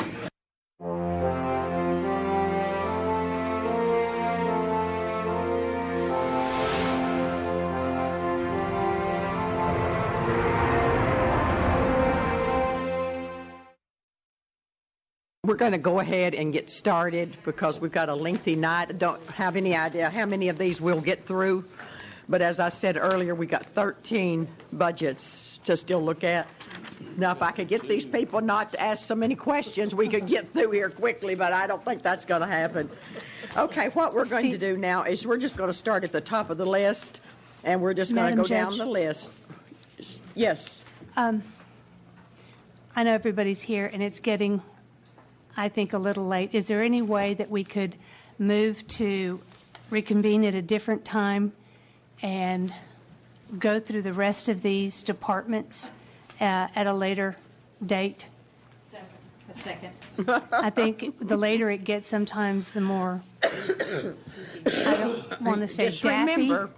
We're going to go ahead and get started because we've got a lengthy night. I don't have any idea how many of these we'll get through. But as I said earlier, we got 13 budgets to still look at. Now, if I could get these people not to ask so many questions, we could get through here quickly, but I don't think that's going to happen. Okay, what we're going to do now is we're just going to start at the top of the list, and we're just going to go down the list. Yes. I know everybody's here, and it's getting, I think, a little late. Is there any way that we could move to reconvene at a different time and go through the rest of these departments at a later date? A second. I think the later it gets, sometimes the more, I don't want to say Just daffy. remember,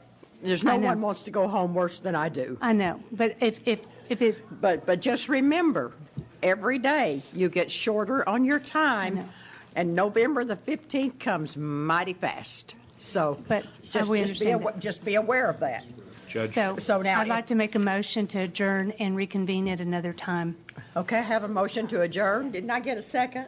there's no one wants to go home worse than I do. I know, but if it... But just remember, every day you get shorter on your time, and November the 15th comes mighty fast. So just be aware of that. Judge. So now I'd like to make a motion to adjourn and reconvene at another time. Okay, I have a motion to adjourn. Didn't I get a second?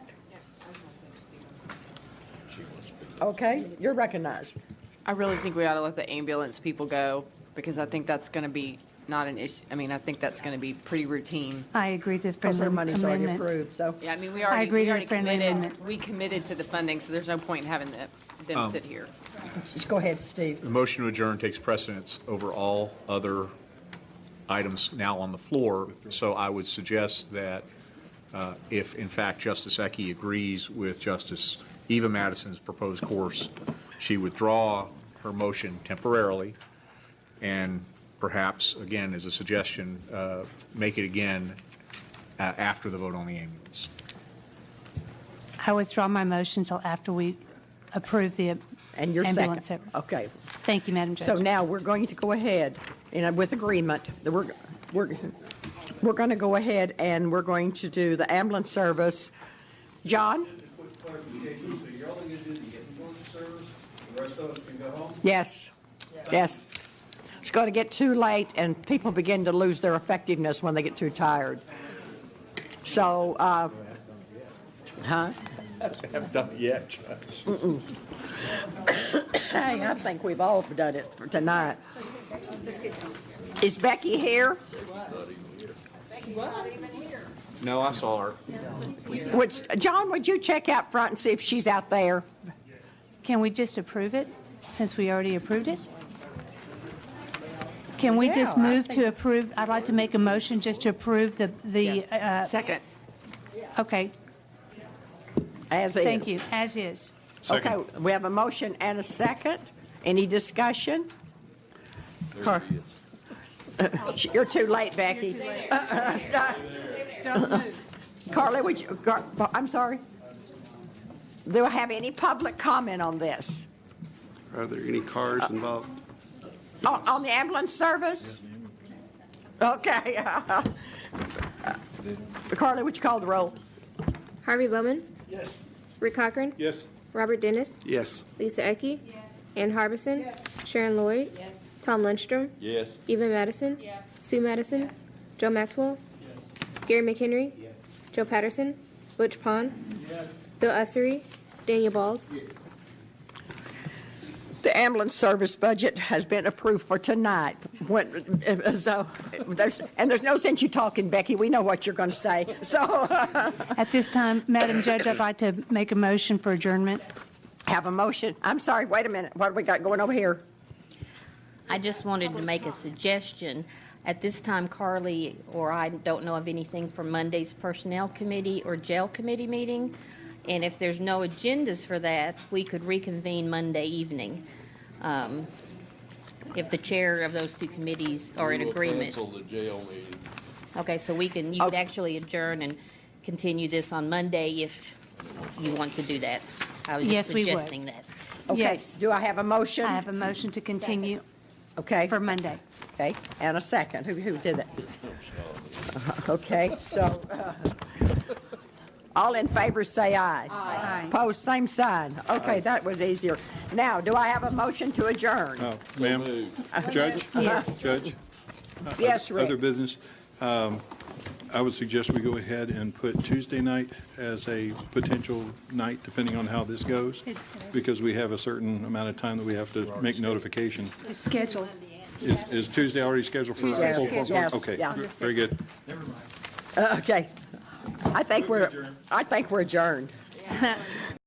Okay, you're recognized. I really think we ought to let the ambulance people go, because I think that's going to be not an issue. I mean, I think that's going to be pretty routine. I agree to the Because friendly their money's already amendment. approved, so. Yeah, I mean, we I agree to the already friendly committed, amendment. we committed to the funding, so there's no point in having them sit here. Just go ahead, Steve. The motion to adjourn takes precedence over all other items now on the floor, so I would suggest that if, in fact, Justice Ecke agrees with Justice Eva Madison's proposed course, she withdraw her motion temporarily, and perhaps, again, as a suggestion, make it again after the vote on the ambulance. I withdraw my motion until after we approve the And you're ambulance second. service. Okay. Thank you, Madam Judge. So now we're going to go ahead, and with agreement, that we're going to go ahead and we're going to do the ambulance service. John? So you're only going to do the ambulance service? The rest of us can go home? Yes. Yes. It's going to get too late, and people begin to lose their effectiveness when they get too tired. So, huh? I haven't done it yet, Judge. Hey, I think we've all done it for tonight. Is Becky here? No, I saw her. John, would you check out front and see if she's out there? Can we just approve it, since we already approved it? Can we just Yeah, I move to approve? I'd like to make a motion just to approve the Second. Okay, As is. thank you, as is. Okay, we have a motion and a second. Any discussion? You're too late, Becky. Don't move. Carly, would you, I'm sorry? Do I have any public comment on this? Are there any cars involved? On the ambulance service? Okay. Carly, would you call the roll? Harvey Bowman? Yes. Rick Cochran? Yes. Robert Dennis? Yes. Lisa Ecke? Ann Harbison? Sharon Lloyd? Tom Lundstrom? Yes. Eva Madison? Sue Madison? Joe Maxwell? Gary McHenry? Joe Patterson? Butch Pond? Bill Ussery? Daniel Balls? The ambulance service budget has been approved for tonight. There's no sense you talking, Becky. We know what you're going to say. So, At this time, Madam Judge, I'd like to make a motion for adjournment. have a motion. I'm sorry, wait a minute. What do we got going over here? I just wanted to make a suggestion. At this time, Carly or I don't know of anything for Monday's Personnel Committee or Jail Committee meeting. And if there's no agendas for that, we could reconvene Monday evening. If the chair of those two committees are in agreement. Cancel the jail meeting. Okay, so you could actually adjourn and continue this on Monday if you want to do that. I was just Yes, we would. suggesting that. Okay, Yes. do I have a motion? I have a motion to continue Okay. for Monday. Okay, and a second. Who did it? Okay, so, all in favor say aye. Aye. Opposed, same sign. Okay, that was easier. Now, do I have a motion to adjourn? Oh, ma'am, Judge? Yes. Judge? Yes, Rick. Other business. I would suggest we go ahead and put Tuesday night as a potential night, depending on how this goes, because we have a certain amount of time that we have to make notification. It's scheduled. Is Tuesday already scheduled for? Tuesday's full scheduled. court? Yes, Okay, yeah. very good. Okay. I think we're adjourned.